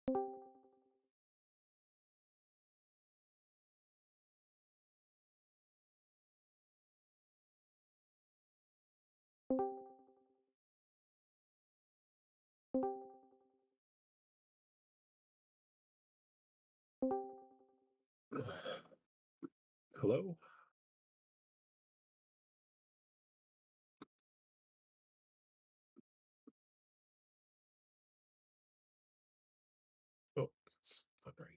Hello. Oh, that's not right.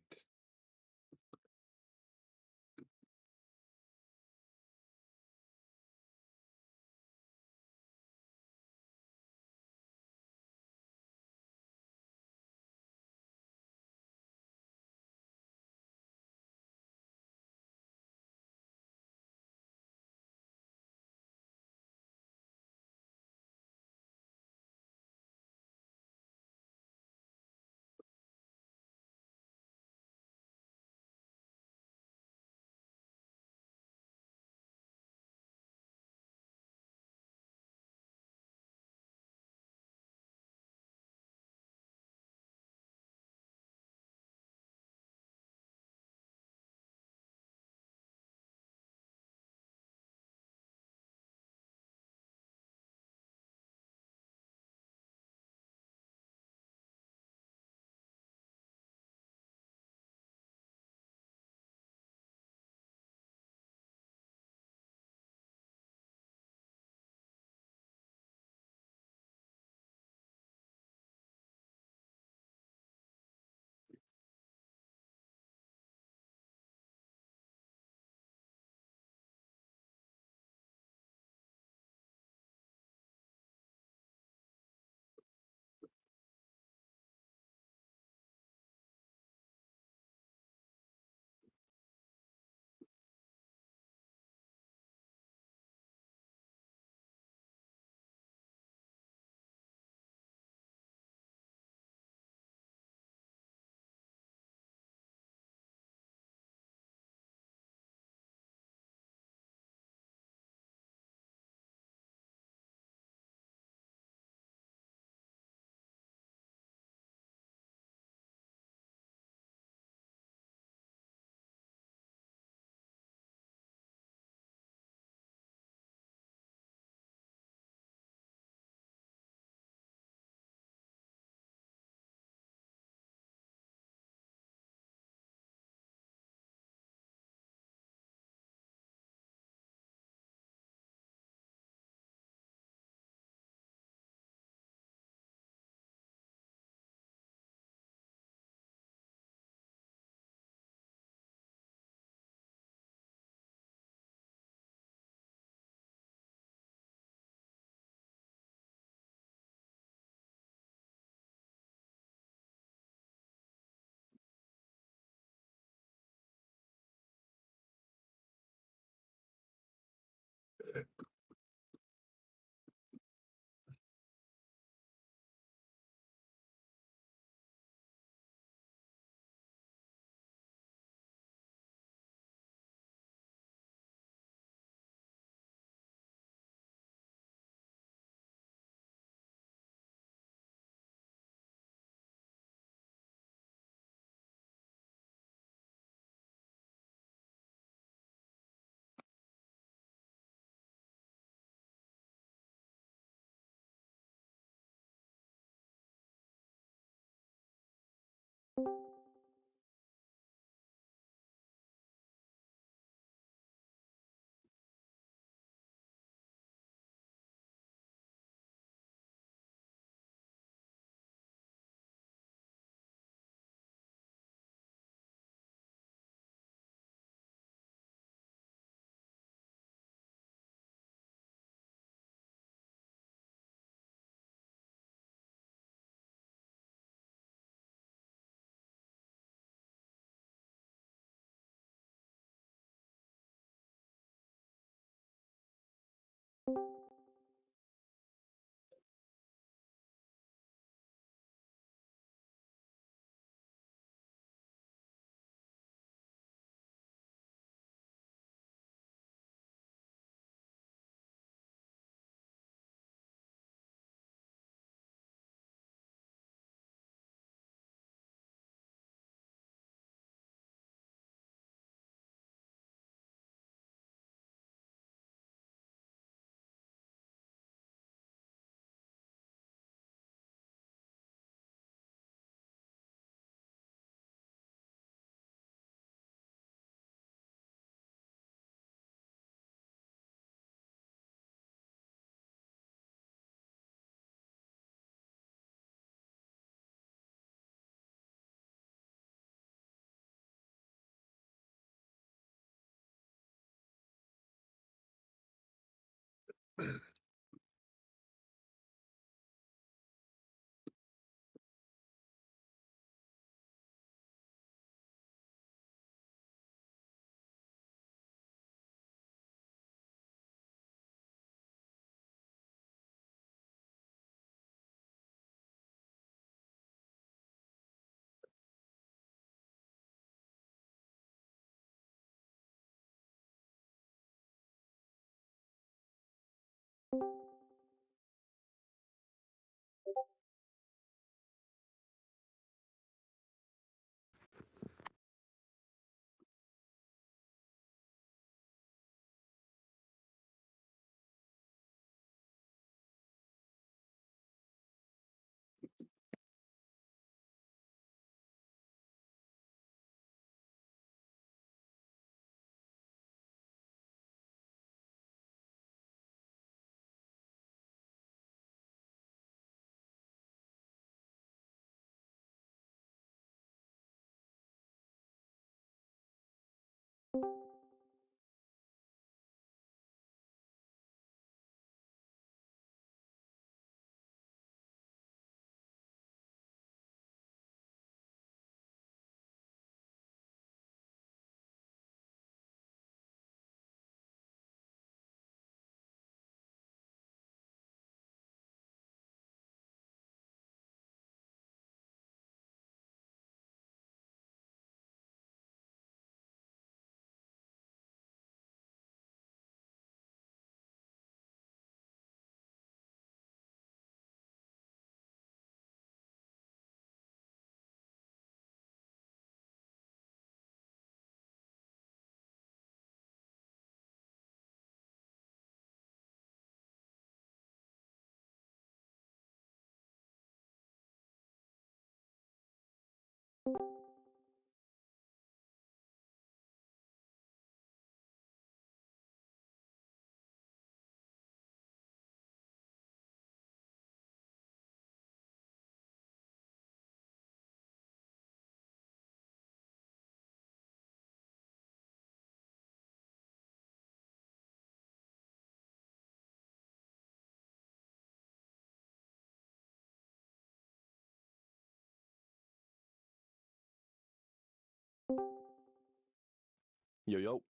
Yo, yo.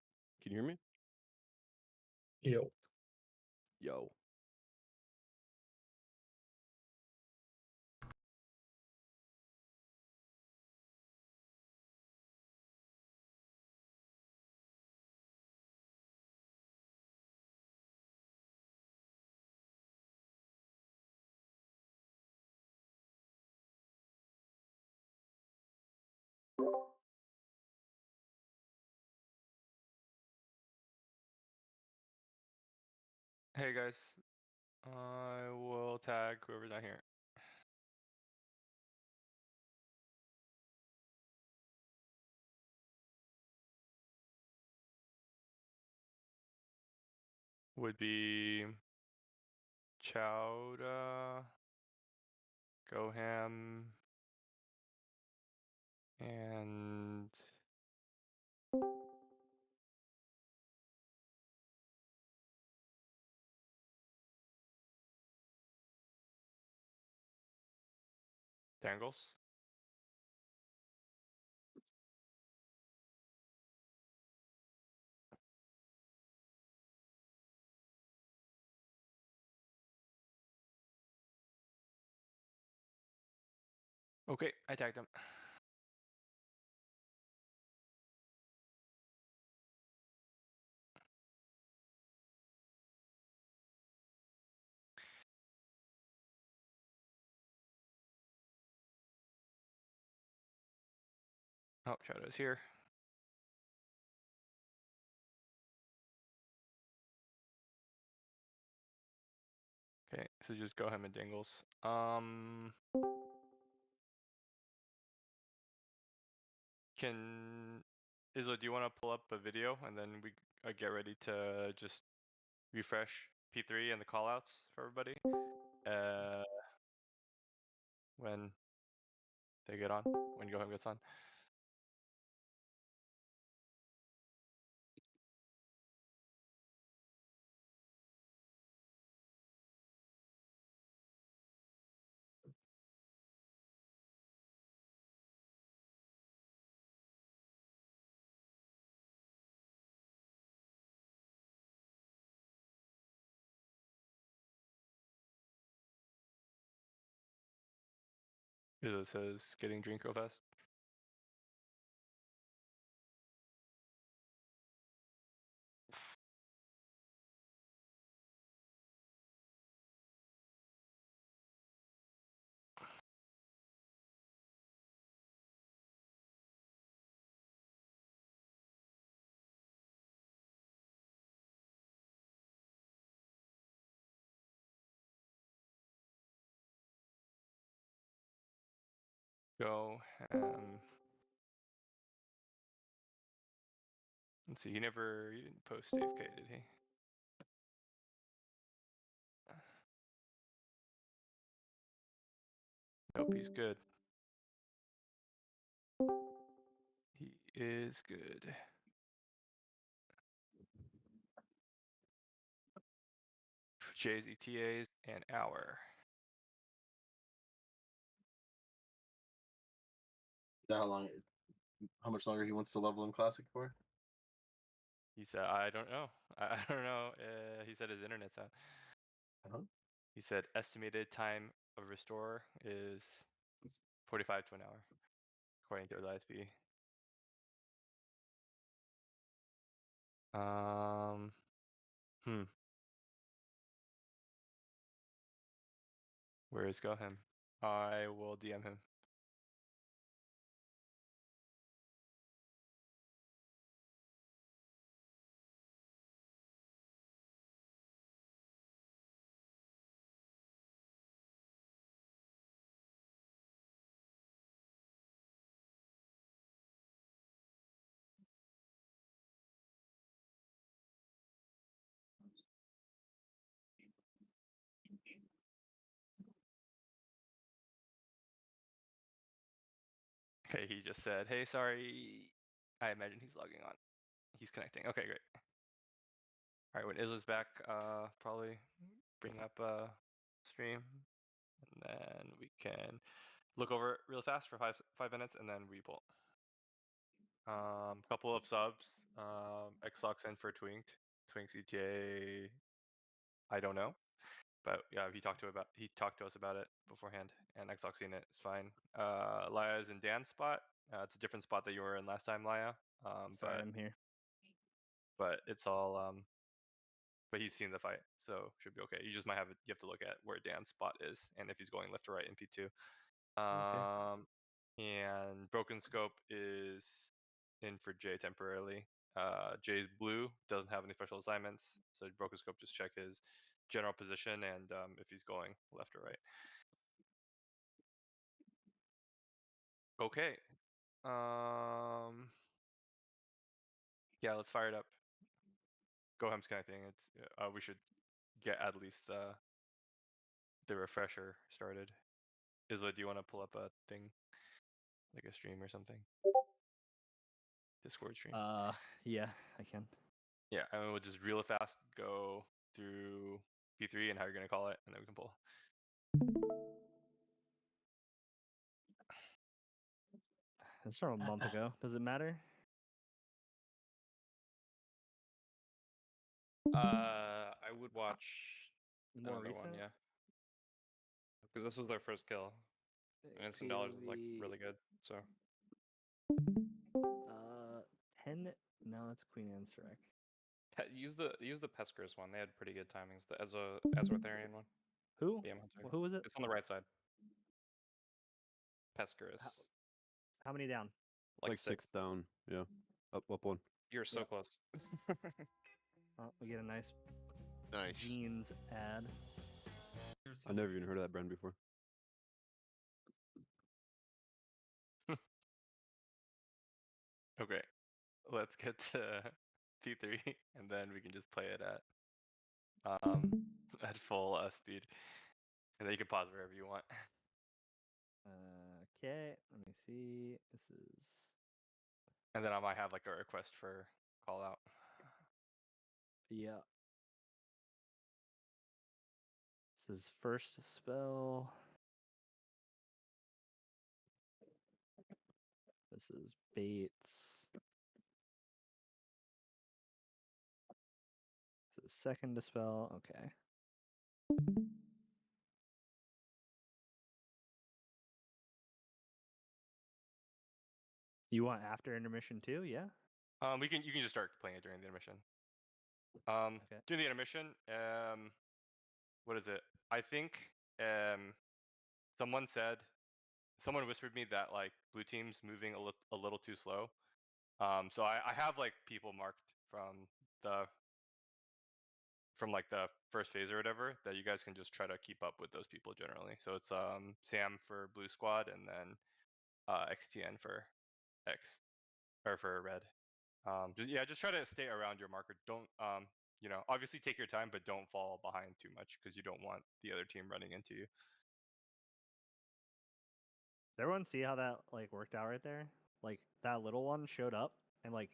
Can you hear me? Yo. Yo. Hey guys, I will tag whoever's not here. Would be Chowda, Goham, and Dangles. Okay, I tagged him. Oh, Chowda's here. Okay, so just Goham and Dangles. Can Izzo, do you want to pull up a video and then we get ready to just refresh P3 and the callouts for everybody? When they get on, when Goham gets on. It says getting drink real fast. Go. Let's see. He didn't post AFK, did he? Nope, he's good. He is good. J's ETAs an hour. Is that how much longer he wants to level in Classic for? He said, I don't know. I don't know. He said his internet's out. Uh-huh. He said estimated time of restore is 45 to an hour, according to his ISP. Where is Go him? I will DM him. Hey, he just said, hey, sorry. I imagine he's logging on. He's connecting. Okay, great. All right, when Izla's back, probably bring up stream, and then we can look over it real fast for five minutes, and then repull. Couple of subs. Xlocks in for Twinked. Twink's ETA, I don't know, but yeah, he talked to us about it beforehand, and Xlocks seen it. It's fine. Laya's in Dan's spot. It's a different spot that you were in last time, Laya. Sorry, I'm here. But it's all but he's seen the fight, so should be okay. You just might you have to look at where Dan's spot is and if he's going left or right in P2. And Broken Scope is in for Jay temporarily. Jay's blue, doesn't have any special assignments, so Broken Scope just check his general position and if he's going left or right. Okay. Yeah, let's fire it up. Gohem's connecting. We should get at least the refresher started. Isla, do you want to pull up a thing, like a stream or something? Discord stream. Yeah, I can. Yeah, and we'll just real fast go through P3 and how you're gonna call it, and then we can pull. It started a month ago. Does it matter? I would watch More another recent? one, yeah. Because this was their first kill. And Instant Dollars is like really good, so. 10. No, that's Queen Anne's Strike. Use the Pesker's one. They had pretty good timings. The Azortharian one. Who? BM Hunter. Who was it? It's on the right side. Pesker's. How many down? Like six down. Yeah. Up one. You're so close. Oh, we get a nice Nice. jeans ad. I never even heard of that brand before. Okay, let's get to P3, and then we can just play it at full speed, and then you can pause wherever you want. Okay, let me see. This is. And then I might have like a request for call out. Yeah. This is first spell. This is Bates. This is second dispel. Okay. You want after intermission too? Yeah. You can just start playing it during the intermission. Okay. During the intermission, what is it? I think someone whispered me that like blue team's moving a little too slow. So I have like people marked from like the first phase or whatever that you guys can just try to keep up with those people generally. So it's Sam for blue squad and then XTN for X or for red. Just try to stay around your marker. Don't obviously take your time, but don't fall behind too much because you don't want the other team running into you. Did everyone see how that like worked out right there? Like that little one showed up and like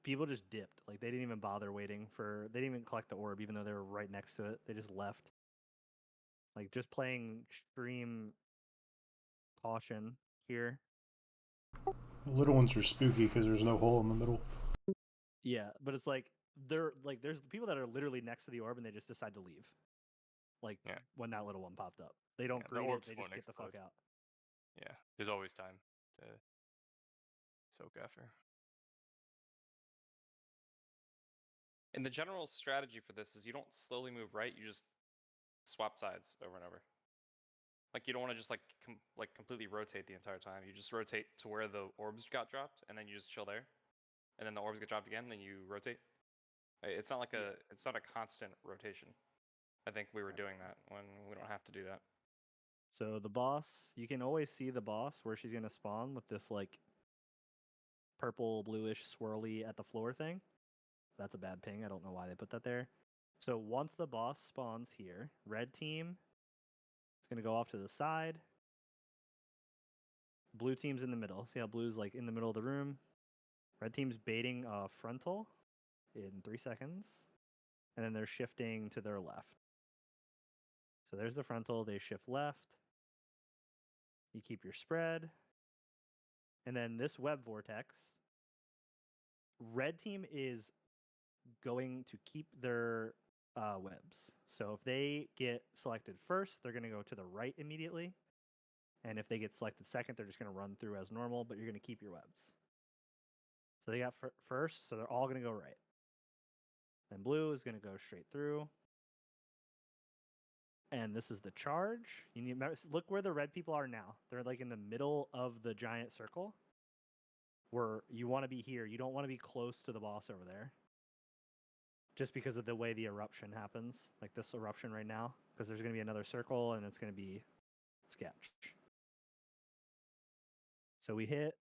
people just dipped. Like they didn't even bother waiting for. They didn't even collect the orb, even though they were right next to it. They just left. Like just playing extreme caution here. The little ones are spooky because there's no hole in the middle. Yeah, but it's like there's people that are literally next to the orb and they just decide to leave. Like when that little one popped up, they don't greet it. They just get the fuck out. Yeah, there's always time to soak after. And the general strategy for this is you don't slowly move right. You just swap sides over and over. Like you don't want to just like completely rotate the entire time. You just rotate to where the orbs got dropped, and then you just chill there. And then the orbs get dropped again, then you rotate. It's not like it's not a constant rotation. I think we were doing that when we don't have to do that. So the boss, you can always see the boss where she's gonna spawn with this like purple bluish swirly at the floor thing. That's a bad ping. I don't know why they put that there. So once the boss spawns here, red team is gonna go off to the side. Blue team's in the middle. See how blue's like in the middle of the room? Red team's baiting frontal in 3 seconds. And then they're shifting to their left. So there's the frontal. They shift left. You keep your spread. And then this web vortex, red team is going to keep their webs. So if they get selected first, they're going to go to the right immediately. And if they get selected second, they're just going to run through as normal, but you're going to keep your webs. So they got first, so they're all going to go right. Then blue is going to go straight through. And this is the charge. You need look where the red people are now. They're like in the middle of the giant circle. Where you want to be here. You don't want to be close to the boss over there. Just because of the way the eruption happens, like this eruption right now, because there's going to be another circle and it's going to be sketch. So we hit.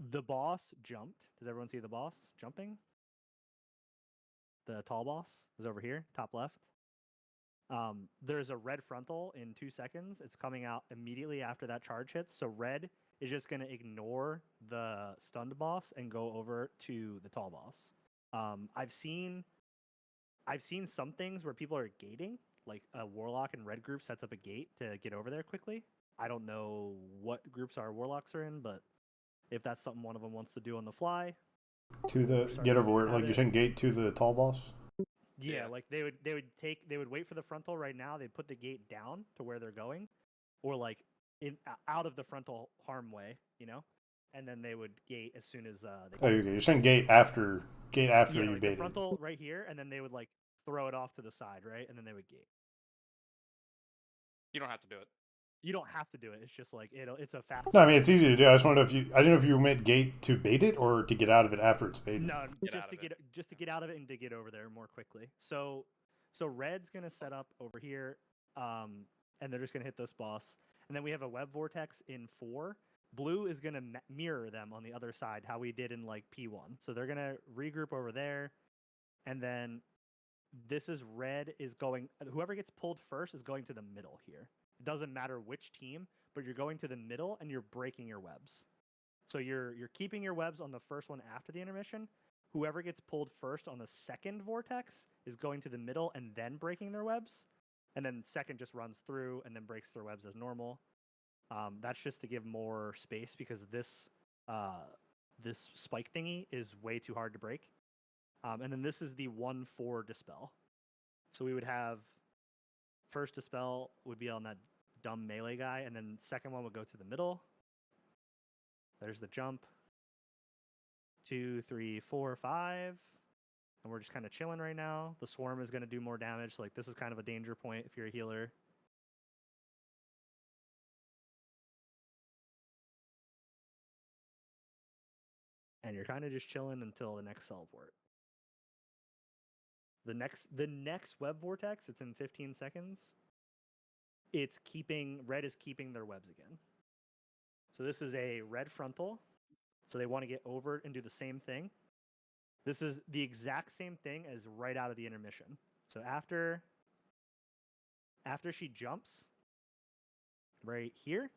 The boss jumped. Does everyone see the boss jumping? The tall boss is over here, top left. There's a red frontal in 2 seconds. It's coming out immediately after that charge hits. So red is just going to ignore the stunned boss and go over to the tall boss. I've seen some things where people are gating, like a warlock and red group sets up a gate to get over there quickly. I don't know what groups our warlocks are in, but if that's something one of them wants to do on the fly, to the get over where, like you're saying, gate to the tall boss. Yeah, like they would wait for the frontal right now. They'd put the gate down to where they're going, or like out of the frontal harm way, and then they would gate as soon as they. Oh, okay. You're saying gate after yeah, you like baited. The frontal right here, and then they would like throw it off to the side, right, and then they would gate. You don't have to do it. You don't have to do it. It's just like it's a fast. No, I mean it's easy to do. I just wanted to know I didn't know if you meant gate to bait it or to get out of it after it's baited. No, just to get out of it and to get over there more quickly. So red's gonna set up over here, and they're just gonna hit this boss, and then we have a web vortex in 4. Blue is gonna mirror them on the other side, how we did in like P1. So they're gonna regroup over there, and then this is red is going. Whoever gets pulled first is going to the middle here. It doesn't matter which team, but you're going to the middle and you're breaking your webs. So you're keeping your webs on the first one after the intermission. Whoever gets pulled first on the second vortex is going to the middle and then breaking their webs. And then second just runs through and then breaks their webs as normal. That's just to give more space because this spike thingy is way too hard to break. And then this is the 1-4 dispel. So we would have first dispel would be on that dumb melee guy, and then second one would go to the middle. There's the jump. 2, 3, 4, 5. And we're just kind of chilling right now. The swarm is going to do more damage. So, like, this is kind of a danger point if you're a healer. And you're kind of just chilling until the next teleport. The next web vortex, it's in 15 seconds. Red is keeping their webs again. So this is a red frontal. So they want to get over and do the same thing. This is the exact same thing as right out of the intermission. So after she jumps right here,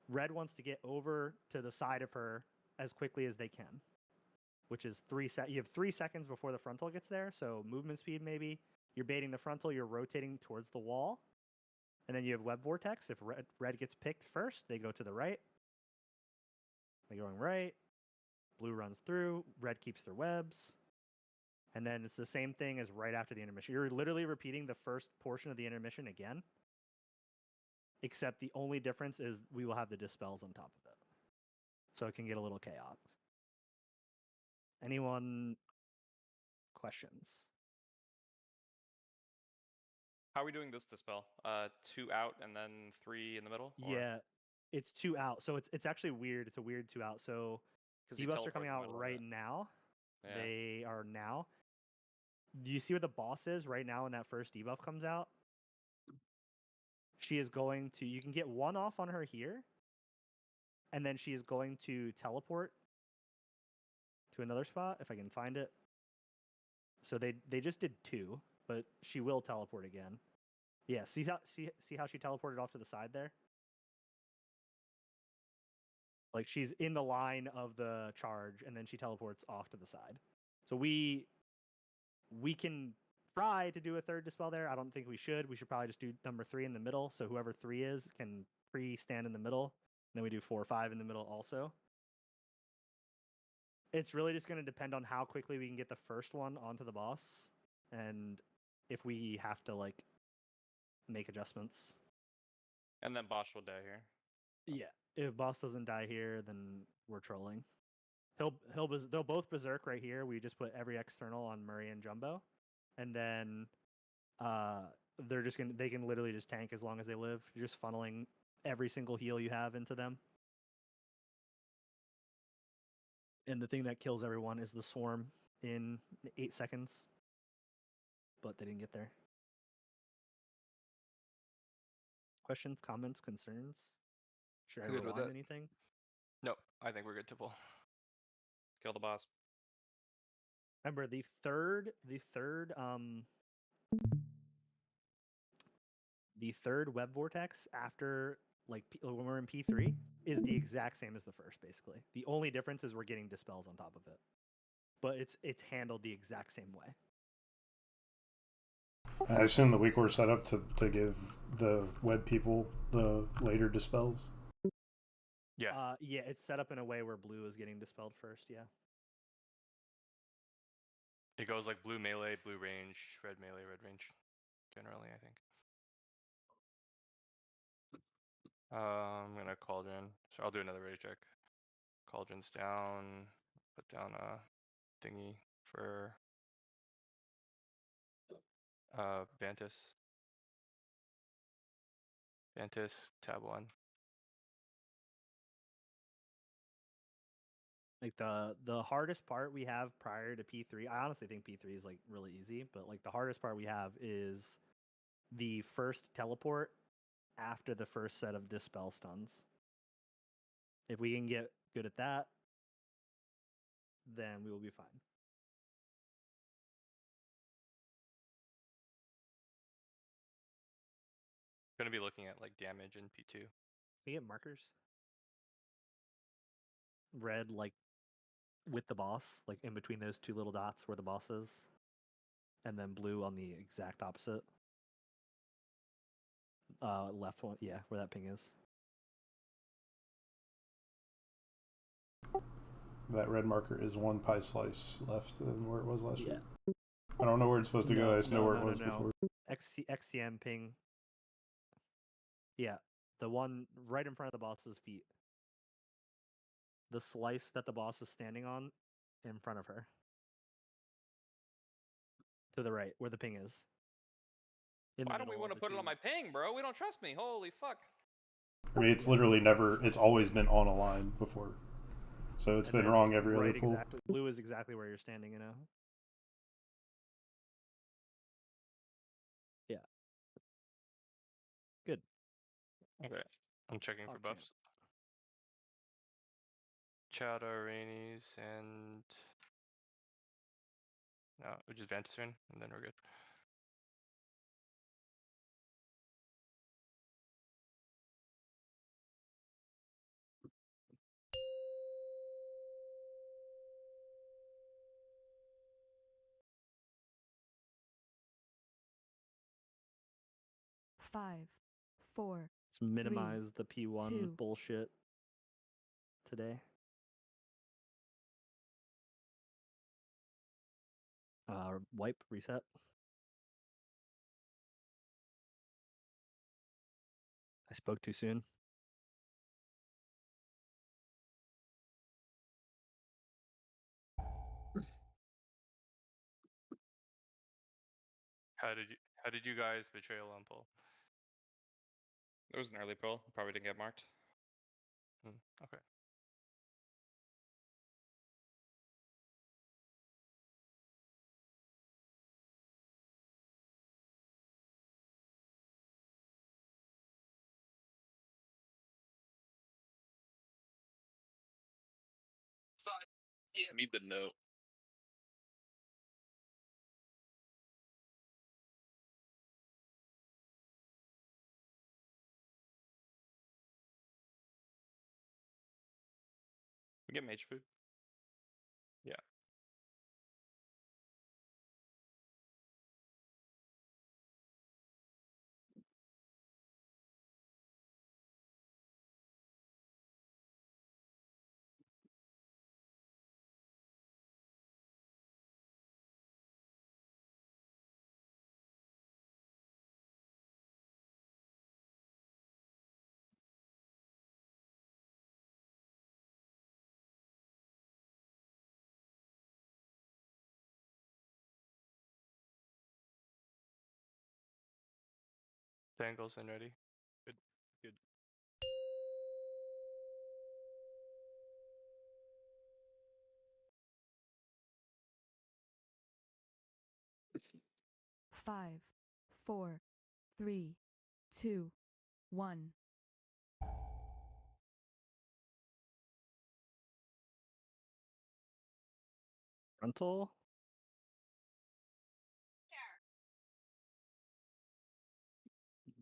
red wants to get over to the side of her as quickly as they can, which is you have 3 seconds before the frontal gets there. So movement speed, maybe you're baiting the frontal, you're rotating towards the wall, and then you have web vortex. If red gets picked first, they go to the right. They're going right. Blue runs through. Red keeps their webs. And then it's the same thing as right after the intermission. You're literally repeating the first portion of the intermission again, except the only difference is we will have the dispels on top of it. So it can get a little chaos. Anyone questions? How are we doing this dispel? 2 out and then 3 in the middle? Or? Yeah, it's 2 out. So it's actually weird. It's a weird 2 out. So debuffs are coming out right now. Yeah. They are now. Do you see where the boss is right now when that first debuff comes out? She is going to, you can get 1 off on her here, and then she is going to teleport to another spot, if I can find it. So they just did 2, but she will teleport again. Yeah, see how she teleported off to the side there? Like, she's in the line of the charge, and then she teleports off to the side. So we can try to do a third dispel there. I don't think we should. We should probably just do number 3 in the middle. So whoever 3 is can stand in the middle. And then we do 4 or 5 in the middle also. It's really just going to depend on how quickly we can get the first one onto the boss, and if we have to, like, make adjustments. And then Bosch will die here. Yeah, if boss doesn't die here, then we're trolling. They'll both berserk right here. We just put every external on Murray and Jumbo, and then they can literally just tank as long as they live. You're just funneling every single heal you have into them. And the thing that kills everyone is the swarm in 8 seconds. But they didn't get there. Questions, comments, concerns? Should I Good with rewind that. anything? No, I think we're good to pull. Kill the boss. Remember, the third web vortex after, like, when we're in P3 is the exact same as the first, basically. The only difference is we're getting dispels on top of it. But it's handled the exact same way. I assume the weak were set up to give the web people the later dispels. Yeah. Yeah, it's set up in a way where blue is getting dispelled first, yeah. It goes like blue melee, blue range, red melee, red range. Generally, I think. I'm gonna cauldron. So I'll do another rage check. Cauldron's down. Put down a thingy for Bantus. Bantus, tab 1. Like, the hardest part we have prior to P3, I honestly think P3 is, like, really easy, but, like, the hardest part we have is the first teleport after the first set of dispel stuns. If we can get good at that, then we will be fine. Gonna be looking at like damage in P2. We get markers. Red, like, with the boss, like in between those 2 little dots where the boss is, and then blue on the exact opposite. Left one, yeah, where that ping is. That red marker is 1 pie slice left than where it was last Yeah. week. I don't know where it's supposed to go. I just know where it was before. XTM ping. Yeah, the one right in front of the boss's feet. the slice that the boss is standing on in front of her. To the right, where the ping is. In the Why don't we middle want of to the put it on two- my ping, bro? We don't trust me. Holy fuck. I mean, it's literally never. It's always been on a line before, so it's and been then wrong every right other pool. exactly. Blue is exactly where you're standing, you know. Yeah. Good. Okay. I'm checking for Oh, champ. buffs. Chowder, Rainies, and no, just Vantisrin, and then we're good. Five, four, Let's minimize the P1 two. bullshit today. Wipe, reset. I spoke too soon. How did you guys betrayal on pull? It was an early pull. Probably didn't get marked. Okay. Yeah, need the note. We get mage food. Yeah. Tangles and ready. Good. Good. Five, four, three, two, one. Frontal.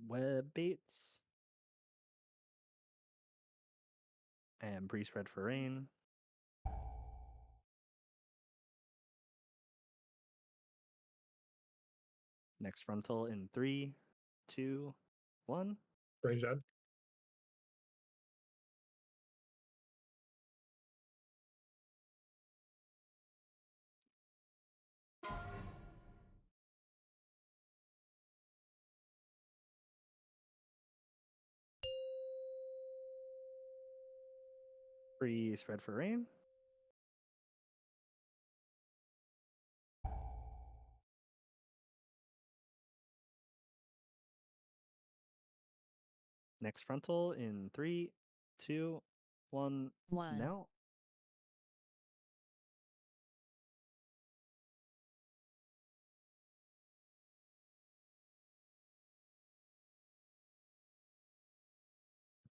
Web baits. And pre-spread for rain. Next frontal in 3, 2, 1. Range out. Pre-spread for rain. Next frontal in 3, 2, 1. Now.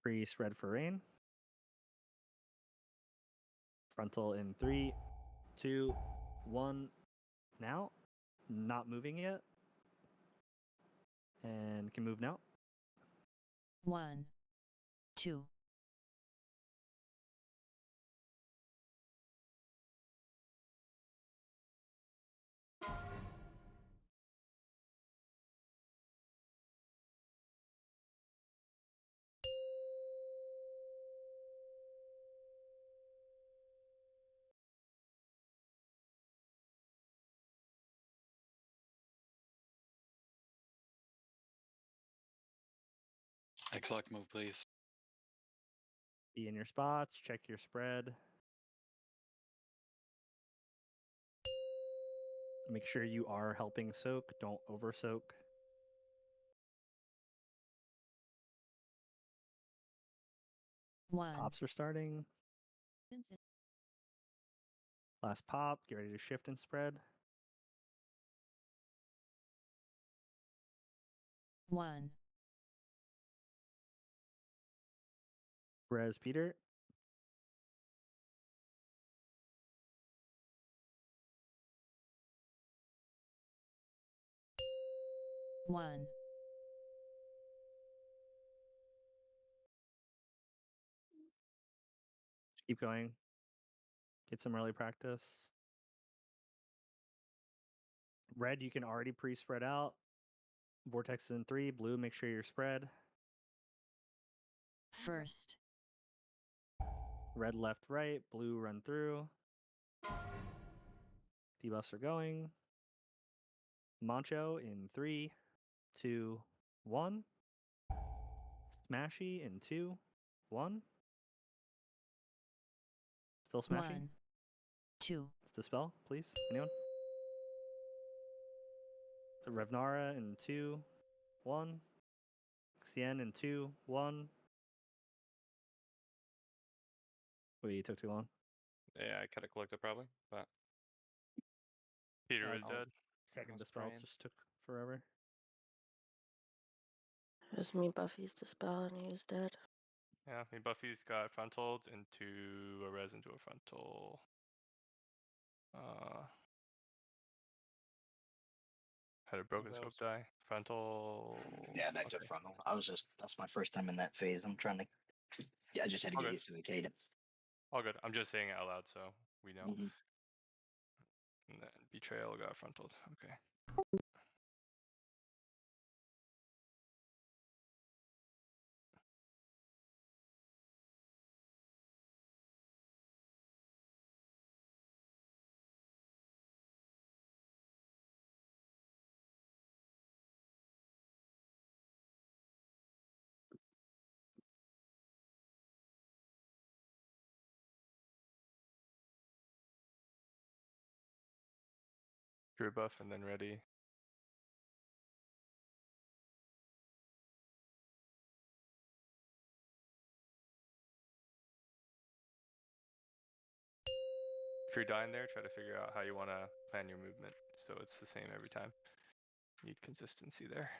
Pre-spread for rain. Frontal in 3, 2, 1. Now. Not moving yet. And can move now. 1, 2. X-Lock move, please. Be in your spots. Check your spread. Make sure you are helping soak. Don't over soak. One. Pops are starting. Last pop. Get ready to shift and spread. One. Res Peter. One. Just keep going. Get some early practice. Red, you can already pre-spread out. Vortex is in 3. Blue, make sure you're spread. First. Red left, right. Blue run through. Debuffs are going. Mancho in 3, 2, 1. Smashy in 2, 1. Still smashing? 1. 2. It's the spell, please. Anyone? Revnara in 2, 1. Xien in 2, 1. Wait, you took too long. Yeah, I could have collected probably, but Peter Uh, is I'll- dead. Second was dispel praying. just took forever. It was me, Buffy's dispel, and he was dead. Yeah, I mean Buffy's got frontaled into a res into a frontal. Had a broken that scope was- die. Frontal. Yeah, and I took okay. frontal. that's my first time in that phase. I'm trying to, I just had to All get good. used to the cadence. All good. I'm just saying it out loud so we know. Mhm. And then betrayal got frontaled. Okay. Drew buff and then ready. If you're dying there, try to figure out how you want to plan your movement so it's the same every time. Need consistency there.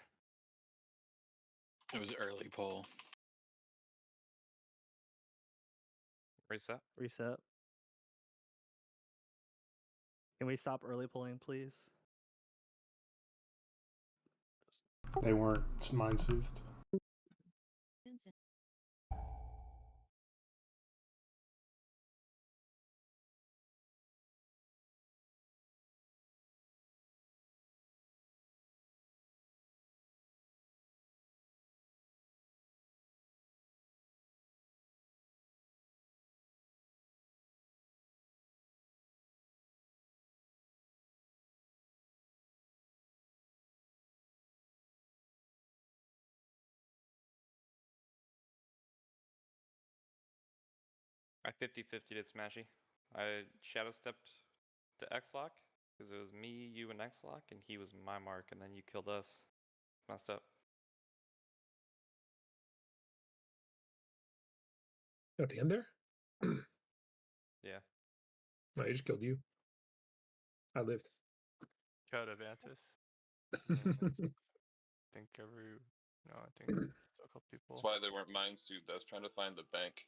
It was early pull. reset. Reset. Can we stop early pulling, please? They weren't mind soothed. I 50-50'd it Smashy. I shadow stepped to X-Lock because it was me, you, and X-Lock, and he was my mark, and then you killed us. Messed up. At the end there? Yeah. No, he just killed you. I lived. Cut Avantis. I think a couple people. That's why they weren't mind soothed. I was trying to find the bank.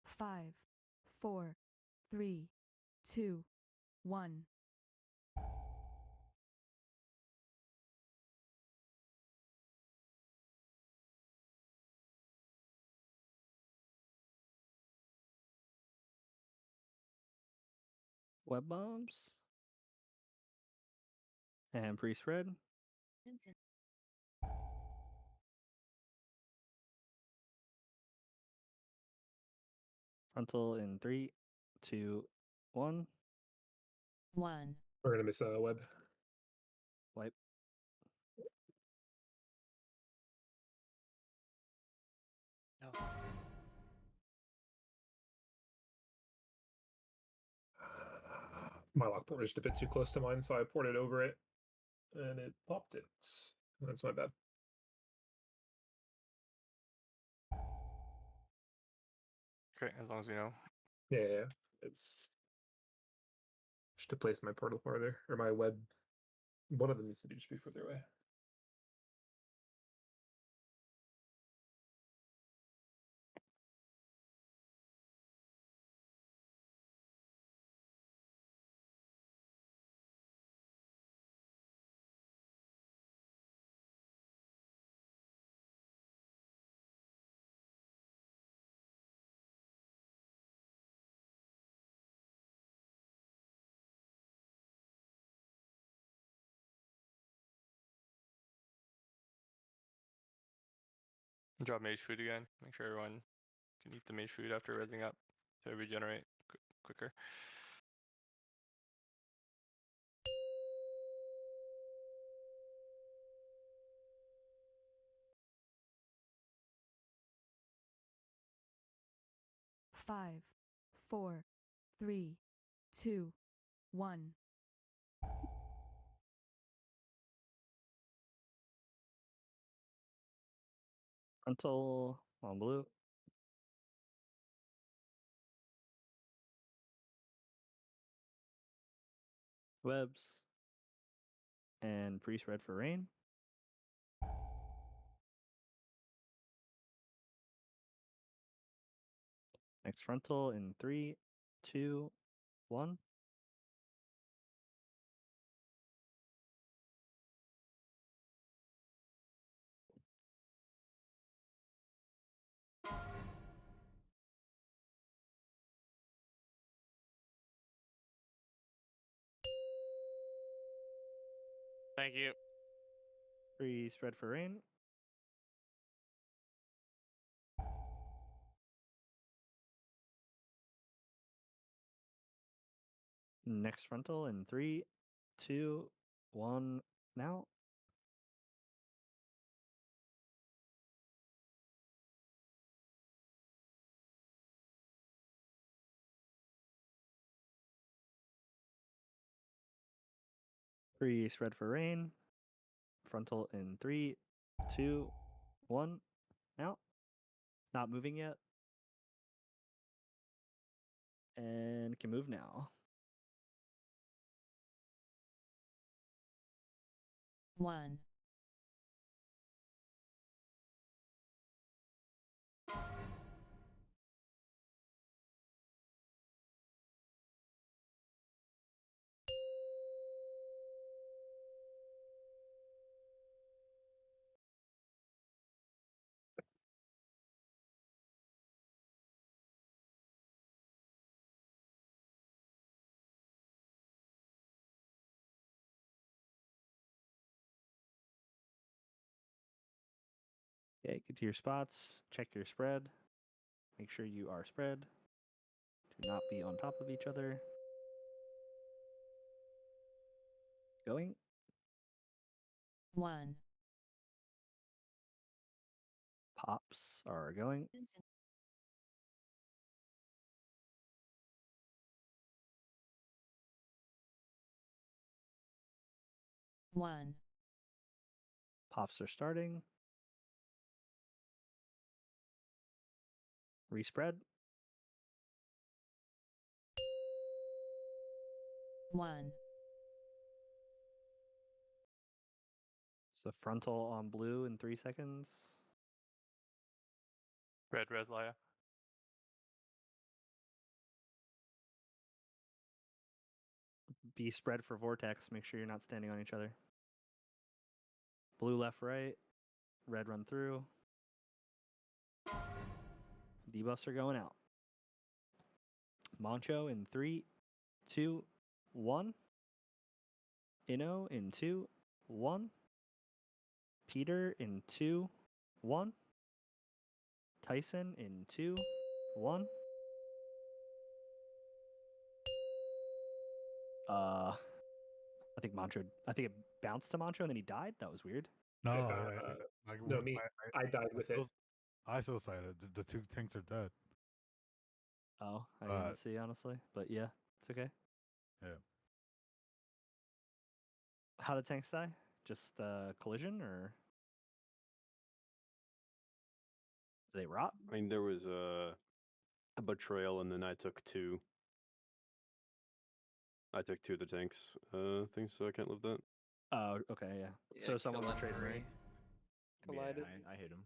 Five, four, three, two, one. Web bombs. And pre-spread. Frontal in 3, 2, 1. 1. We're gonna miss a web. Wipe. No. My lock port was just a bit too close to mine, so I ported over it, and it popped it. That's my bad. Great, as long as we know. Yeah, it's just to place my portal farther, or my web. One of them needs to just be further away. Drop mage food again. Make sure everyone can eat the mage food after resing up to regenerate quicker. Five, four, three, two, one. Frontal on blue. Webs. And priest red for rain. Next frontal in 3, 2, 1. Thank you. Priest red for rain. Next frontal in 3, 2, 1. Now. Priest red for rain. Frontal in 3, 2, 1. Now. Not moving yet. And can move now. 1. Okay, get to your spots. Check your spread. Make sure you are spread. Do not be on top of each other. Going. 1. Pops are going. 1. Pops are starting. Respread. 1. So frontal on blue in 3 seconds. Red, Laya. Be spread for vortex. Make sure you're not standing on each other. Blue left, right. Red run through. Debuffs are going out. Moncho in 3, 2, 1. Inno in 2, 1. Peter in 2, 1. Tyson in 2, 1. I think it bounced to Mancho and then he died. That was weird. No, No, me. I died with it. I still cited the two tanks are dead. Oh, I didn't see honestly, but yeah, it's okay. Yeah. How did tanks die? Just collision or did they rot? I mean, there was a betrayal, and then I took two. I took two of the tanks things, so I can't live that. Oh, okay, yeah. So someone betrayed Ray. Collided. Yeah, I hit him.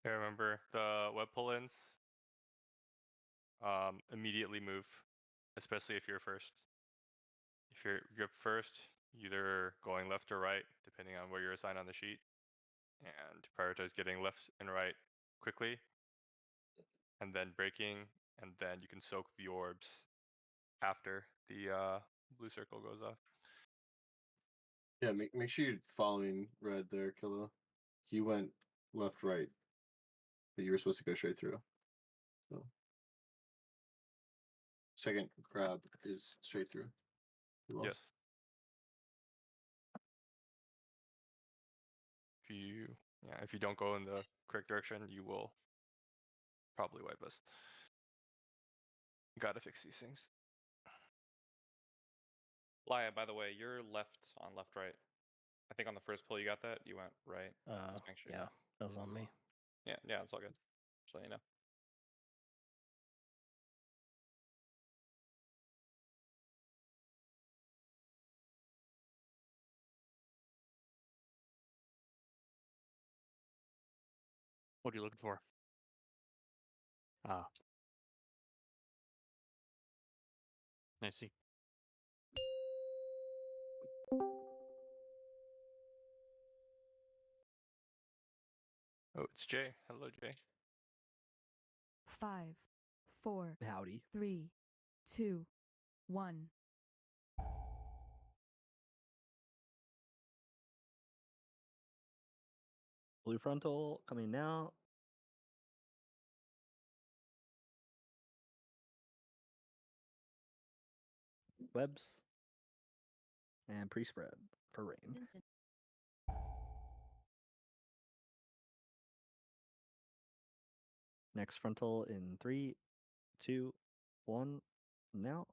I remember the web pull-ins. Immediately move, especially if you're first. If you're first, either going left or right, depending on where you're assigned on the sheet, and prioritize getting left and right quickly, and then breaking, and then you can soak the orbs after the blue circle goes off. Yeah, make sure you're following red there, Killa. He went left, right, but you were supposed to go straight through. So second grab is straight through. Yes. If you don't go in the correct direction, you will probably wipe us. Gotta fix these things. Laya, by the way, you're left on left right. I think on the first pull you got that. You went right. Just make sure. Yeah, that was on me. Yeah, it's all good. Just let you know. What are you looking for? Ah. I see. Oh, it's Jay. Hello, Jay. 5, 4, Howdy. 3, 2, 1. Blue frontal coming now. Webs. And pre-spread for rain. Next frontal in 3, 2, 1. Now.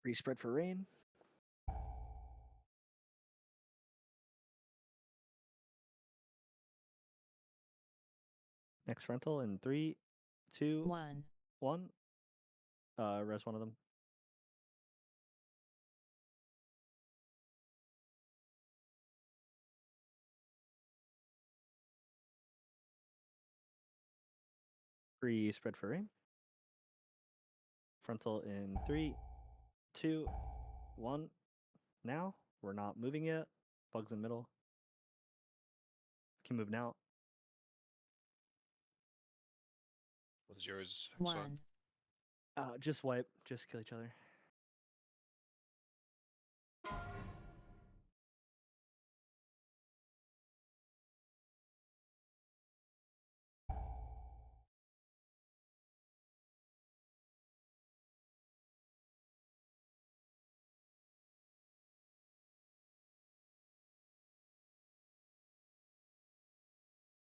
Pre-spread for rain. Next frontal in 3, 2, 1. Res one of them. Pre-spread for rain. Frontal in 3, 2, 1. Now. We're not moving yet. Bugs in middle. Can move now. What's yours? 1. Just wipe. Just kill each other.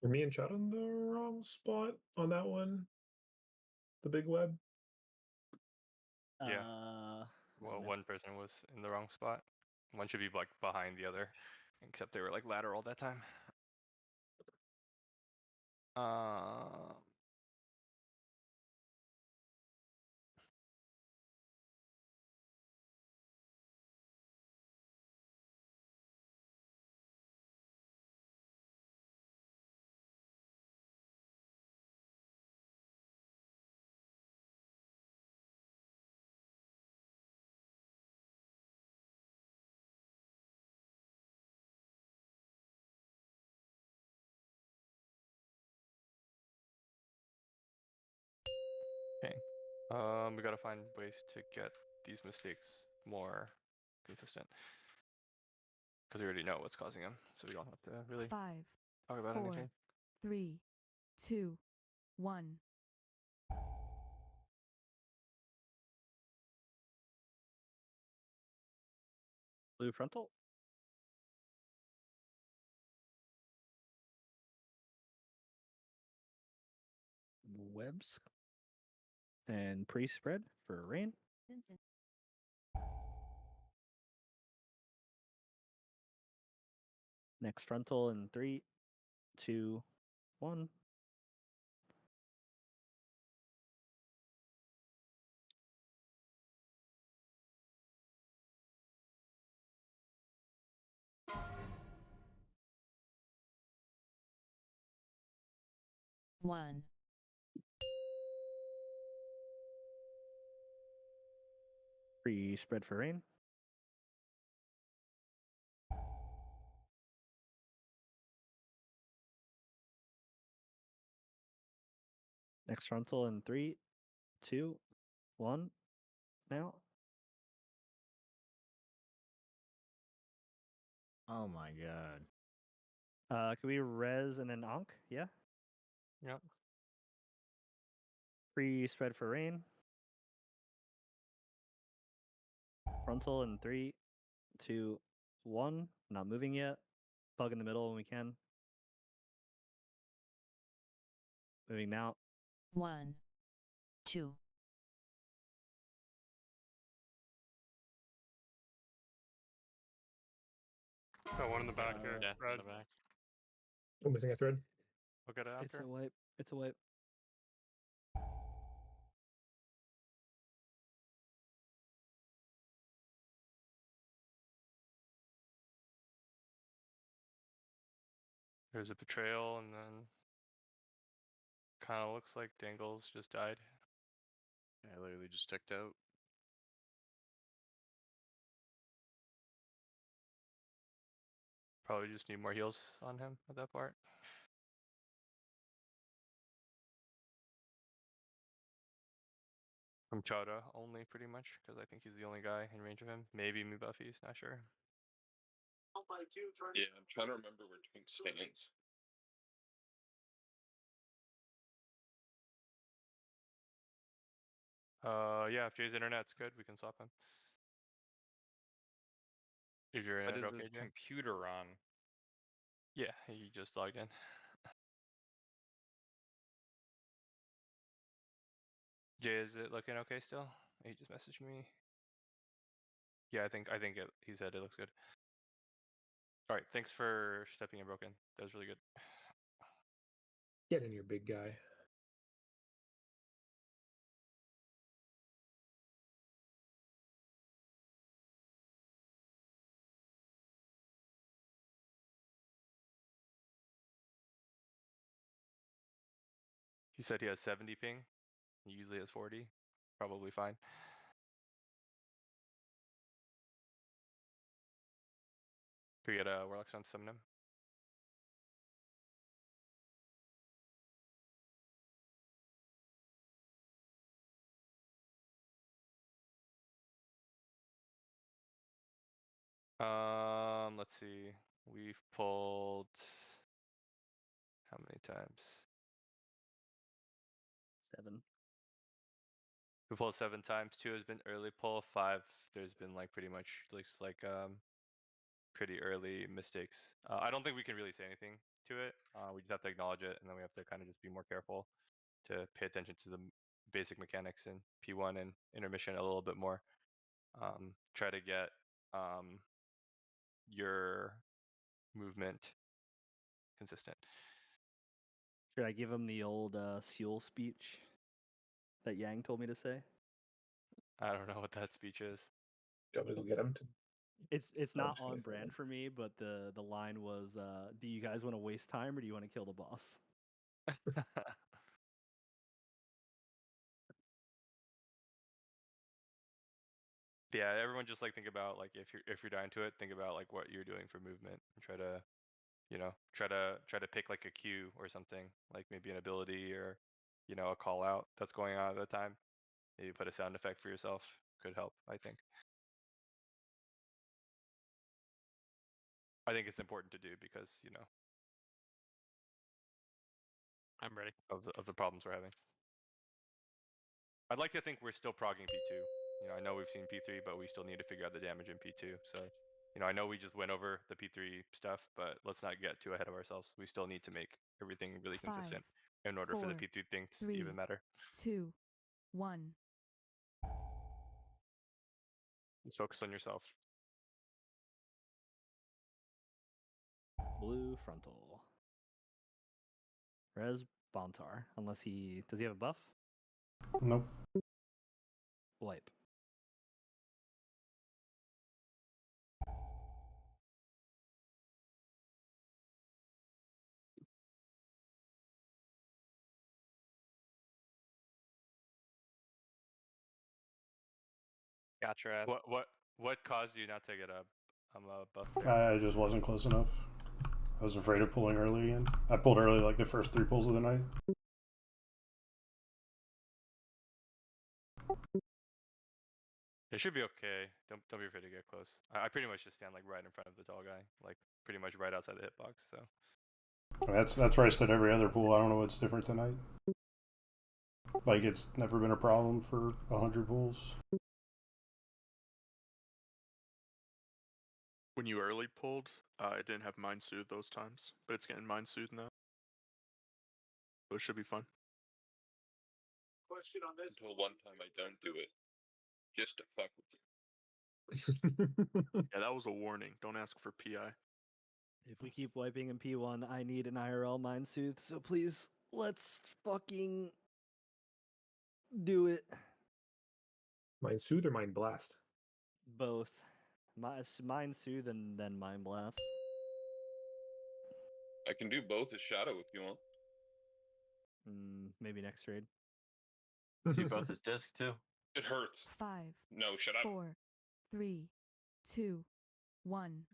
Were me and Chad on the wrong spot on that one? The big web? Yeah. Well, one person was in the wrong spot. One should be like behind the other, except they were like lateral that time. We gotta find ways to get these mistakes more consistent. Because we already know what's causing them, so we don't have to really 5, talk about 4, anything. 3, 2, 1. Blue frontal. Webs. And pre-spread for rain. Next frontal in 3, 2, 1. One. Pre-spread for rain. Next frontal in 3, 2, 1. Now. Oh my god. Can we res and then onk? Yeah. Yep. Pre-spread for rain. Frontal in 3, 2, 1. Not moving yet. Bug in the middle when we can. Moving now. 1, 2. Got one in the back here. Yeah, Red. in the back. I'm missing a thread. We'll get it It's after. a wipe. It's a wipe. There's a betrayal, and then kind of looks like Dangles just died. Yeah, I literally just ticked out. Probably just need more heals on him at that part. From Chowda only, pretty much, because I think he's the only guy in range of him. Maybe Mubuffy's, not sure. Yeah, I'm trying to remember where Twink stands. Yeah, if Jay's internet's good, we can swap him. Is your What internet is okay, this Jay? computer on? Yeah, he just logged in. Jay, is it looking okay still? He just messaged me. Yeah, I think he said it looks good. All right, thanks for stepping in, Broken. That was really good. Get in here, big guy. He said he has 70 ping. He usually has 40. Probably fine. Could we get a Warlock Stone to summon him? Let's see. We've pulled how many times? 7. We pulled 7 times. 2 has been early pull. 5, there's been like pretty much looks like pretty early mistakes. I don't think we can really say anything to it. We just have to acknowledge it, and then we have to kind of just be more careful to pay attention to the basic mechanics in P1 and intermission a little bit more. Try to get your movement consistent. Should I give him the old Seul speech that Yang told me to say? I don't know what that speech is. Do you want me to go get him? It's Oh, not just gonna on say brand that. for me, but the line was, "Do you guys want to waste time or do you want to kill the boss?" Yeah, everyone just like think about like if you're dying to it, think about like what you're doing for movement and try to, you know, try to pick like a cue or something, like maybe an ability or, you know, a call out that's going on at the time. Maybe put a sound effect for yourself. Could help, I think. I think it's important to do because, you know, I'm ready. of the problems we're having. I'd like to think we're still progging P2. You know, I know we've seen P3, but we still need to figure out the damage in P2. So, you know, I know we just went over the P3 stuff, but let's not get too ahead of ourselves. We still need to make everything really 5, consistent in order for the 4, P3 things to 3, even matter. 2, 1. Just focus on yourself. Blue frontal. Res Bontar. Unless he does he have a buff? Nope. Wipe. Gotcha. Ass. What caused you not to get a buff there? I just wasn't close enough. I was afraid of pulling early again. I pulled early like the first 3 pulls of the night. It should be okay. Don't be afraid to get close. I pretty much just stand like right in front of the tall guy, like pretty much right outside the hitbox. So I mean, that's where I stood every other pool. I don't know what's different tonight. Like, it's never been a problem for 100 pools. When you early pulled, it didn't have Mind Soothe those times, but it's getting Mind Soothe now. So it should be fun. Question on this. Until one time I don't do it. Just to fuck with you. Yeah, that was a warning. Don't ask for PI. If we keep wiping in P1, I need an IRL Mind Soothe, so please, let's fucking do it. Mind Soothe or Mind Blast? Both. Mind Soothe and then Mind Blast. I can do both as Shadow if you want. Maybe next raid. Do both as disc too. It hurts. 5, No, shut up. 4, 3, 2, 1.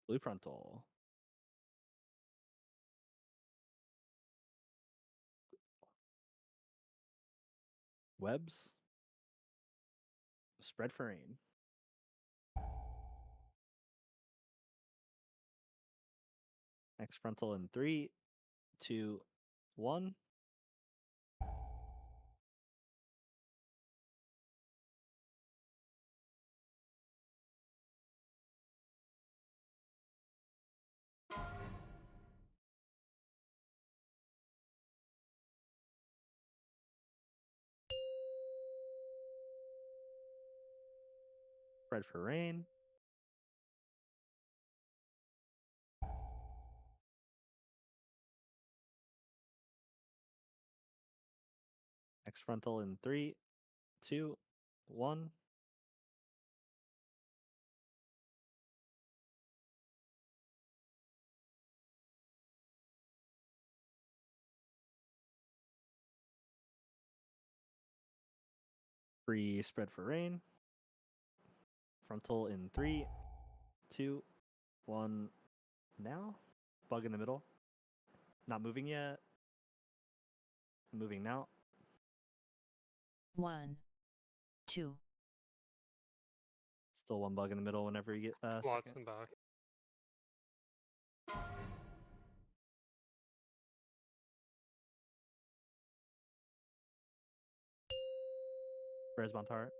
Blue frontal. Webs. Spread for rain. Next frontal in 3, 2, 1. Spread for rain. Next frontal in 3, 2, 1. Free spread for rain. Frontal in 3, 2, 1. Now. Bug in the middle. Not moving yet. Moving now. 1, 2. Still 1 bug in the middle whenever you get Lots second. in back. Resbontar.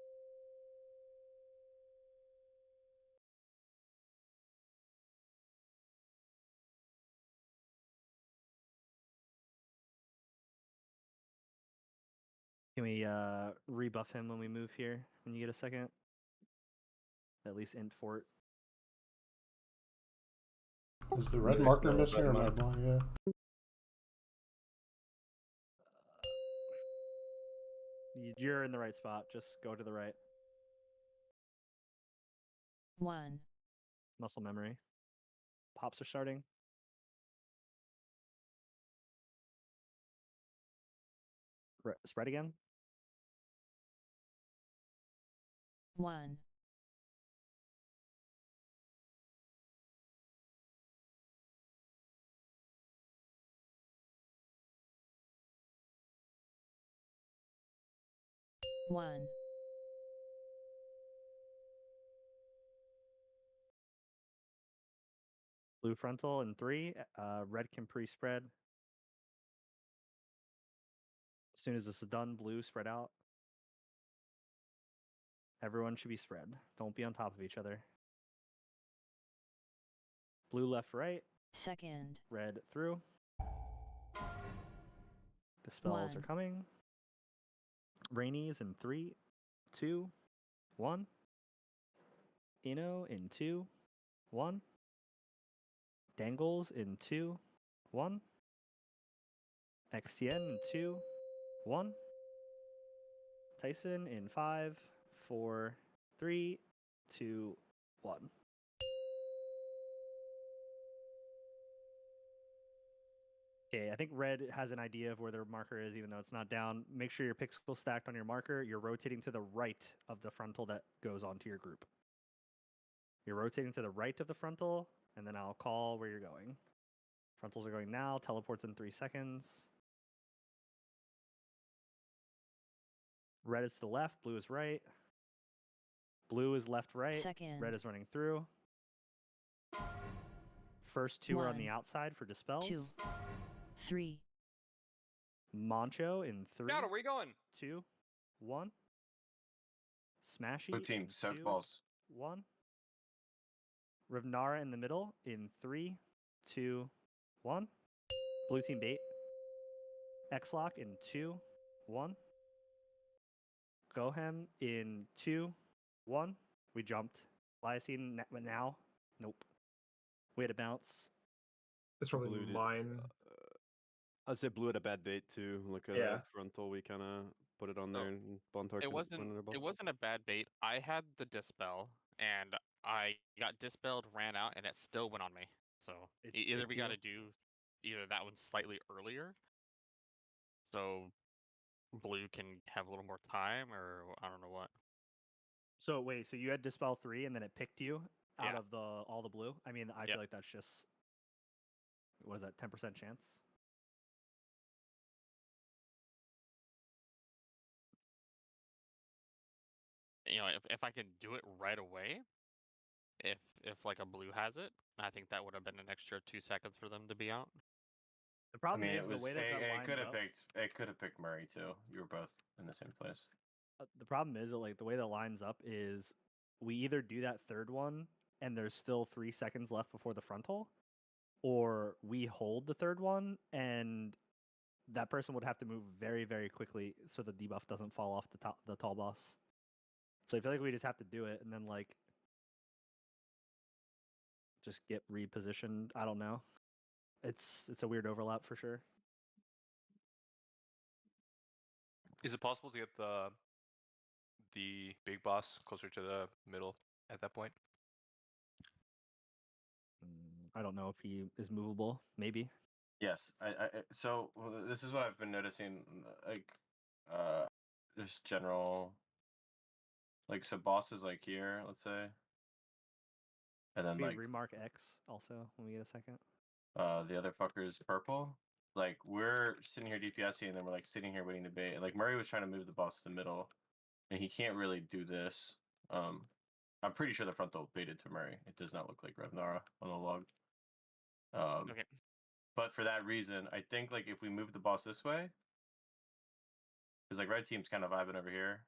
Can we rebuff him when we move here? When you get a second? At least int fort. Is the red There's marker no missing red or am I mark. blind? Yeah. You're in the right spot. Just go to the right. 1, Muscle memory. Pops are starting. Spread again. 1, 1. Blue frontal in 3. Red can pre-spread. As soon as this is done, blue spread out. Everyone should be spread. Don't be on top of each other. Blue left, right. Second. Red through. The spells are 1. coming. Rainies in 3, 2, 1. Ino in 2, 1. Dangles in 2, 1. XTN in 2, 1. Tyson in 5, 4, 3, 2, 1. Okay, I think red has an idea of where their marker is, even though it's not down. Make sure your pixels stacked on your marker. You're rotating to the right of the frontal that goes onto your group. You're rotating to the right of the frontal, and then I'll call where you're going. Frontals are going now. Teleports in 3 seconds. Red is to the left. Blue is right. Blue is left, right. Second. Red is running through. First 2 are on the 1, outside for dispels. 2, 3. Moncho in 3, Got it. Where you going? 2, 1. Smashy Blue team, in soak 2, balls. 1. Rivnara in the middle in 3, 2, 1. Blue team bait. X-Lock in 2, 1. Gohem in 2, 1. We jumped. Lyocene now. Nope. We had to bounce. It's probably Blue did- mine. I'd say blue had a bad bait too. Like a Yeah. frontal, we kind of put it on Oh, there and Bontar It could wasn't. run in their boss. It wasn't a bad bait. I had the dispel, and I got dispelled, ran out, and it still went on me. So It either picked we got to you. do either that one slightly earlier, so blue can have a little more time, or I don't know what. So wait, so you had dispel 3 and then it picked you out Yeah. of all the blue? I mean, I Yep. feel like that's just, what is that, 10% chance? You know, if I can do it right away, if like a blue has it, I think that would have been an extra 2 seconds for them to be out. The I problem mean, is it was. the way that It lines could have up. picked. It could have picked Murray too. You were both in the same place. The problem is that like the way that lines up is we either do that third one and there's still 3 seconds left before the frontal, or we hold the third one and that person would have to move very, very quickly so the debuff doesn't fall off the tall boss. So I feel like we just have to do it and then like just get repositioned. I don't know. It's a weird overlap for sure. Is it possible to get the big boss closer to the middle at that point? I don't know if he is movable. Maybe. Yes. So this is what I've been noticing. Like, just general. Like, so boss is like here, let's say, and then We like remark X also when we get a second. the other fucker is purple. Like we're sitting here DPSing, and then we're like sitting here waiting to bait. Like Murray was trying to move the boss to the middle, and he can't really do this. I'm pretty sure the frontal baited to Murray. It does not look like Revnara on the log. Okay. But for that reason, I think like if we move the boss this way, because like red team's kind of vibing over here,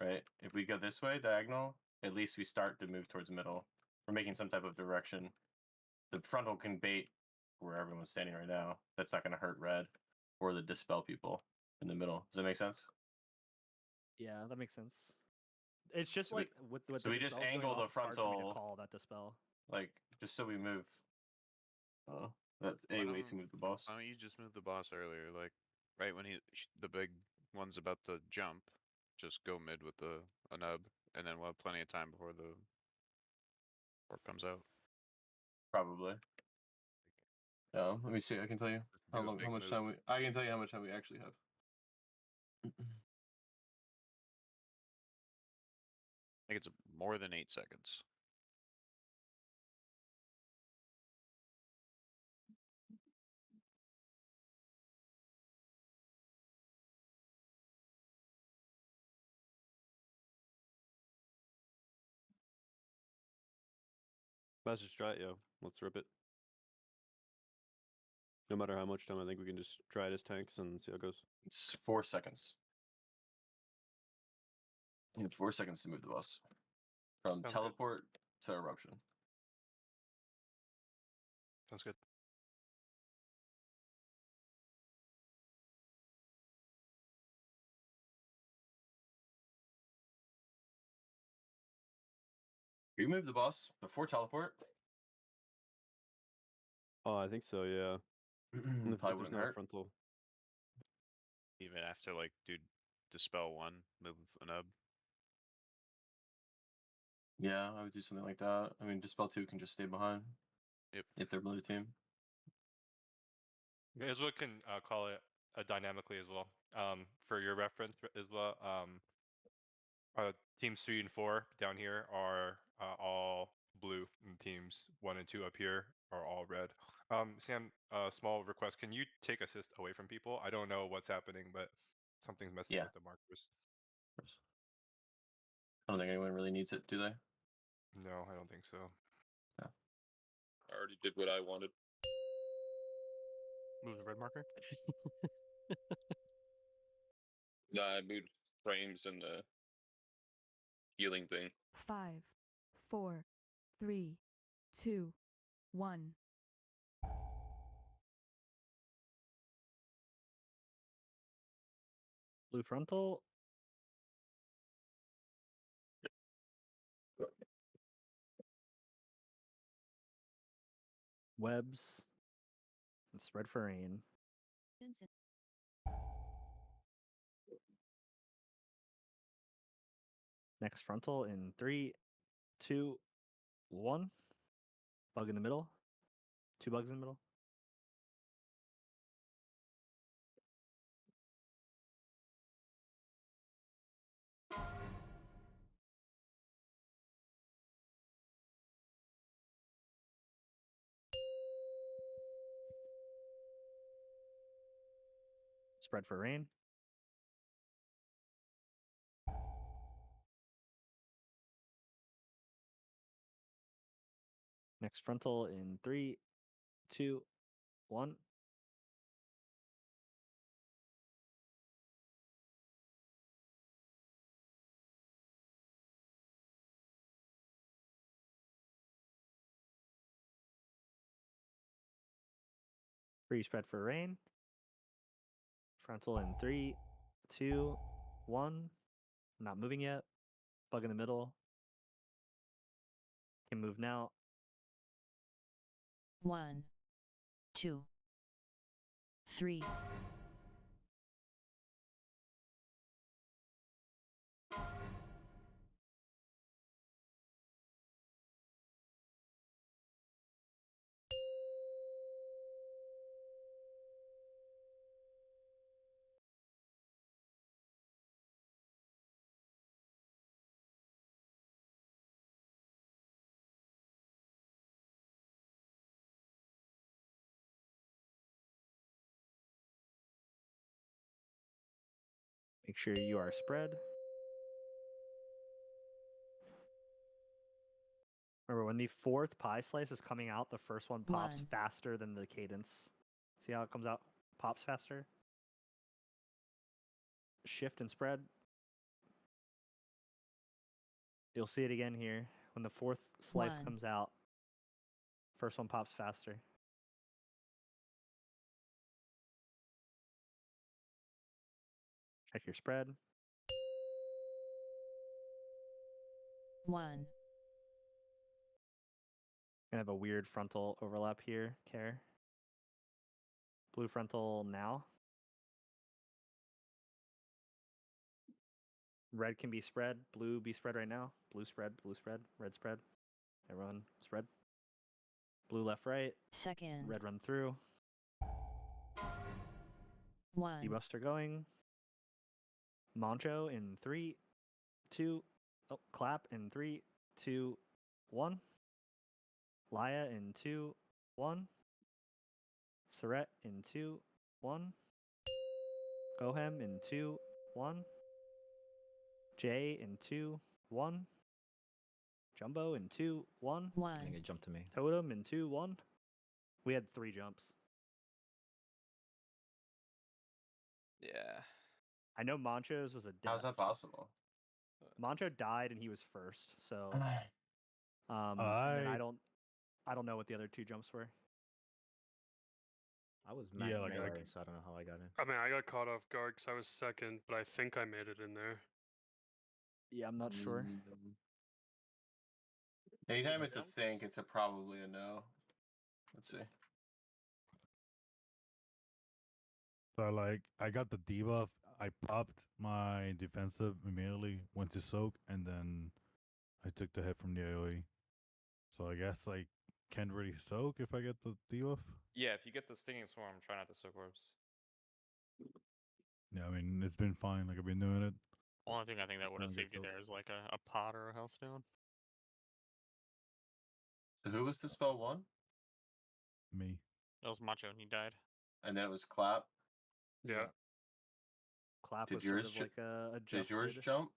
right? If we go this way, diagonal, at least we start to move towards the middle. We're making some type of direction. The frontal can bait where everyone's standing right now. That's not going to hurt red or the dispel people in the middle. Does that make sense? Yeah, that makes sense. It's just So we- like with so we just angle the it's hard for me frontal- to call that dispel. Like just so we move. That's a way to move the boss. Why don't you just move the boss earlier? Like, right when the big one's about to jump, just go mid with a nub, and then we'll have plenty of time before the orb comes out. Probably. Yeah, let me see. I can tell you do a big how much move. time we. I can tell you how much time we actually have. I think it's more than 8 seconds. Let's just try it, yo. Let's rip it. No matter how much time, I think we can just try it as tanks and see how it goes. It's 4 seconds. You have 4 seconds to move the boss. From Sounds good. teleport to eruption. Sounds good. You move the boss before teleport. Oh, I think so, yeah. And if Probably there's wouldn't not a hurt. frontal. Even after like do dispel one, move an up. Yeah, I would do something like that. I mean, Dispel 2 can just stay behind. Yep. If they're blue team. Iswa can call it dynamically as well. For your reference, Iswa, teams 3 and 4 down here are all blue, and teams 1 and 2 up here are all red. Sam, small request: can you take assist away from people? I don't know what's happening, but something's messing Yeah. with the markers. I don't think anyone really needs it, do they? No, I don't think so. I already did what I wanted. Move the red marker. Nah, I moved frames and the healing thing. 5, 4, 3, 2, 1. Blue frontal. Webs. And spread for rain. Next frontal in 3, 2, 1. Bug in the middle. 2 bugs in the middle. Spread for rain. Next frontal in 3, 2, 1. Free spread for rain. Frontal in 3, 2, 1. Not moving yet. Bug in the middle. Can move now. 1, 2, 3. Make sure you are spread. Remember, when the 4th pie slice is coming out, the first one pops 1. faster than the cadence. See how it comes out? Pops faster. Shift and spread. You'll see it again here. When the 4th slice 1. comes out, first one pops faster. Check your spread. 1. Gonna have a weird frontal overlap here, Care. Blue frontal now. Red can be spread. Blue be spread right now. Blue spread, red spread. Everyone spread. Blue left, right. Second. Red run through. 1. Debuster going. Moncho in 3, 2. Oh, clap in 3, 2, 1. Laya in 2, 1. Surret in 2, 1. Gohem in 2, 1. J in 2, 1. Jumbo in 2, 1. I think 1. it jumped to me. Totem in 2, 1. We had 3 jumps. Yeah. I know Mancho's was a death. How's that possible? Mancho died and he was first, so and then I don't know what the other 2 jumps were. I was Yeah, like, melee, so I don't know how I got in. I mean, I got caught off guard because I was second, but I think I made it in there. Yeah, I'm not sure. Anytime it's a think, it's a probably a no. Let's see. So like, I got the debuff. I popped my defensive immediately, went to soak, and then I took the hit from the AoE. So I guess I can't really soak if I get the debuff. Yeah, if you get the stinging swarm, try not to soak orbs. Yeah, I mean it's been fine. Like I've been doing it. Only thing I think that would have Don't get saved you soaked. there is like a pot or a hellstone. So who was the spell 1? Me. That was Macho and he died. And then it was clap. Yeah. Clap Did was sort yours of ju- like adjusted. Did yours jump?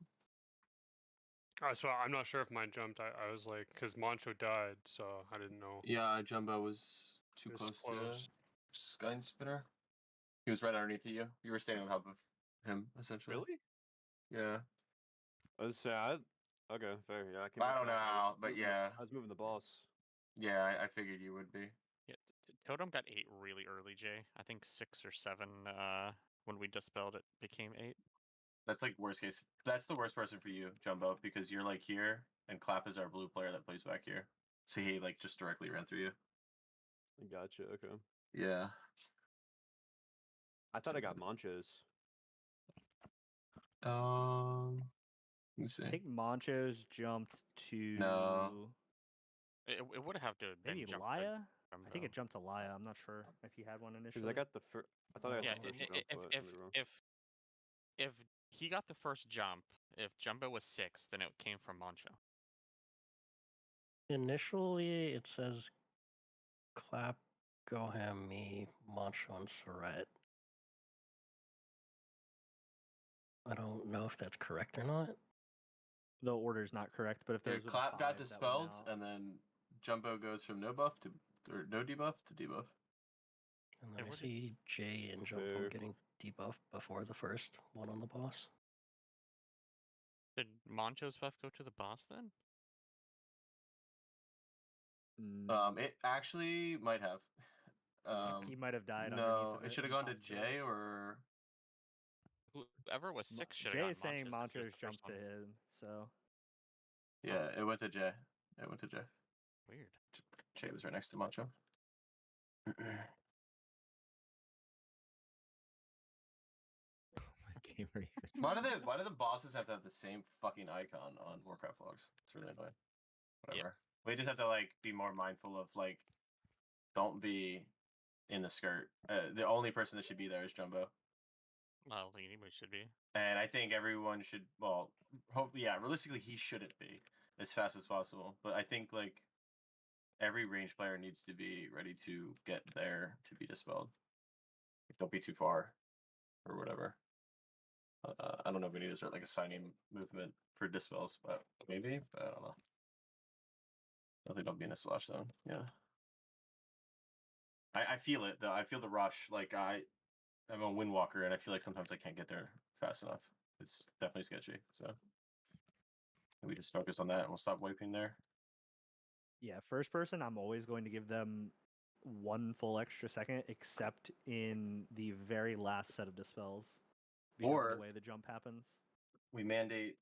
So I'm not sure if mine jumped. I was like, because Mancho died, so I didn't know. Yeah, Jumbo was too It was close, close. to Sky Spinner. He was right underneath you. You were standing on top of him, essentially. Really? Yeah. I was sad. Okay, fair. Yeah, I, I don't know how, but yeah. I was moving the boss. Yeah, I figured you would be. Yeah, Totem got 8 really early, Jay. I think 6 or 7 when we dispelled it became 8. That's like worst case. That's the worst person for you, Jumbo, because you're like here, and Clap is our blue player that plays back here. So he like just directly ran through you. I gotcha. Okay. Yeah. I thought I got Manchos. Let me see. I think Mancho's jumped to No. It would have to have been maybe jumped Laya. to I think Jumbo. it jumped to Laya. I'm not sure if he had one initially. Because I got the first. I thought I got Yeah, the first jump, but I could be wrong. if he got the first jump, if Jumbo was 6, then it came from Mancho. Initially, it says Clap, Goham, me, Mancho, and Surret. I don't know if that's correct or not. The order's not correct, but if Here, those were the Clap got 5 that went dispelled, out. and then Jumbo goes from no buff to or no debuff to debuff. And then I see Jay and Jumbo Fair. getting debuffed before the first one on the boss. Did Mancho's buff go to the boss then? It actually might have. He might have died. No, underneath of it should have gone to Mancho. Jay or. Whoever was 6 should have Jay gotten is saying Mancho's 'cause he was Mancho's the first jumped to one. him, so Yeah, it went to Jay. It went to Jay. Weird. Jay was right next to Mancho. Why do the bosses have to have the same fucking icon on Warcraft logs? It's really annoying. Whatever. We just have to like be more mindful of like, don't be in the skirt. The only person that should be there is Jumbo. I don't think anybody should be. And I think everyone should. Well, hopefully, yeah. Realistically, he shouldn't be as fast as possible. But I think like every range player needs to be ready to get there to be dispelled. Don't be too far, or whatever. I don't know if we need to start like assigning movement for dispels, but maybe. But I don't know. Definitely don't be in a splash zone. Yeah. I feel it though. I feel the rush. Like I'm a Windwalker, and I feel like sometimes I can't get there fast enough. It's definitely sketchy. So we just focus on that, and we'll stop wiping there. yeah, first person, I'm always going to give them 1 full extra second, except in the very last set of dispels, because Or of the way the jump happens. we mandate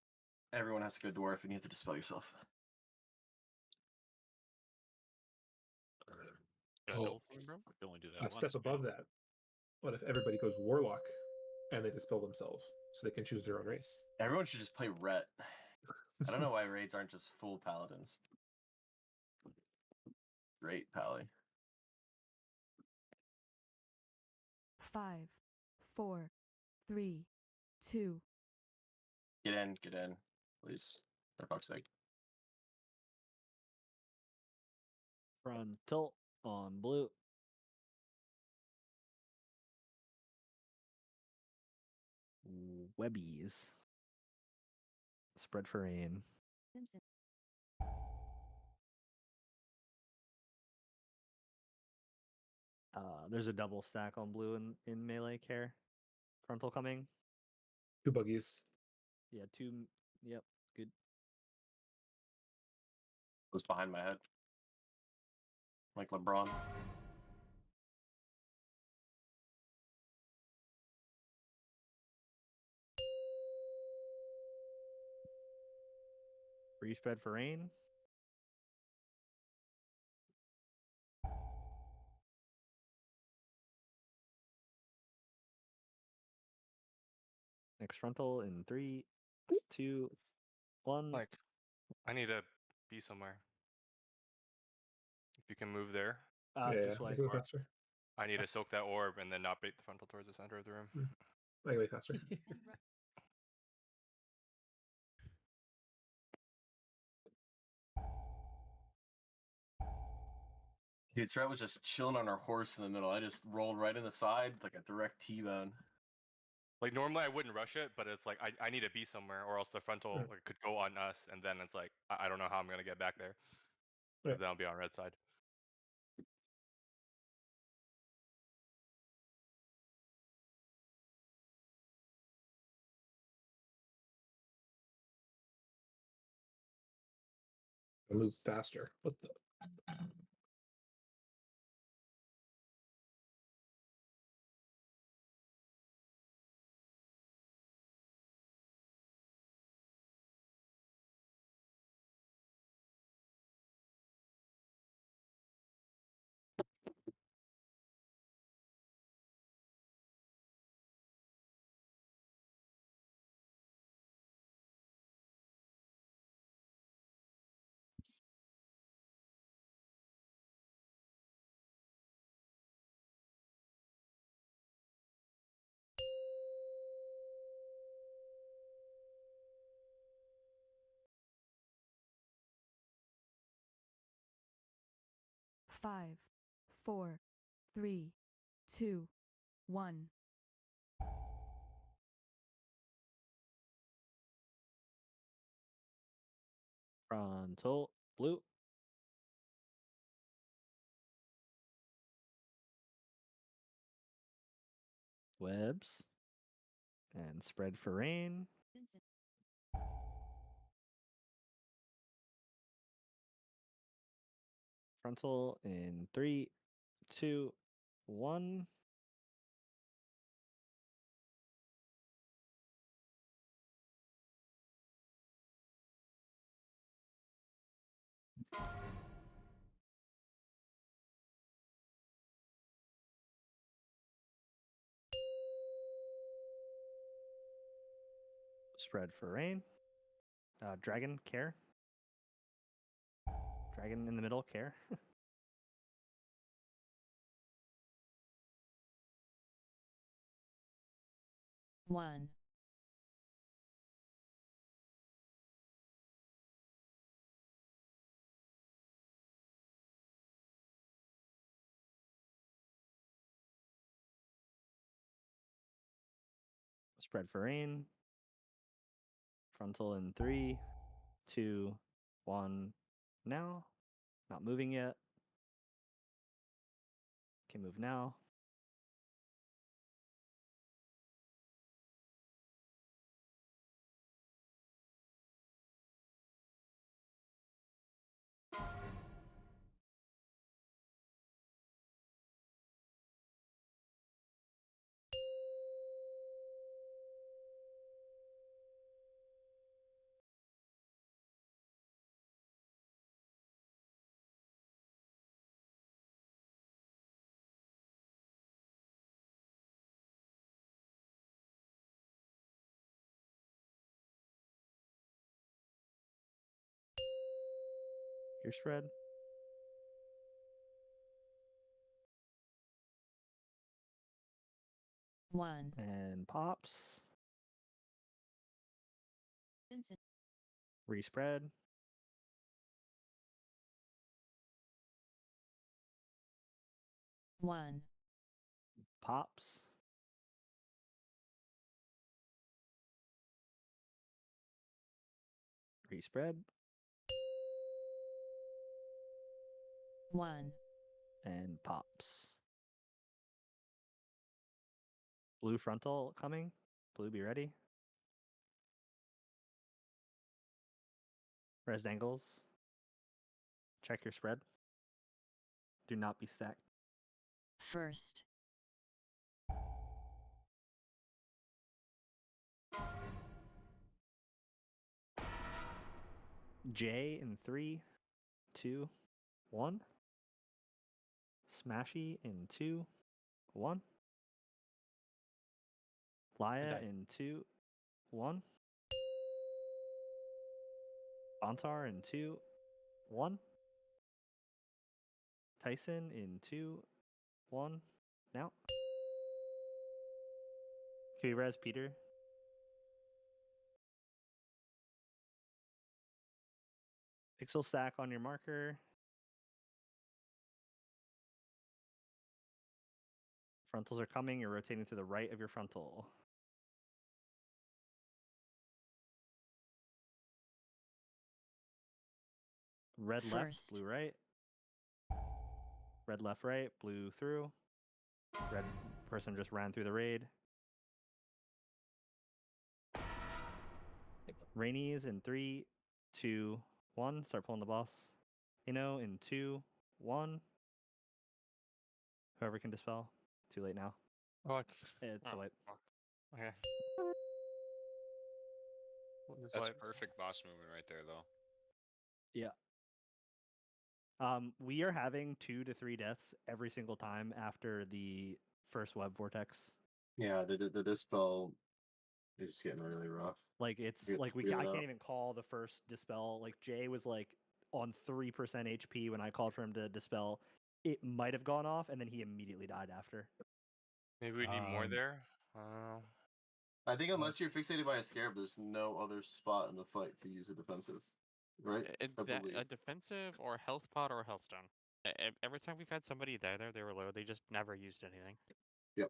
everyone has to go dwarf, and you have to dispel yourself. Oh, can only do that a once. step above that. What if everybody goes Warlock and they dispel themselves so they can choose their own race? Everyone should just play Ret. I don't know why raids aren't just full paladins. Great pally. 5, 4, 3, 2. Get in, please. For fuck's sake. Frontal on blue. Webbies. Spread for aim. There's a double stack on blue in melee care. Frontal coming. 2 buggies. Yeah, 2. Yep, good. Was behind my head. Like LeBron. Free spread for rain. Next frontal in 3, 2, 1. Like, I need to be somewhere. If you can move there. Just like go faster. I need to soak that orb and then not bait the frontal towards the center of the room. I can way faster. Dude, Strat was just chilling on our horse in the middle. I just rolled right in the side, like a direct T-bone. Like normally I wouldn't rush it, but it's like I need to be somewhere, or else the frontal like, could go on us, and then it's like I don't know how I'm gonna get back there. Right. Then I'll be on red side. I move faster. What the? Five, 4, 3, 2, 1. Frontal blue. Webs. And spread for rain. Frontal in 3, 2, 1. Spread for rain. Dragon care. Dragon in the middle care. 1. Spread for rain. Frontal in 3, 2, 1. Now. Not moving yet. Can move now. Your spread. One. And pops. Vincent. Respread. One. Pops. Respread. 1. And pops. Blue frontal coming. Blue, be ready. Res angles. Check your spread. Do not be stacked. First. J in 3, 2, 1. Smashy in 2, 1. Laya in 2, 1. Bontar in 2, 1. Tyson in 2, 1. Now. Can we res Peter? Pixel stack on your marker. Frontals are coming. You're rotating to the right of your frontal. Red left, First. blue right. Red left, right, blue through. Red person just ran through the raid. Rainies in 3, 2, 1. Start pulling the boss. Inno in 2, 1. Whoever can dispel. Too late now. What? It's a wipe. Fuck. Okay. What is That's wipe? perfect boss movement right there, though. Yeah. We are having 2 to 3 deaths every single time after the first web vortex. Yeah, the dispel is getting really rough. Like it's Get- like get I it can't out. even call the first dispel. Like Jay was like on 3% HP when I called for him to dispel. It might have gone off, and then he immediately died after. Maybe we need more there. I don't know. I think unless you're fixated by a scarab, there's no other spot in the fight to use a defensive, right? I believe. A defensive or health pot or healthstone. Every time we've had somebody there, they were low. They just never used anything. Yep.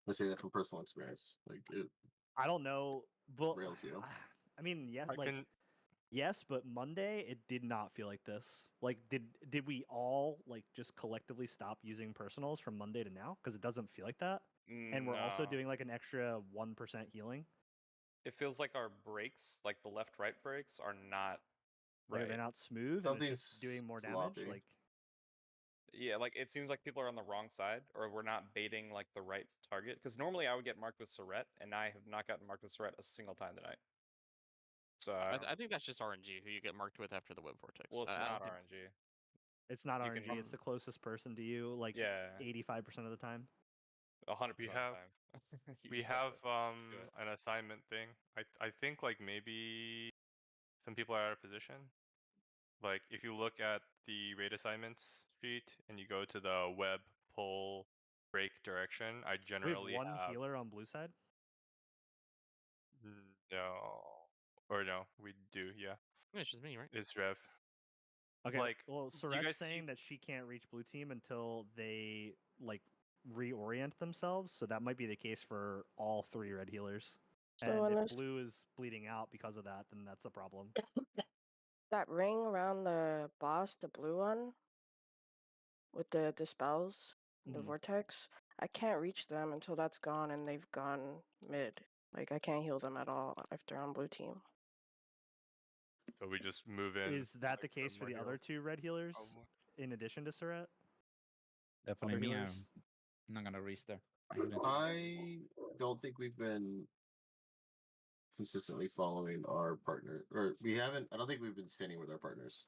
I say that from personal experience. Like it I don't know, but rails you. I mean, yeah, I like can- yes, but Monday it did not feel like this. Like, did we all like just collectively stop using personals from Monday to now? Because it doesn't feel like that. And we're also No. doing like an extra 1% healing. It feels like our breaks, like the left-right breaks, are not Like right. they're not smooth, and it's just doing more damage. sloppy. Like Yeah, like it seems like people are on the wrong side, or we're not baiting like the right target. Because normally I would get marked with Surette, and I have not gotten marked with Surette a single time tonight. So I think that's just RNG who you get marked with after the web vortex. well, it's I don't not think- RNG. it's not You RNG. can- It's the closest person to you. Like Yeah, 85% of the time. 100% We of the have- time. You We just have to do it. an assignment thing. I think like maybe some people are out of position. Like if you look at the raid assignments sheet and you go to the web pull break direction, I We have generally one have healer on blue side. no, or no, we do, yeah. Yeah, it's just me, right? It's Rev. Okay. Like, well, you Sorette's guys saying that she can't reach blue team until they like reorient themselves. So that might be the case for all 3 red healers. So And when if there's blue is bleeding out because of that, then that's a problem. that ring around the boss, the blue one, with the dispels, the Mhm. vortex, I can't reach them until that's gone and they've gone mid. Like I can't heal them at all if they're on blue team. so we just move in. Is that the like, case for more the other heals. 2 red healers Probably. in addition to Surette? Definitely Other me. healers? I'm not gonna reach there. I couldn't see. I don't think we've been consistently following our partner, or we haven't. I don't think we've been standing with our partners.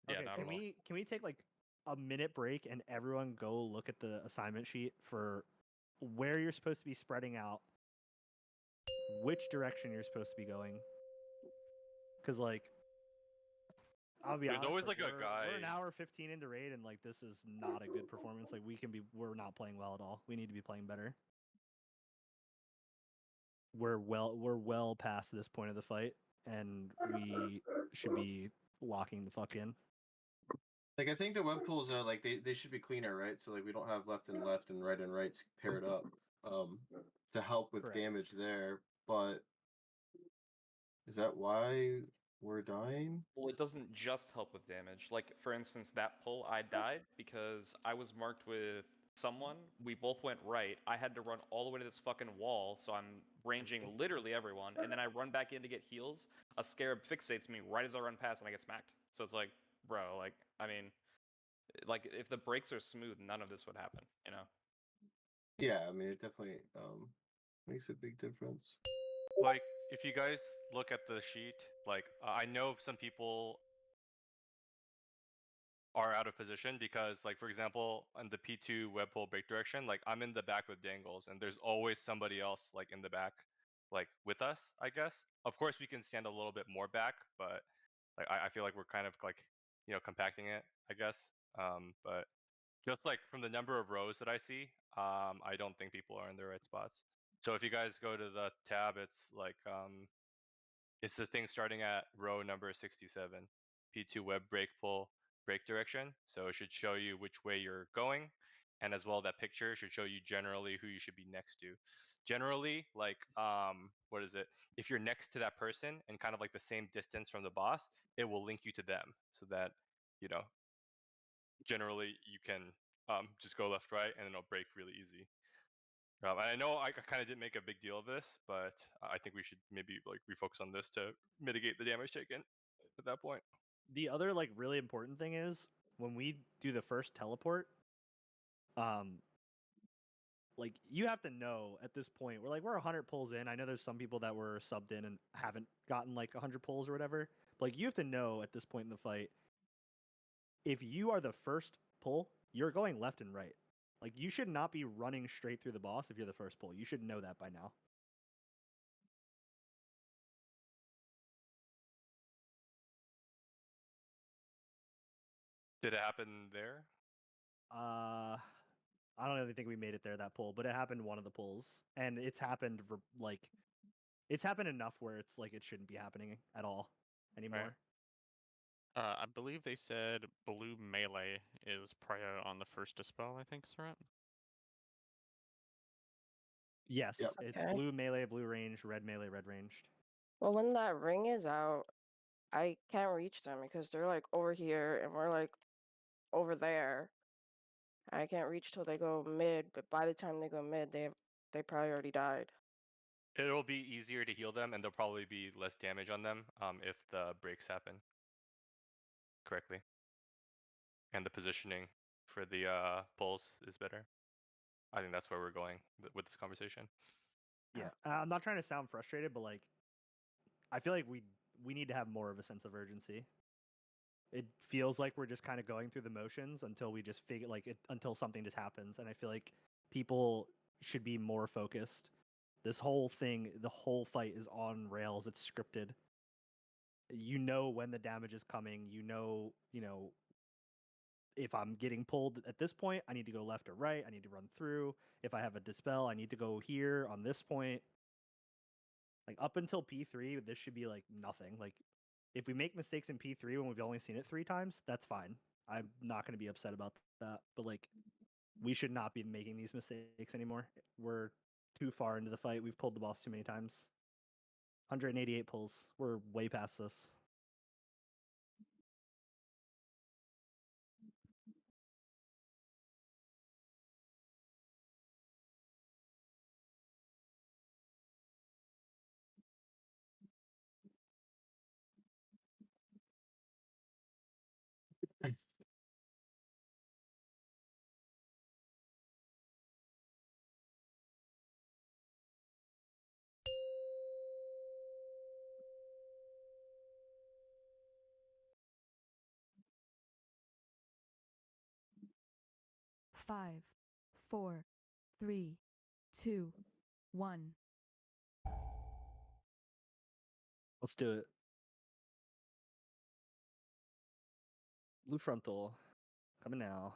Yeah, Okay, not can at all. we take like a minute break and everyone go look at the assignment sheet for where you're supposed to be spreading out, which direction you're supposed to be going? Because like, I'll be There's honest, always, like, like, a we're an guy- hour 15 into raid and like this is not a good performance. Like we're not playing well at all. We need to be playing better. We're well past this point of the fight, and we should be locking the fuck in. Like I think the web pools are like they should be cleaner, right? So like we don't have left and rights paired up to help with Correct. damage there. But is that why we're dying. Well, it doesn't just help with damage. Like, for instance, that pull, I died because I was marked with someone. We both went right. I had to run all the way to this fucking wall, so I'm ranging literally everyone. And then I run back in to get heals. A scarab fixates me right as I run past, and I get smacked. So it's like, bro, like, I mean, like, if the breaks are smooth, none of this would happen, you know? Yeah, I mean, it definitely makes a big difference. Like, if you guys look at the sheet, like, I know some people are out of position because, like, for example, on the P2 web pull break direction, like, I'm in the back with Dangles, and there's always somebody else, like, in the back, like, with us, I guess. Of course, we can stand a little bit more back, but, like, I feel like we're kind of, like, you know, compacting it, I guess. But just, like, from the number of rows that I see, I don't think people are in the right spots. So if you guys go to the tab, it's, like, it's the thing starting at row number 67, P2 web break pull break direction. So it should show you which way you're going, and as well that picture should show you generally who you should be next to. Generally, like what is it? If you're next to that person and kind of like the same distance from the boss, it will link you to them so that, you know, generally you can just go left right and then it'll break really easy. I know I kind of didn't make a big deal of this, but I think we should maybe like refocus on this to mitigate the damage taken at that point. The other like really important thing is when we do the first teleport, like you have to know at this point we're 100 pulls in. I know there's some people that were subbed in and haven't gotten like 100 pulls or whatever. But like you have to know at this point in the fight, if you are the first pull, you're going left and right. Like you should not be running straight through the boss if you're the first pull. You should know that by now. Did it happen there? I don't really think we made it there that pull, but it happened one of the pulls, and it's happened like it's happened enough where it's like it shouldn't be happening at all anymore. I believe they said blue melee is prior on the first dispel, I think, Sarat? Yes, Yep. it's Okay. blue melee, blue range, red melee, red ranged. Well, when that ring is out, I can't reach them because they're like over here and we're like over there. I can't reach till they go mid, but by the time they go mid, they probably already died. It'll be easier to heal them, and there'll probably be less damage on them if the breaks happen correctly, and the positioning for the pulls is better. I think that's where we're going with this conversation. Yeah, I'm not trying to sound frustrated, but like I feel like we need to have more of a sense of urgency. It feels like we're just kind of going through the motions until we just figure like it until something just happens, and I feel like people should be more focused. This whole thing, the whole fight is on rails. It's scripted. You know when the damage is coming. You know, if I'm getting pulled at this point, I need to go left or right. I need to run through. If I have a dispel, I need to go here on this point. Like up until P3, this should be like nothing. Like if we make mistakes in P3 when we've only seen it 3 times, that's fine. I'm not going to be upset about that. But like we should not be making these mistakes anymore. We're too far into the fight. We've pulled the boss too many times. 188 pulls. We're way past this. Five, 4, 3, 2, 1. Let's do it. Blue frontal. Coming now.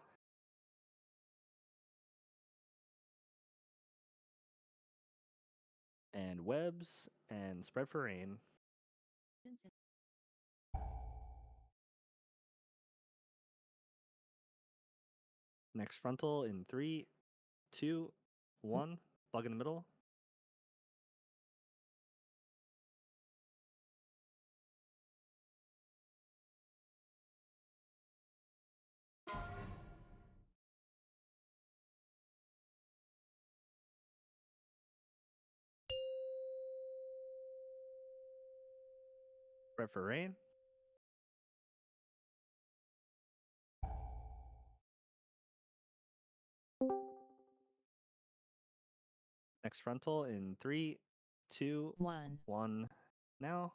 And webs and spread for rain. Next frontal in 3, 2, 1. Bug in the middle. Red for rain. Next frontal in 3, 2, 1. Now.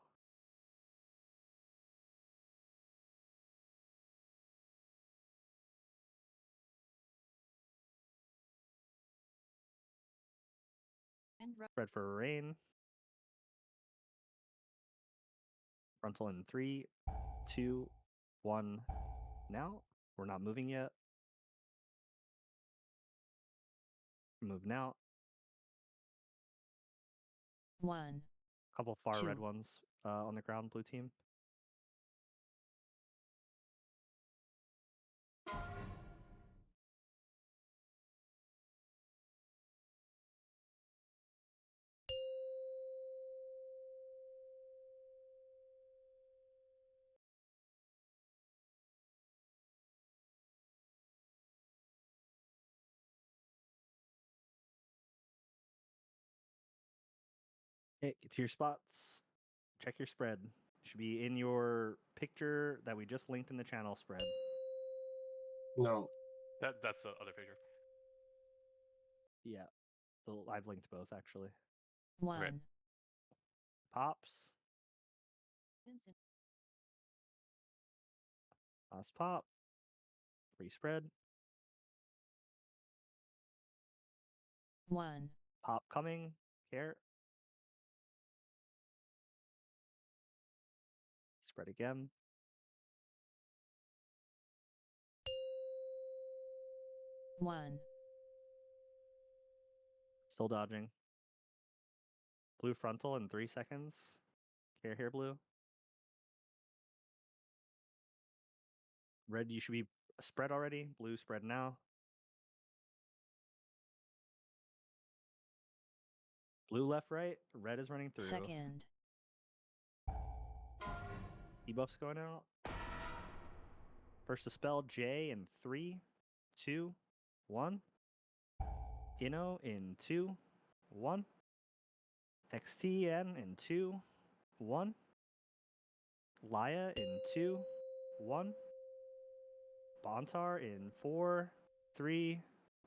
Red for rain. Frontal in 3, 2, 1. Now. We're not moving yet. Move now. 1. Couple far red 2. ones on the ground, blue team. Okay, get to your spots. Check your spread. Should be in your picture that we just linked in the channel spread. No. That's the other picture. Yeah. So I've linked both actually. 1. Pops. Last pop. Respread. 1. Pop coming. Care. Spread again. One. Still dodging. Blue frontal in 3 seconds. Care here, blue. Red, you should be spread already. Blue spread now. Blue left, right. Red is running through. Second. Debuff's going out. First dispel J in 3, 2, 1. Inno in 2, 1. XTN in 2, 1. Laya in 2, 1. Bontar in 4, 3,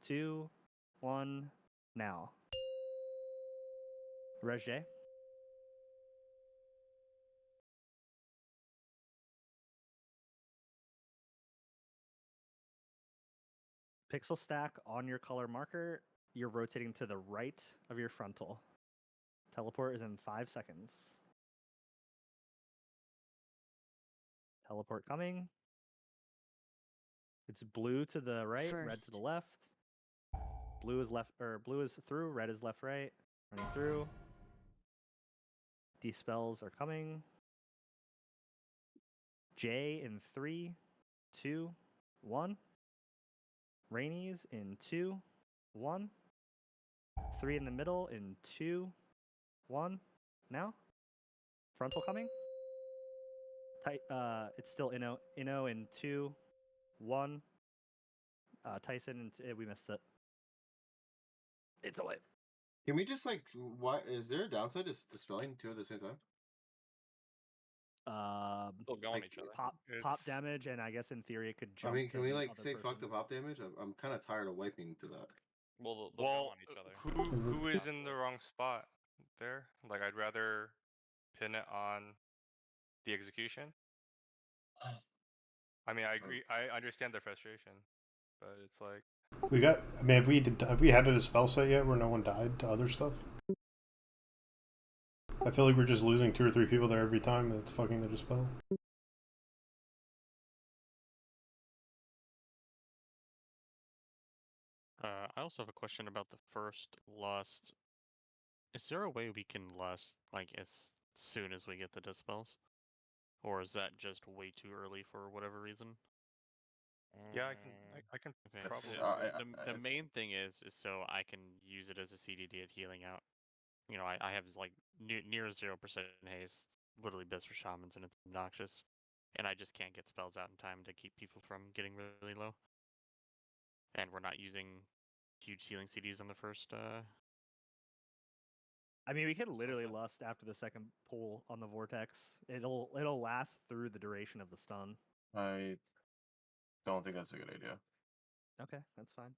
2, 1. Now. Rege. Pixel stack on your color marker. You're rotating to the right of your frontal. Teleport is in 5 seconds. Teleport coming. It's blue to the right, red to the left. Blue is left, or blue is through, red is left, right. Running through. These spells are coming. J in 3, 2, 1. Rainies in 2, 1. 3 in the middle in 2, 1. Now. Frontal coming. It's still Inno. Inno in 2, 1. Tyson, we missed it. It's away. Can we just like what is there a downside to dispelling two at the same time? Still going like, each other. Pop damage, and I guess in theory it could I jump. mean, to can we the like other say fuck person. the pop damage? I'm kind of tired of wiping to that. Well, they'll go on each other. Who is in the wrong spot there? Like, I'd rather pin it on the execution. I mean, I agree. I understand the frustration, but it's like We got. I mean, have we had a dispel set yet where no one died to other stuff? I feel like we're just losing 2 or 3 people there every time. That's fucking the dispel. I also have a question about the first lust. Is there a way we can lust like as soon as we get the dispels, or is that just way too early for whatever reason? yeah, I can Okay. probably. The main thing is so I can use it as a CDD at healing out. You know, I have like near 0% haste, literally best for shamans, and it's obnoxious. And I just can't get spells out in time to keep people from getting really low. And we're not using huge healing CDs on the first I mean, we could literally lust after the second pull on the vortex. It'll last through the duration of the stun. I don't think that's a good idea. Okay, that's fine.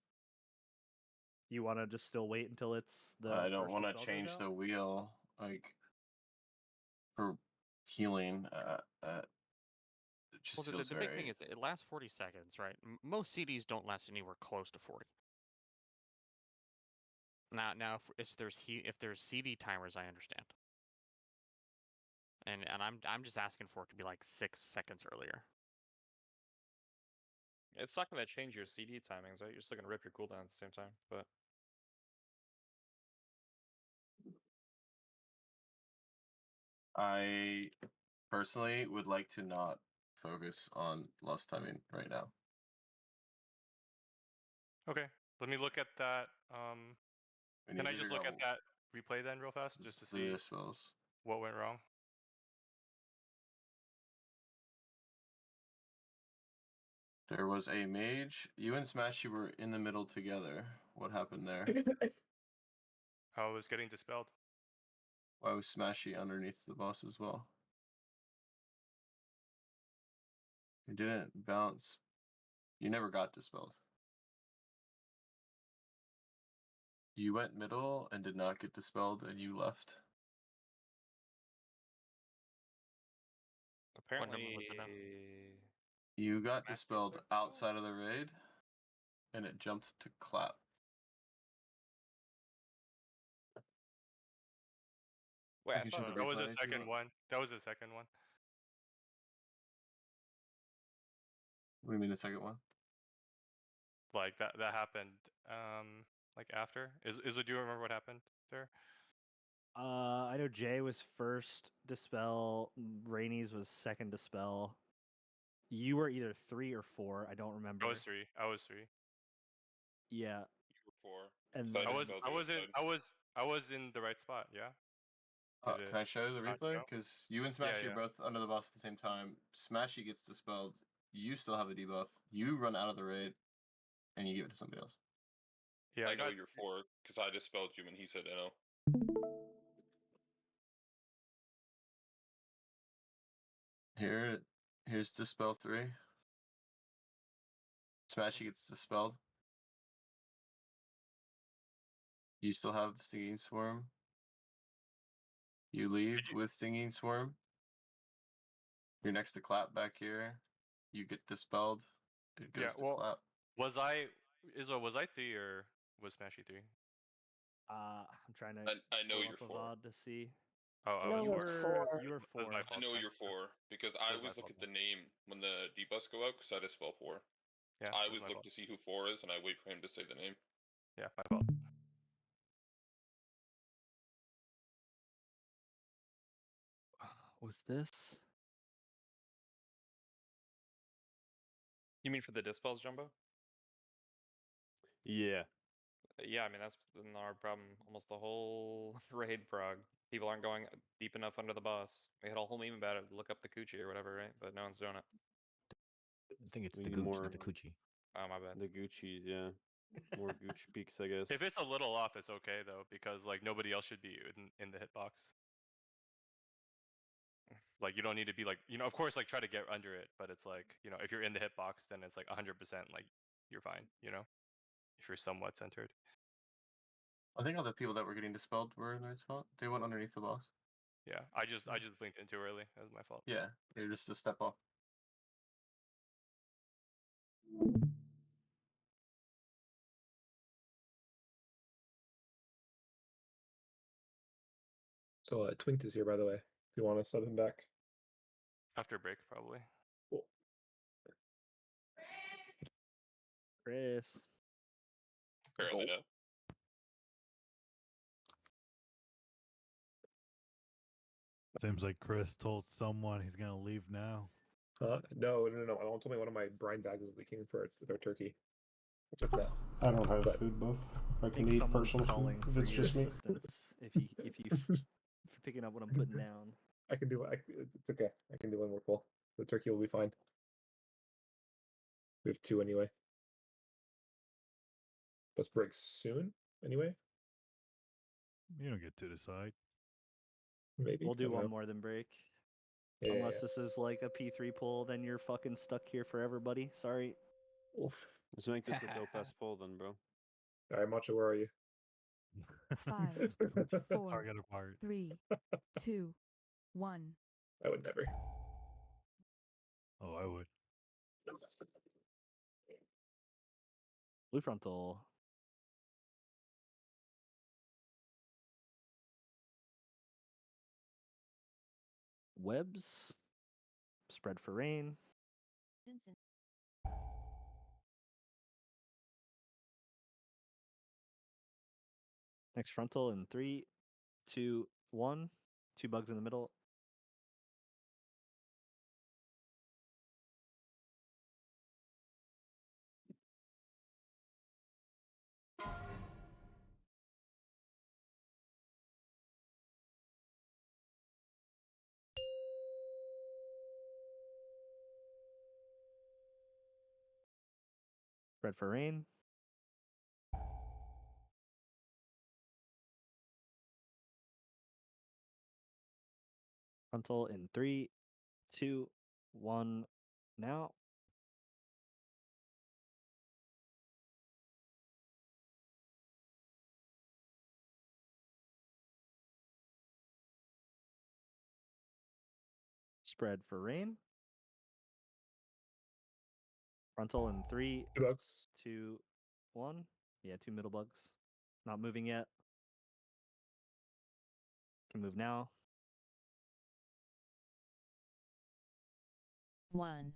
You want to just still wait until it's the. I don't want to change the wheel like for healing. It just Well, feels the very. big thing is it lasts 40 seconds, right? Most CDs don't last anywhere close to 40. Now, if there's CD timers, I understand. And I'm just asking for it to be like 6 seconds earlier. It's not going to change your CD timings, right? You're still going to rip your cooldown at the same time, but I personally would like to not focus on lost timing right now. Okay, let me look at that. We Can need I to just figure look out at that replay then real fast, just to see Leah spells. what went wrong? There was a mage. You and Smashy were in the middle together. What happened there? How it was getting dispelled? Why was Smashy underneath the boss as well? You didn't bounce. You never got dispelled. You went middle and did not get dispelled, and you left. apparently number was it now? You got dispelled outside of the raid, and it jumped to clap. Wait, I can show the that was replay the if you second want. one. That was the second one. What do you mean the second one? Like that happened like after. Do you remember what happened there? I know Jay was first dispel. Rainey's was second dispel. You were either 3 or 4. I don't remember. I was 3. Yeah. You were 4. And I was in the right spot. Yeah. Can I show you the not replay? show? Because you and Yeah, Smashy yeah. are both under the boss at the same time. Smashy gets dispelled. You still have a debuff. You run out of the raid, and you give it to somebody else. Yeah, I know you're 4 because I dispelled you when he said no. Here's dispel 3. Smashy gets dispelled. You still have Stinging Swarm. You leave with Stinging Swarm. You're next to Clap back here. You get dispelled. It goes to Clap. Was I 3 or was Smashy 3? I'm trying to. I know pull you're up a 4. VOD to see. Oh, I No, was you it's were 4. you were 4. I know you're 4 because I always look at the name when the debuffs go out because I dispel 4. Yeah, I always look to see who 4 is and I wait for him to say the name. Yeah, my fault. Was this? You mean for the dispels, Jumbo? Yeah. Yeah, I mean that's been our problem almost the whole raid prog. People aren't going deep enough under the boss. We had a whole meme about it. Look up the coochie or whatever, right? But no one's doing it. I think it's the gooch, not the coochie. Oh my bad. The Gucci, yeah. More Gucci peaks, I guess. If it's a little off, it's okay though, because like nobody else should be in the hitbox. Like you don't need to be like, of course, like try to get under it, but it's like, if you're in the hitbox, then it's like 100% like you're fine, if you're somewhat centered. I think all the people that were getting dispelled were in the right spot. They went underneath the boss. Yeah, I just blinked in too early. That was my fault. Yeah, they're just a step off. So Twinked is here, by the way. If you want to sub him back. After break, probably. Cool. Chris. Apparently no. Seems like Chris told someone he's gonna leave now. No. Alan told me one of my brine bags is leaking for their turkey. Which is that. I don't have food buff. I can eat personal food if it's just me. If you're picking up what I'm putting down. I can do it. It's okay. I can do one more pull. The turkey will be fine. We have 2 anyway. Let's break soon. Anyway. You don't get to decide. Maybe. We'll I do don't one know. more than break. Yeah, Unless this is like a P3 pull, then you're fucking stuck here forever, buddy. Sorry. Oof. Let's make this a dope ass poll then, bro. All right, Macho, where are you? 5, 4, Target acquired. 3, 2, 1. I would never. Oh, I would. Blue frontal. Webs. Spread for rain. Next frontal in 3, 2, 1. 2 bugs in the middle. Spread for rain. Frontal in 3, 2, 1. Now. Spread for rain. Frontal in 3, 2 bugs. 2, 1. Yeah, 2 middle bugs. Not moving yet. Can move now. 1.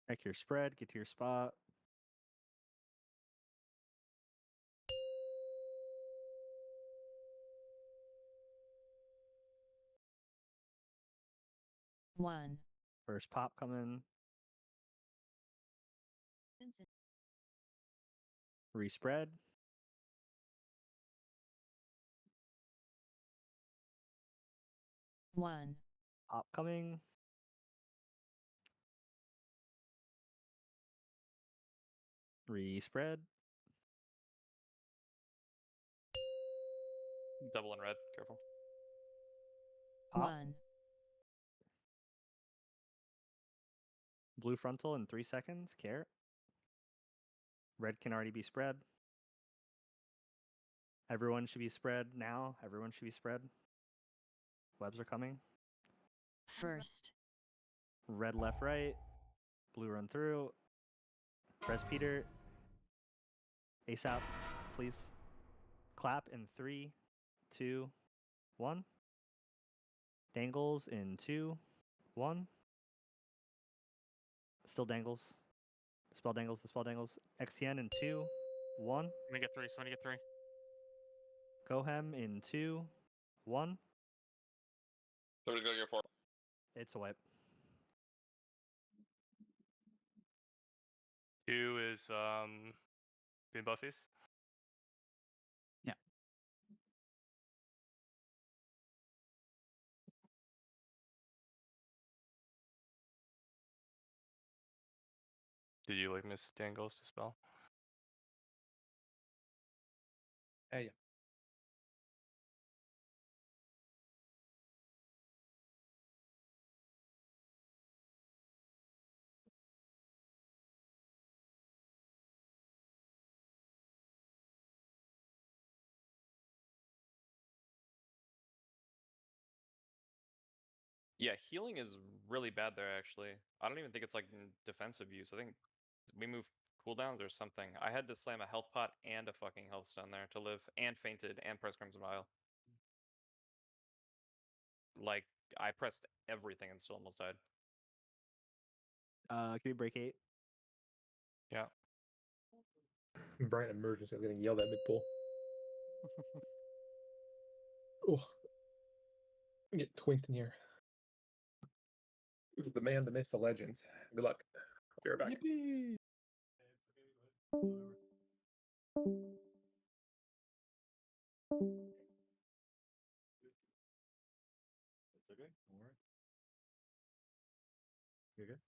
Check your spread. Get to your spot. One. First pop coming. Respread. One. Pop coming. Respread. Double in red. Careful. Pop. One. Blue frontal in 3 seconds. Carrot. Red can already be spread. Everyone should be spread now. Everyone should be spread. Webs are coming. First. Red left, right. Blue run through. Press Peter. Ace out, please. Clap in 3, 2, 1. Dangles in 2, 1. Still dangles. Spell dangles, the spell dangles. XTN in 2, 1. Somebody get 3. Somebody get 3. Gohem in 2, 1. Somebody's gonna get 4. It's a wipe. 2 is being buffies. Yeah. Did you like miss Dangles to spell? Yeah. Yeah, healing is really bad there, actually. I don't even think it's like defensive use. I think we move cooldowns or something. I had to slam a health pot and a fucking health stone there to live, and fainted, and press Crimson Vial. Like, I pressed everything and still almost died. Can we break 8? Yeah. Brian emergency. I'm getting yelled at mid pull. Oh. Get twinked in here. The man, the myth, the legend. Good luck. I'll be right back. Yippee! It's okay. Don't worry. You're good.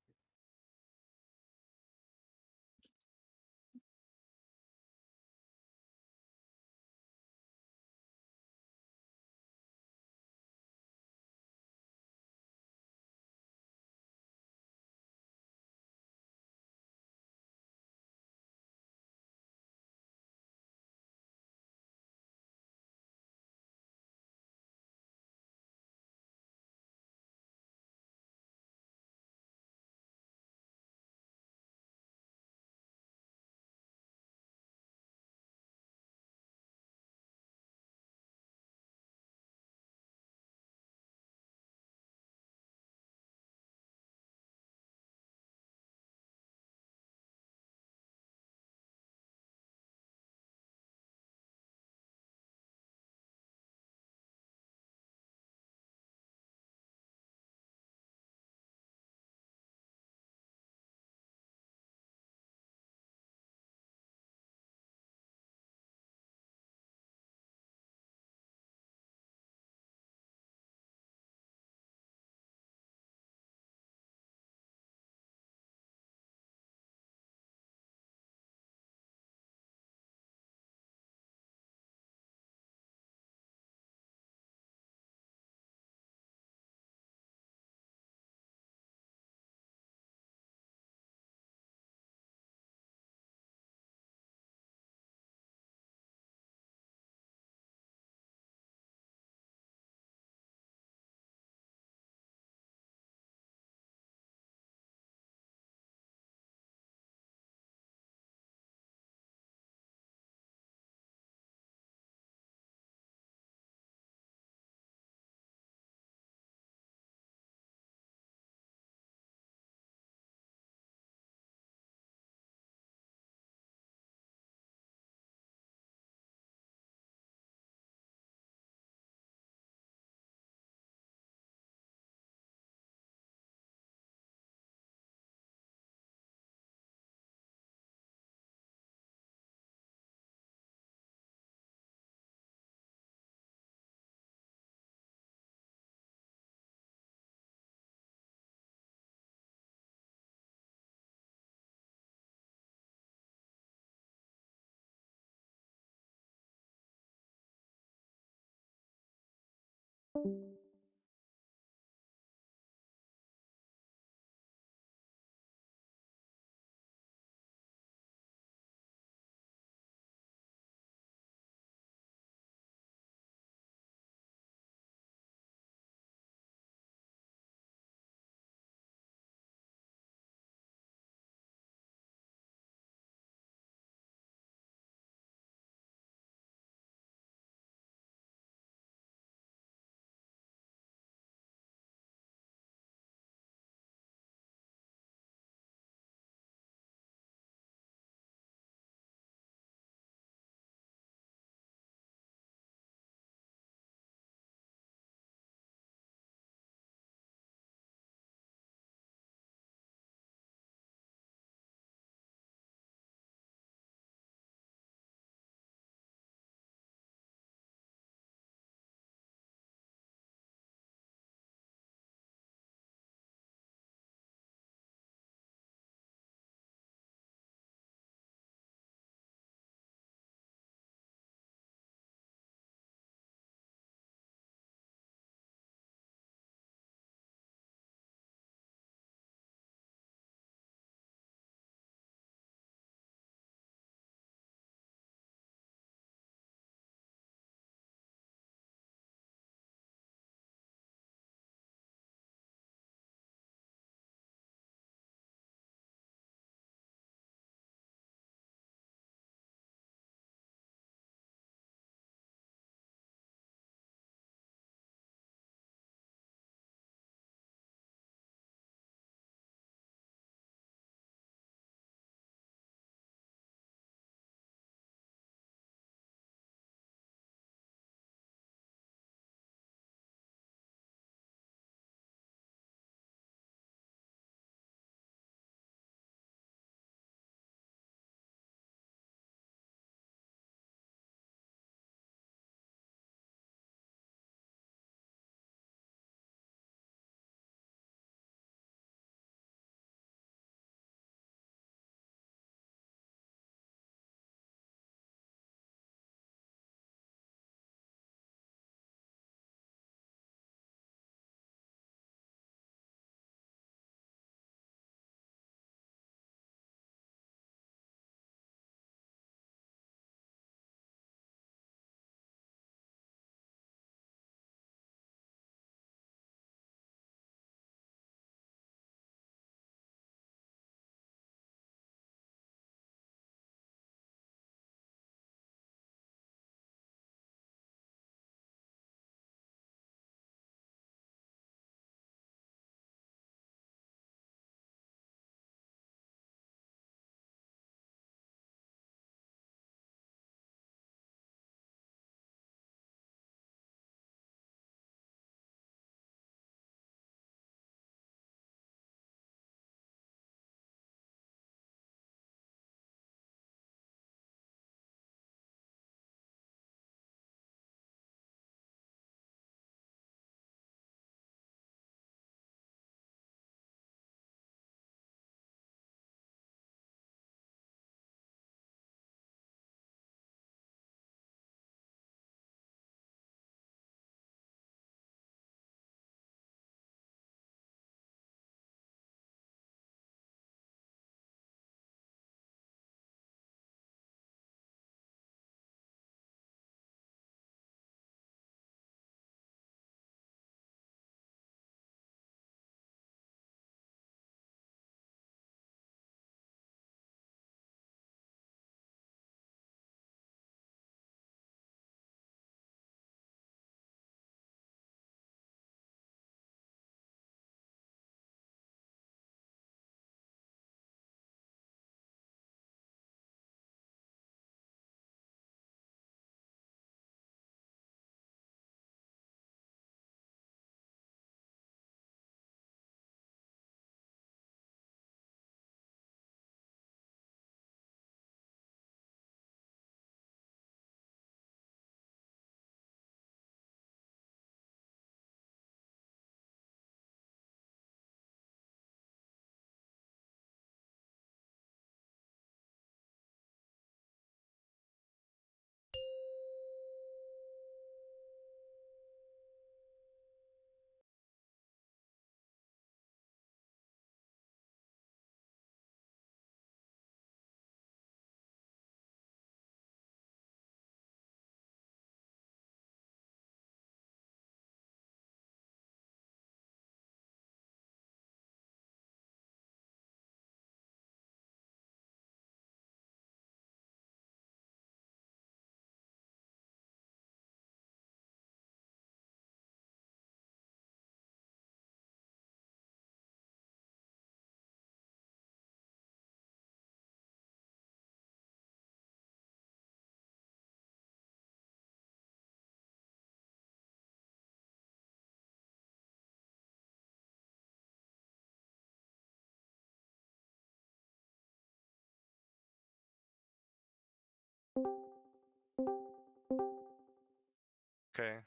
Okay.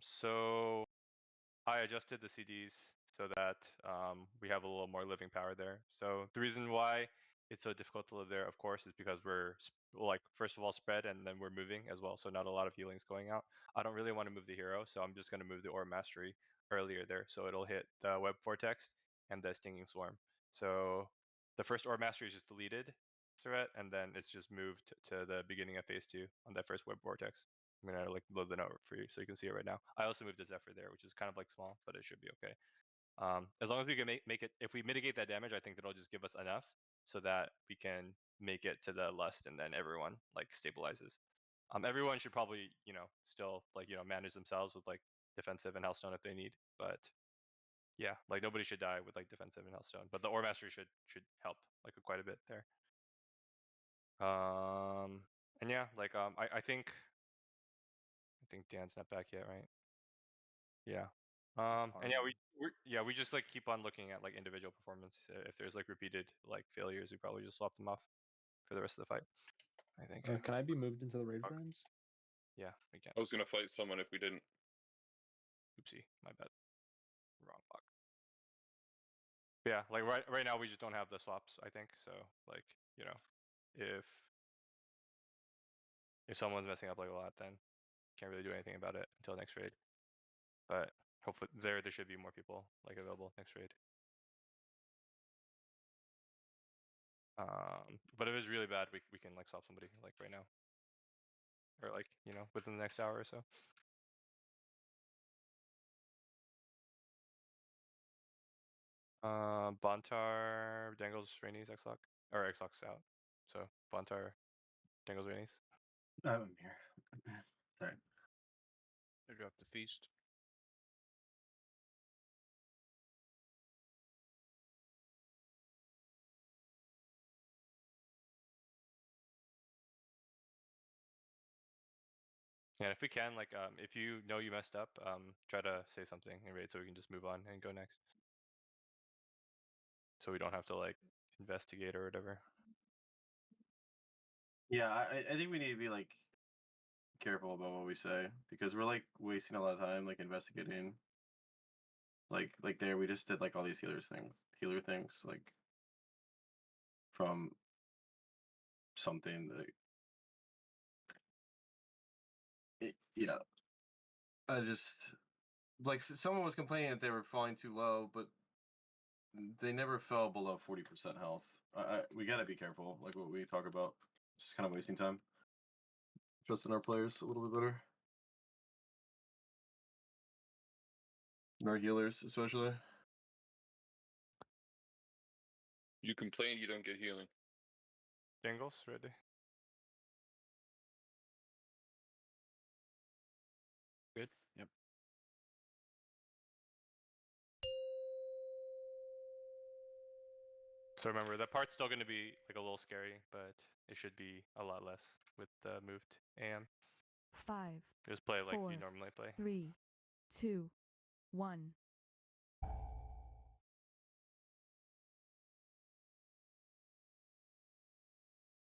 So I adjusted the CDs so that we have a little more living power there. So the reason why it's so difficult to live there, of course, is because we're like first of all spread and then we're moving as well. So not a lot of healing's going out. I don't really want to move the hero, so I'm just going to move the Aura Mastery earlier there, so it'll hit the Web Vortex and the Stinging Swarm. So the first Aura Mastery is just deleted, Surret, and then it's just moved to the beginning of phase 2 on that first Web Vortex. I'm gonna like load the note for you so you can see it right now. I also moved the Zephyr there, which is kind of like small, but it should be okay. As long as we can make it, if we mitigate that damage, I think that'll just give us enough so that we can make it to the Lust and then everyone like stabilizes. Everyone should probably, still like, manage themselves with like defensive and Hellstone if they need, but yeah, like nobody should die with like defensive and Hellstone, but the Ore Mastery should help like quite a bit there. And yeah, like I think Dan's not back yet, right? Yeah. And yeah, we just like keep on looking at like individual performance. If there's like repeated like failures, we probably just swap them off for the rest of the fight. I think. Can I be moved into the raid frames? Yeah, we can. I was gonna fight someone if we didn't. Oopsie, my bad. Wrong block. Yeah, like right now we just don't have the swaps. I think so. Like if someone's messing up like a lot, then can't really do anything about it until next raid. But hopefully there should be more people like available next raid. But if it's really bad, we can like swap somebody like right now, or like within the next hour or so. Bontar dangles Rainies Xlock or Xlock's out, so Bontar dangles Rainies. I'm here. Sorry. They drop the feast. Yeah, if we can, like, if you know you messed up, try to say something in raid so we can just move on and go next. So we don't have to like investigate or whatever. Yeah, I think we need to be like careful about what we say because we're like wasting a lot of time like investigating. Like there we just did like all these healer things like from something that yeah. I just like someone was complaining that they were falling too low, but they never fell below 40% health. We gotta be careful, like what we talk about. It's just kind of wasting time. Trusting our players a little bit better. And our healers, especially. You complain you don't get healing. Dangles ready. Good. Yep. So remember that part's still going to be like a little scary, but it should be a lot less with the moved AM. 5. Just play like 4, you normally play. 3, 2, 1.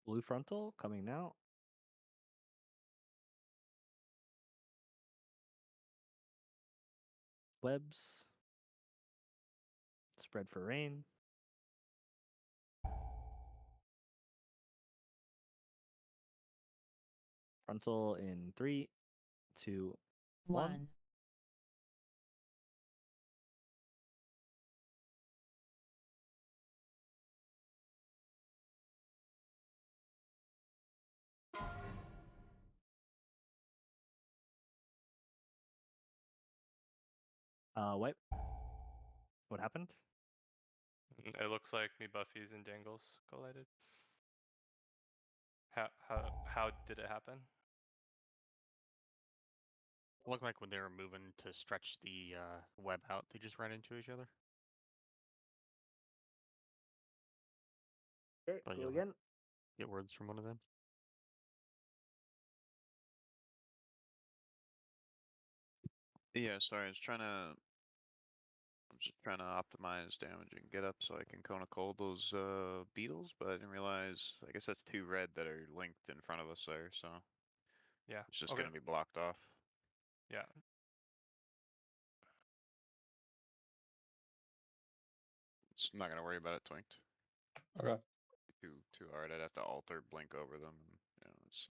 Blue frontal coming now. Webs. Spread for rain. Frontal in 3, 2, 1. Wipe. What happened? It looks like me Buffy's and Dangles collided. How did it happen? It looked like when they were moving to stretch the web out, they just ran into each other. Okay, But go you'll again. get words from one of them. Yeah, sorry, I was trying to I'm just trying to optimize damage and get up so I can Kona Cold those beetles, but I didn't realize. I guess that's 2 red that are linked in front of us there, so Yeah. it's just Okay. gonna be blocked off. Yeah. I'm not gonna worry about it twinked. Okay. Too hard. I'd have to alter blink over them, and you know, it's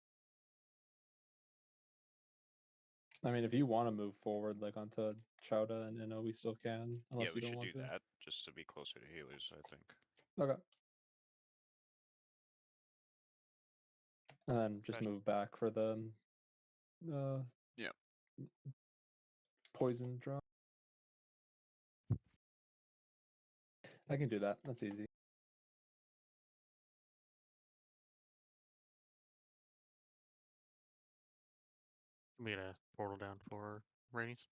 I mean, if you want to move forward, like onto Chowda and Inno, we still can, unless yeah, we you don't should want do to. that just to be closer to healers, I think. Okay. And then just Gotcha. move back for the Yeah. poison drop. I can do that. That's easy. We get a portal down for Rainies.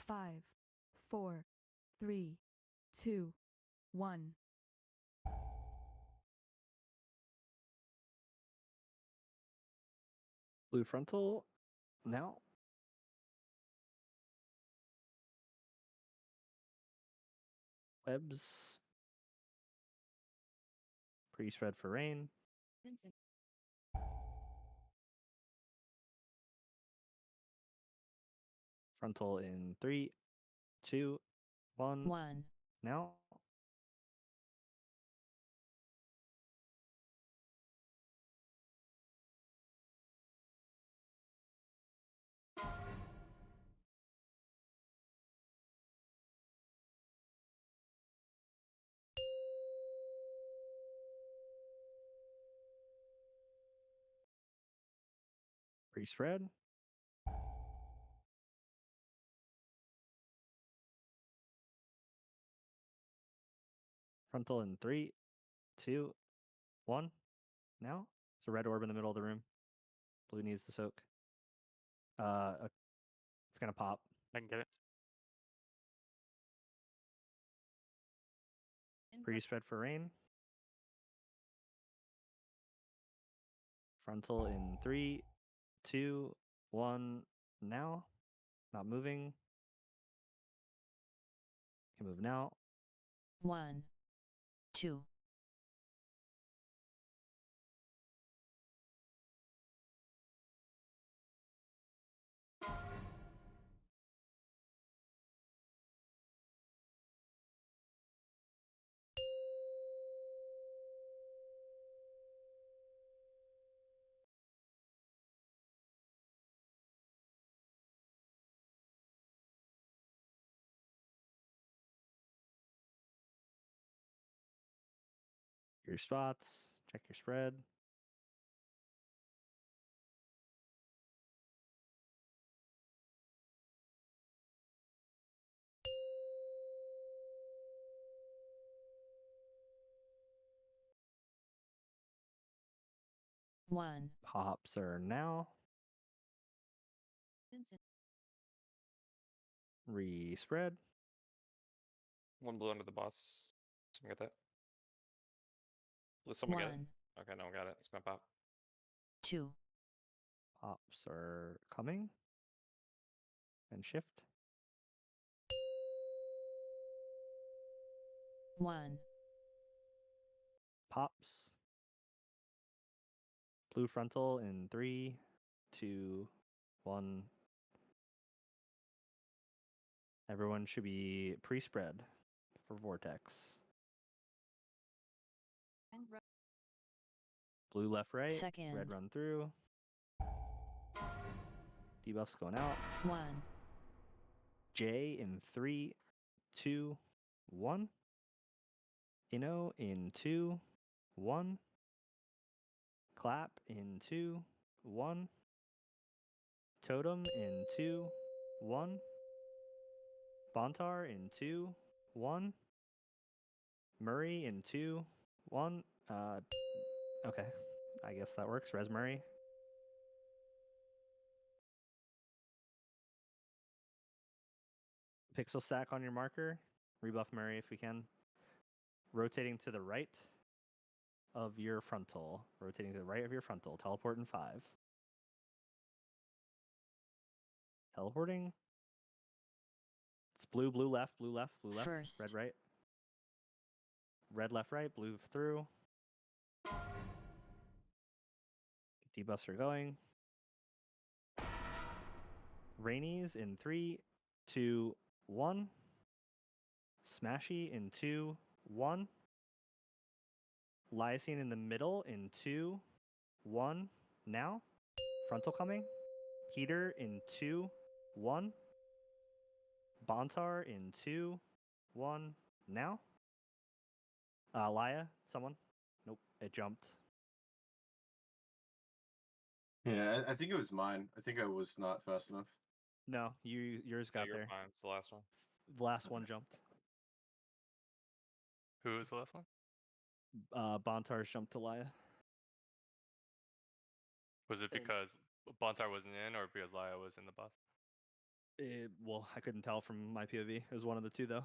Five, four, three, two, one. Blue frontal now. Webs. Pre-spread for rain. Frontal in 3, 2, 1. 1. Now. Pre-spread. Frontal in 3, 2, 1. Now. It's a red orb in the middle of the room. Blue needs to soak. It's gonna pop. I can get it. Pre-spread for rain. Frontal in 3, 2, 1. Now. Not moving. Can move now. 1, 2. Your spots. Check your spread. One. Pops are now. Re-spread. 1 blue under the boss. Someone get that? Did someone get it? 1, Okay, no one got it. It's gonna pop. 2. Pops are coming. and shift. 1, Pops. Blue frontal in 3, 2, 1. Everyone should be pre-spread for Vortex. Blue left, right. Red Second. run through. Debuffs going out. 1, J in 3, 2, 1. Inno in 2, 1. Clap in 2, 1. Totem in 2, 1. Bontar in 2, 1. Murray in 2, 1. Okay. I guess that works. Res Murray. Pixel stack on your marker. Rebuff Murray if we can. Rotating to the right of your frontal. Rotating to the right of your frontal. Teleport in 5. Teleporting. It's blue, blue left, blue left, blue left. First. Red right. Red left, right. Blue through. Debuffs are going. Rainies in 3, 2, 1. Smashy in 2, 1. Lysine in the middle in 2, 1. Now. Frontal coming. Peter in 2, 1. Bontar in 2, 1. Now. Laya, someone? Nope, it jumped. Yeah, I think it was mine. I think I was not fast enough. No, yours No, got you're there. fine. It's the last one. The last one jumped. Who was the last one? Bontar's jumped to Laya. Was it because Bontar wasn't in, or because Laya was in the bus? Well, I couldn't tell from my POV. It was one of the two, though.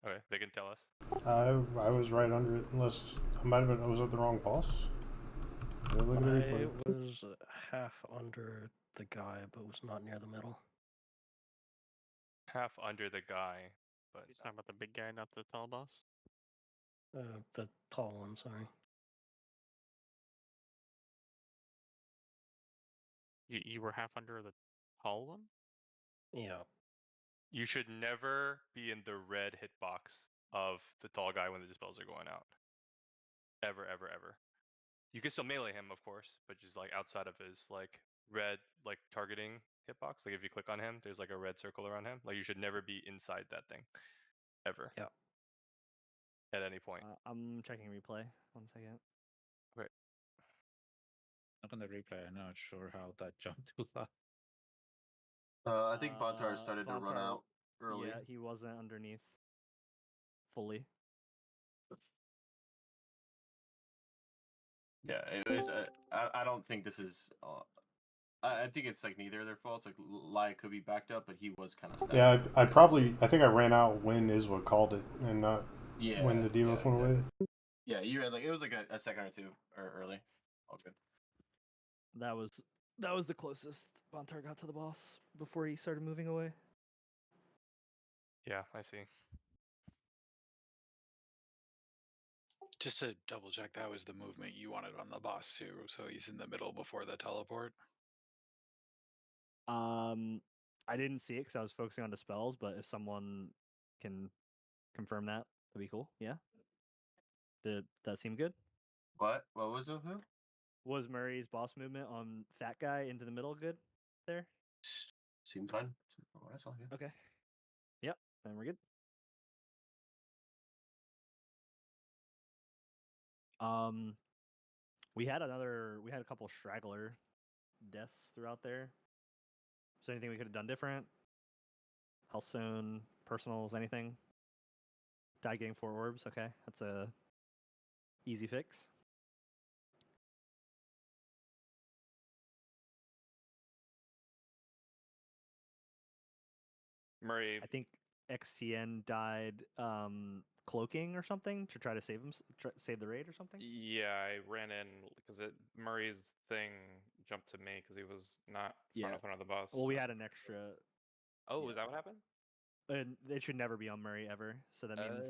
Okay, they can tell us. I was right under it, unless I might have been. I was at the wrong boss. Yeah, look at the replay. I was half under the guy, but was not near the middle. Half under the guy, but He's talking about the big guy, not the tall boss. The tall one, sorry. You were half under the tall one? Yeah. you should never be in the red hitbox of the tall guy when the dispels are going out. Ever, ever, ever. You can still melee him, of course, but just like outside of his like red like targeting hitbox. Like if you click on him, there's like a red circle around him. Like you should never be inside that thing, ever. Yeah. At any point. I'm checking replay. 1 second. Right. Not on the replay. I'm not sure how that jumped too low. I think Bontar started to run Bontar- out early. Yeah, he wasn't underneath fully. Yeah, it was. I don't think this is. I think it's like neither of their faults. Like Lai could be backed up, but he was kind of. Yeah, I think I ran out when Iswa called it, and not when the debuff went away. Yeah, you had like it was like a second or two or early. All good. That was the closest Bontar got to the boss before he started moving away. Yeah, I see. Just to double check, that was the movement you wanted on the boss too. So he's in the middle before the teleport. I didn't see it because I was focusing on the spells, but if someone can confirm that, that'd be cool. Yeah. Did that seem good? What? What was it? Who? Was Murray's boss movement on Fat Guy into the middle good there? Seemed fine. What I saw, yeah. Okay. Yep, then we're good. We had a couple straggler deaths throughout there. Is there anything we could have done different? Health zone, personals, anything? Die getting 4 orbs. Okay, that's a easy fix. Murray. I think XTN died cloaking or something to try to save him, save the raid or something. Yeah, I ran in because Murray's thing jumped to me because he was not far enough under the bus. Well, we had an extra Oh, is that what happened? And it should never be on Murray ever. So that means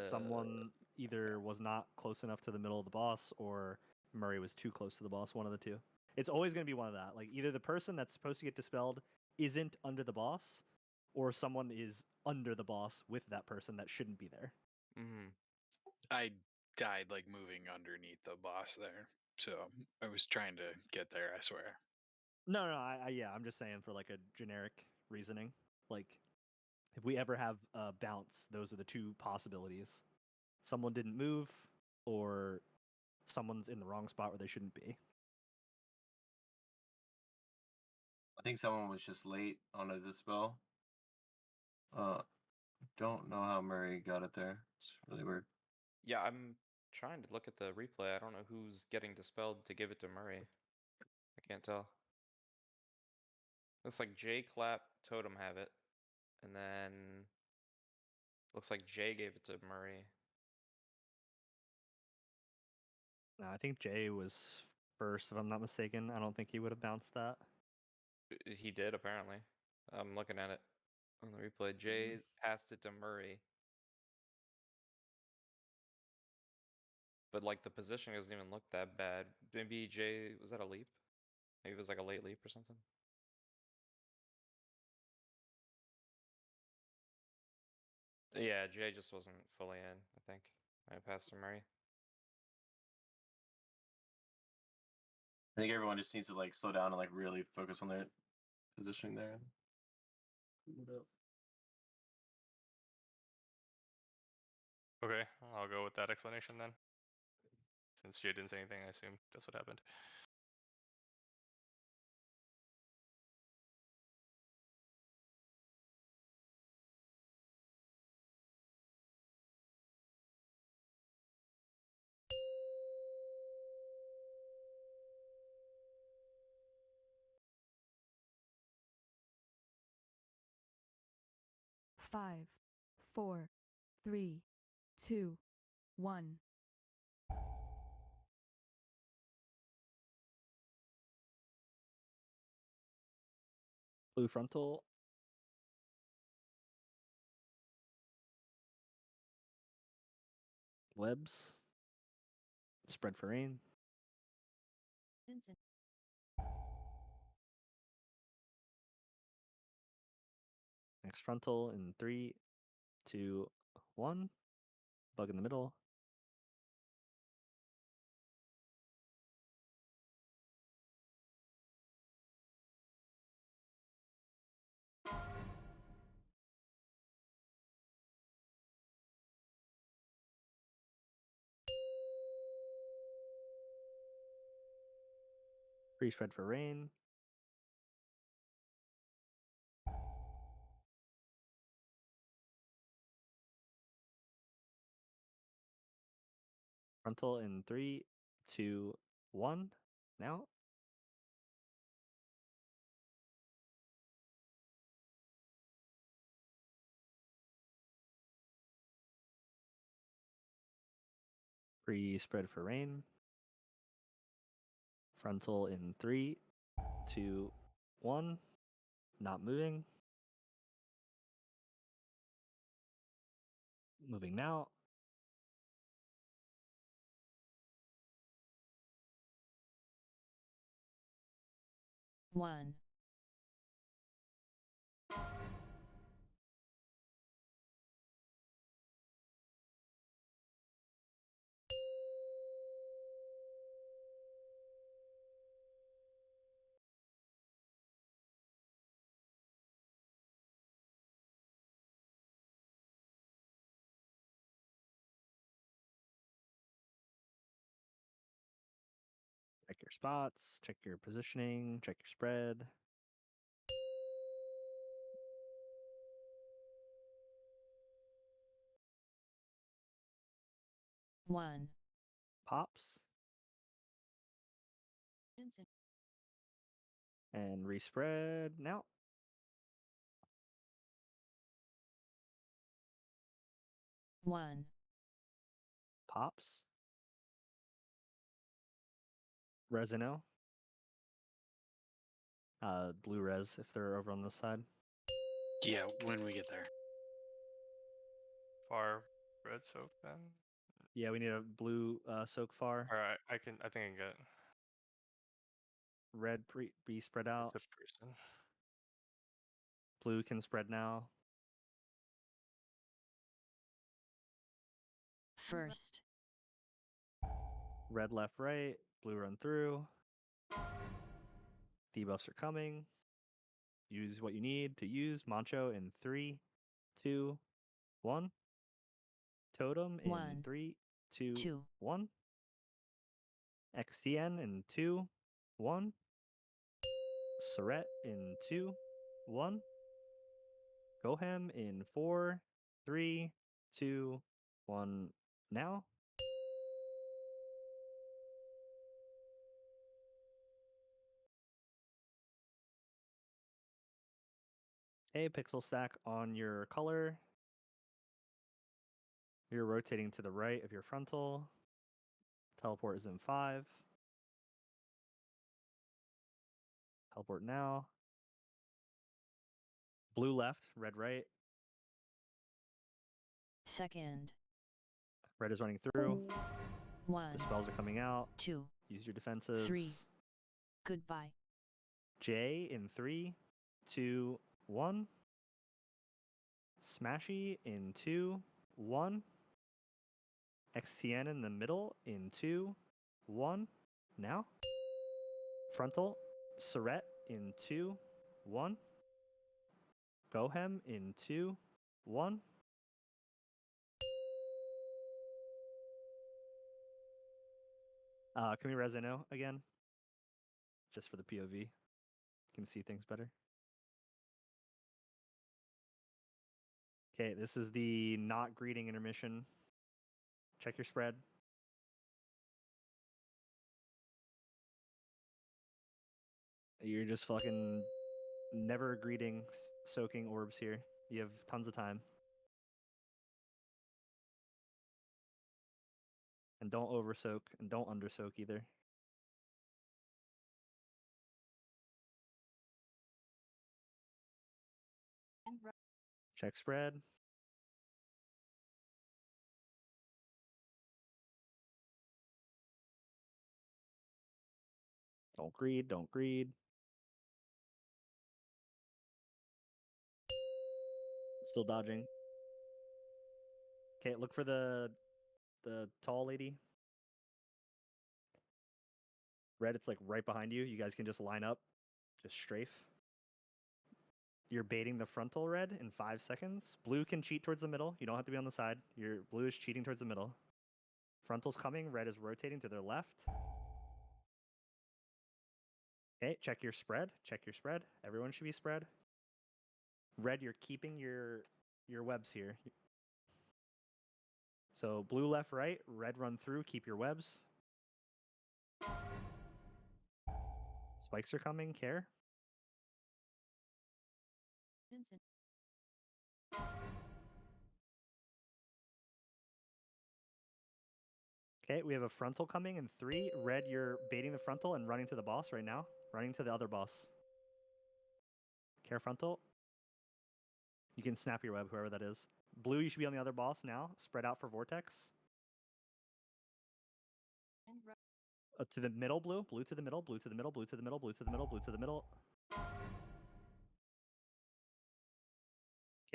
someone either was not close enough to the middle of the boss, or Murray was too close to the boss. One of the two. It's always going to be one of that. Like either the person that's supposed to get dispelled isn't under the boss, or someone is under the boss with that person that shouldn't be there. Mm-hmm. I died like moving underneath the boss there, so I was trying to get there. I swear. No, yeah, I'm just saying for like a generic reasoning. Like, if we ever have a bounce, those are the two possibilities. Someone didn't move, or someone's in the wrong spot where they shouldn't be. I think someone was just late on a dispel. Don't know how Murray got it there. It's really weird. Yeah, I'm trying to look at the replay. I don't know who's getting dispelled to give it to Murray. I can't tell. Looks like Jay, Clap, Totem have it, and then looks like Jay gave it to Murray. No, I think Jay was first, if I'm not mistaken. I don't think he would have bounced that. He did apparently. I'm looking at it on the replay. Jay passed it to Murray, but like the position doesn't even look that bad. Maybe Jay, was that a leap? Maybe it was like a late leap or something. Yeah, Jay just wasn't fully in, I think. I passed to Murray. I think everyone just needs to like slow down and like really focus on their positioning there. Okay, I'll go with that explanation then. Since Jay didn't say anything, I assume that's what happened. Five, four, three, two, one. Blue frontal. Webs. Spread for rain. Next frontal in 3, 2, 1. Bug in the middle. Free spread for rain. Frontal in 3, 2, 1. Now. Free spread for rain. Frontal in 3, 2, 1. Not moving. Moving now. One. Check your spots, check your positioning, check your spread. One. Pops. And respread now. One. Pops. Resino. Blue res if they're over on this side. Yeah, when we get there. Far red soak then. Yeah, we need a blue soak far. All right, I think I can get Red be spread out. it's a person. Blue can spread now. First. Red left right. Blue run through. Debuffs are coming. Use what you need to use. Mancho in 3, 2, 1. Totem in 1, 3, 2, 2. 1. XTN in 2, 1. Surret in 2, 1. Gohem in 4, 3, 2, 1. Now. A pixel stack on your color. You're rotating to the right of your frontal. Teleport is in 5. Teleport now. Blue left, red right. Second. Red is running through. 1. The spells are coming out. 2. Use your defensives. 3. Goodbye. J in 3, 2, 1. Smashy in 2, 1. XTN in the middle in 2, 1. Now. Frontal. Surret in 2, 1. Gohem in 2, 1. Can we Resino again? Just for the POV. Can see things better. Okay, this is the not greeting intermission. Check your spread. You're just fucking never greeting soaking orbs here. You have tons of time. And don't over soak and don't under soak either. Check spread. Don't greed, don't greed. Still dodging. Okay, look for the tall lady. Red, it's like right behind you. You guys can just line up. Just strafe. You're baiting the frontal red in 5 seconds. Blue can cheat towards the middle. You don't have to be on the side. Your blue is cheating towards the middle. Frontal's coming. Red is rotating to their left. Okay, check your spread. Check your spread. Everyone should be spread. Red, you're keeping your webs here. So blue left right, red run through, keep your webs. Spikes are coming, care. Vincent. Okay, we have a frontal coming in 3. Red, you're baiting the frontal and running to the boss right now. Running to the other boss. Care frontal. You can snap your web, whoever that is. Blue, you should be on the other boss now. Spread out for Vortex. To the middle, blue. Blue to the middle, blue to the middle, blue to the middle, blue to the middle, blue to the middle.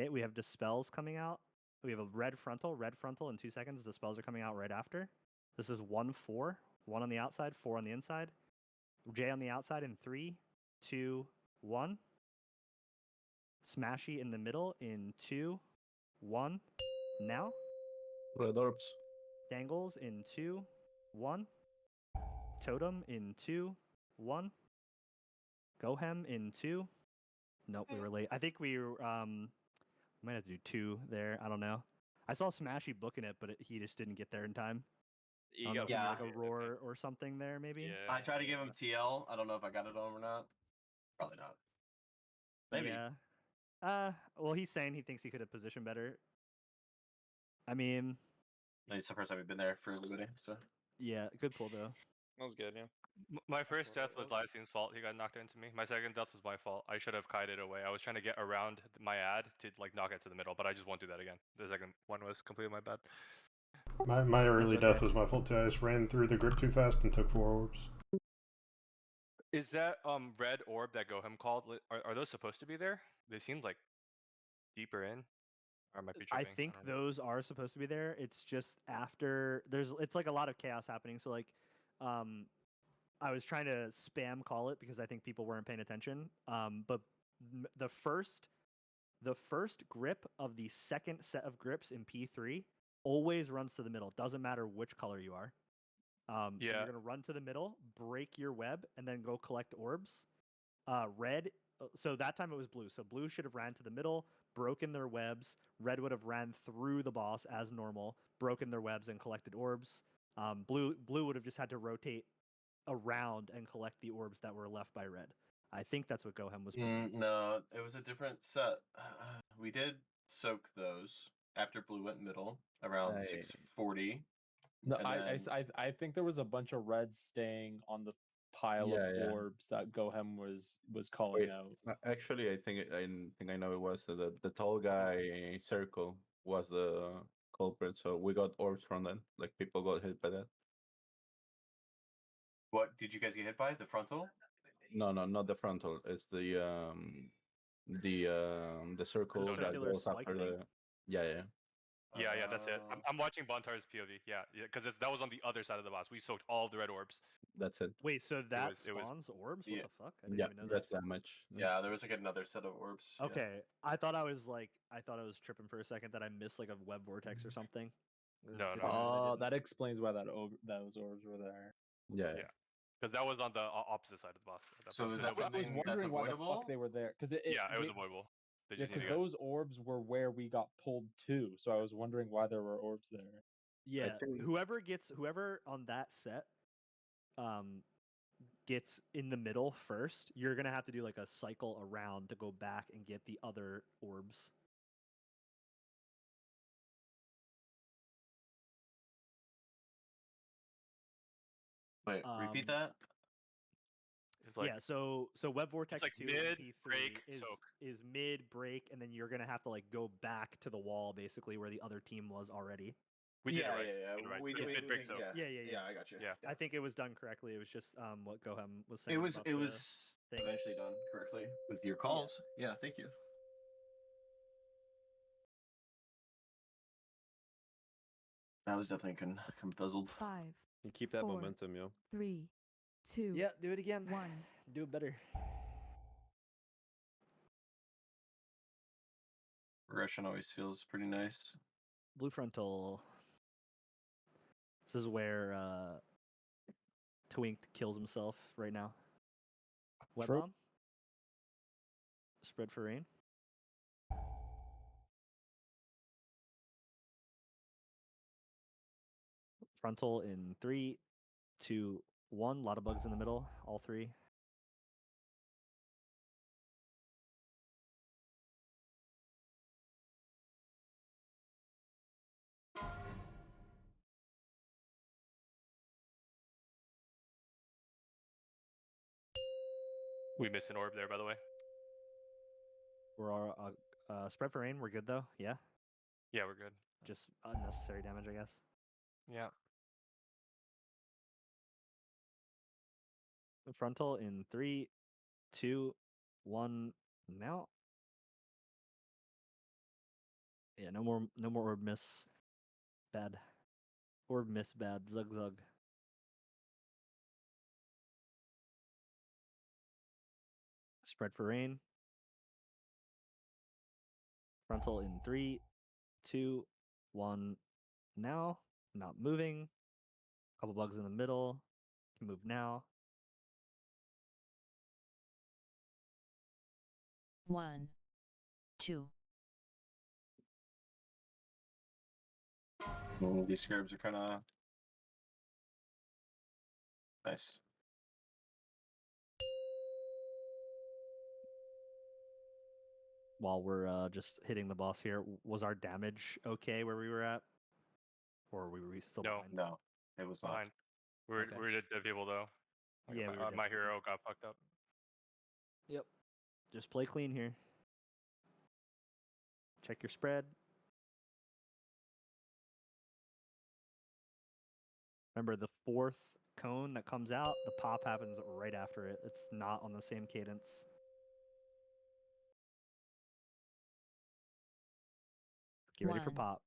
Okay, we have dispels coming out. We have a red frontal in 2 seconds. The spells are coming out right after. This is 1, 4. 1 on the outside, 4 on the inside. J on the outside in 3, 2, 1. Smashy in the middle in 2, 1. Now. Red orbs. Dangles in 2, 1. Totem in 2, 1. Gohem in 2. Nope, we were late. I think we might have to do 2 there. I don't know. I saw Smashy booking it, but he just didn't get there in time. I don't know if he Yeah. made, like a roar or something there, maybe. Yeah. I tried to give him TL. I don't know if I got it on or not. Probably not. Maybe. Yeah. Well, he's saying he thinks he could have positioned better. I mean, It's the first time we've been there for everybody. So yeah, good pull though. That was good, yeah. My first death was Lysian's fault. He got knocked into me. My second death was my fault. I should have kited away. I was trying to get around my ad to like knock it to the middle, but I just won't do that again. The second one was completely my bad. My early okay. death was my fault too. I just ran through the grip too fast and took 4 orbs. Is that red orb that Gohem called? Are those supposed to be there? They seemed like deeper in. Or I might be I tripping. think don't know. those are supposed to be there. It's just after it's like a lot of chaos happening. So like, I was trying to spam call it because I think people weren't paying attention. But the first grip of the second set of grips in P3 always runs to the middle. Doesn't matter which color you are. So Yeah. you're gonna run to the middle, break your web, and then go collect orbs. Red. So that time it was blue. So blue should have ran to the middle, broken their webs. Red would have ran through the boss as normal, broken their webs, and collected orbs. Blue would have just had to rotate around and collect the orbs that were left by red. I think that's what Gohem was. No, it was a different set. We did soak those after blue went middle around 640. No, and then- I think there was a bunch of reds staying on the pile Yeah, of yeah. orbs that Gohem was calling out. Actually, I think I know it was the tall guy circle was the culprit. So we got orbs from that. Like people got hit by that. What did you guys get hit by? The frontal? No, not the frontal. It's the circle that circular goes spike after thing? the. Yeah. Yeah, that's it. I'm watching Bontar's POV. Yeah, because that was on the other side of the boss. We soaked all of the red orbs. That's it. Wait, so that it was- spawns orbs? What Yeah. the fuck? I didn't Yeah, even know that's that. damage. Yeah, there was like another set of orbs. yeah. Okay, I thought I was tripping for a second that I missed like a web vortex or something. It's No, good no. to know that I Oh, didn't. that explains why those orbs were there. Yeah. Yeah, because that was on the opposite side of the boss. at that So point. is That's that what I was something that's wondering why the avoidable? fuck they were there. Because it was avoidable. They Yeah, just need because to go. those orbs were where we got pulled to. So I was wondering why there were orbs there. Yeah, think- whoever on that set gets in the middle first, you're gonna have to do like a cycle around to go back and get the other orbs. Wait, repeat Um, that? It's like, yeah, so web vortex like 2 mid, in P3 break, is soak. is mid break, and then you're gonna have to like go back to the wall basically where the other team was already. we did yeah, it right. yeah. We did it right. We It's did. mid break soak. Yeah. I got you. Yeah. I think it was done correctly. It was just what Gohem was saying. It was about it the was thing. eventually done correctly with your calls. Yeah, thank you. That was definitely confuzzled. 5, You keep that 4, momentum, yo. 3, 2, Yeah, do it again. 1. Do it better. Russian always feels pretty nice. Blue frontal. This is where Twink kills himself right now. Web True. bomb. Spread for rain. Frontal in 3, 2, 1. A lot of bugs in the middle. All 3. We missed an orb there, by the way. We're all spread for rain. We're good though. Yeah. Yeah, we're good. Just unnecessary damage, I guess. Yeah. Frontal in 3, 2, 1. Now. Yeah, no more orb miss. Bad. Orb miss bad. Zug zug. Spread for rain. Frontal in 3, 2, 1. Now. Not moving. Couple bugs in the middle. Can move now. 1, 2. These scarabs are kind of nice. While we're just hitting the boss here, was our damage okay where we were at? Or were we still No. behind? No, it was not. Fine. We're Okay. dead people though. Like Yeah, my, we were my dead skipping. hero got fucked up. Yep. Just play clean here. Check your spread. Remember the fourth cone that comes out, the pop happens right after it. It's not on the same cadence. Get ready for 1, pop.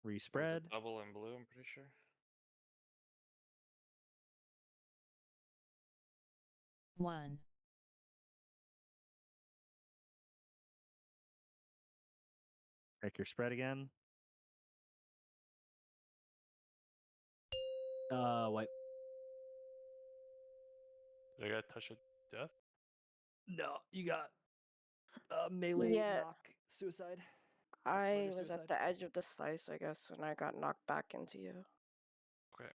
There's Respread. a double in blue, I'm pretty sure. 1, Check your spread again. Wipe. Did I get a touch of death? No, you got melee, Yeah. knock, suicide. I Murder was suicide. at the edge of the slice, I guess, and I got knocked back into you. Okay.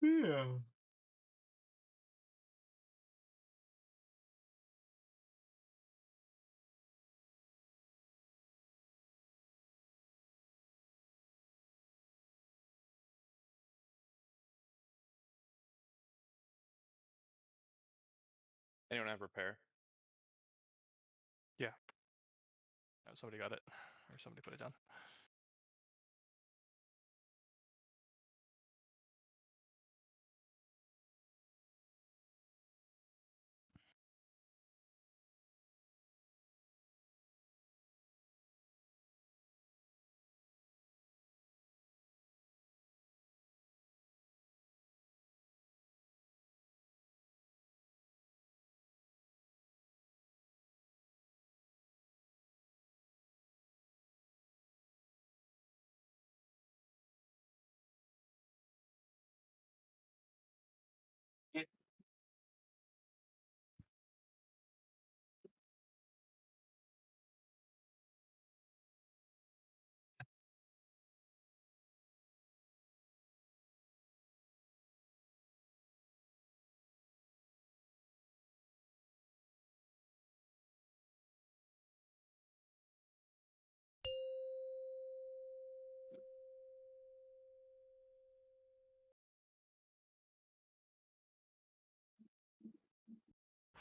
Yeah. Anyone have repair? Yeah. No, somebody got it, or somebody put it down.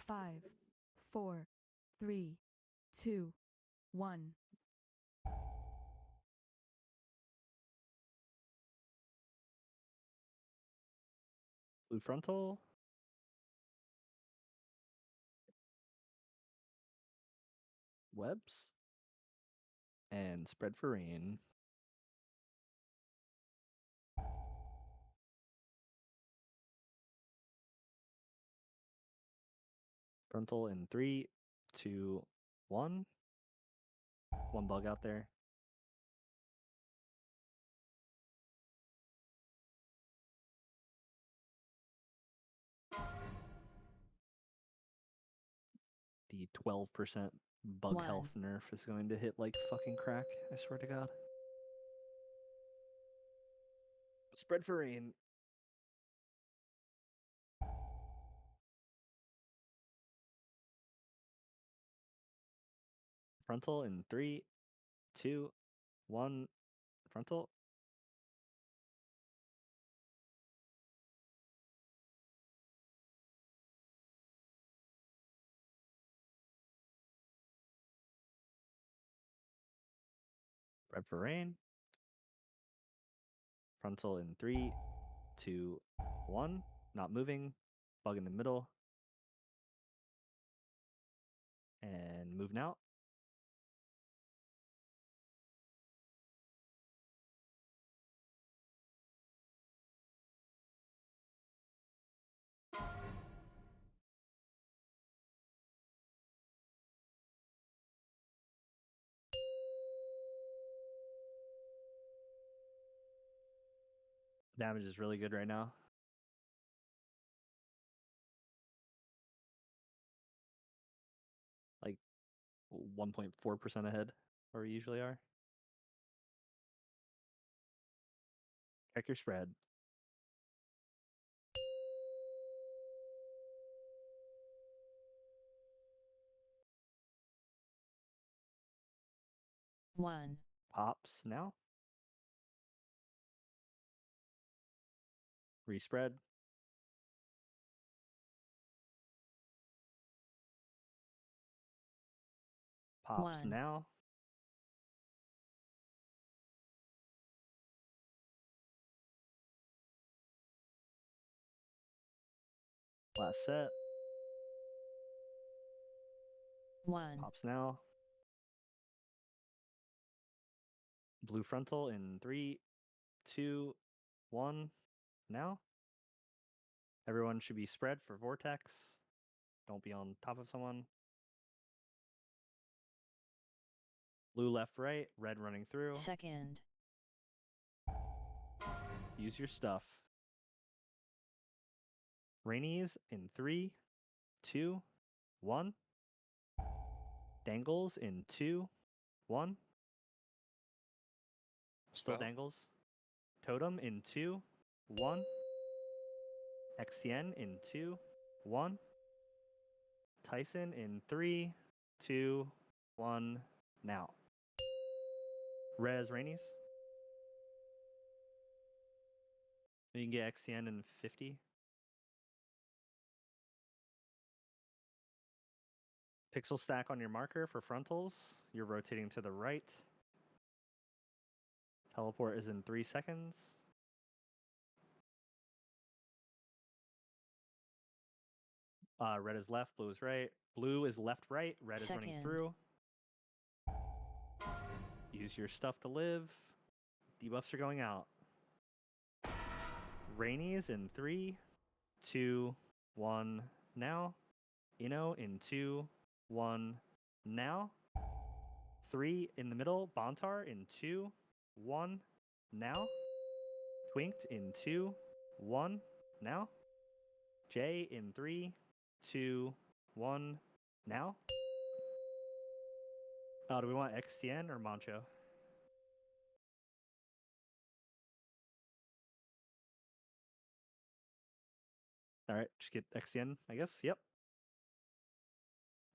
Five, four, three, two, one. Blue frontal. Webs. And spread for rain. Frontal in 3, 2, 1. One bug out there. The 12% bug health nerf is going to hit like fucking crack. I swear to God. Spread for rain. Frontal in 3, 2, 1. Frontal. Spread for rain. Frontal in 3, 2, 1. Not moving. Bug in the middle. And moving out. Damage is really good right now. Like 1.4% ahead where we usually are. Check your spread. One. Pops now. Respread. Pops One. now. Last set. One. Pops now. Blue frontal in 3, 2, 1. Now. Everyone should be spread for vortex. Don't be on top of someone. Blue left, right, red running through. Second. Use your stuff. Rainies in 3, 2, 1. Dangles in 2, 1. Still Spell. dangles. Totem in 2, 1. XTN in 2, 1. Tyson in 3, 2, 1. Now. Res Rainies. You can get XTN in 50. Pixel stack on your marker for frontals. You're rotating to the right. Teleport is in 3 seconds. Red is left, blue is right. Blue is left, right. Red is running Second. through. Use your stuff to live. Debuffs are going out. Rainies in 3, 2, 1. Now. Inno in 2, 1. Now. 3 in the middle. Bontar in 2, 1. Now. Twinked in 2, 1. Now. J in 3, 2, 1. Now. Do we want XTN or Mancho? All right, just get XTN, I guess. Yep.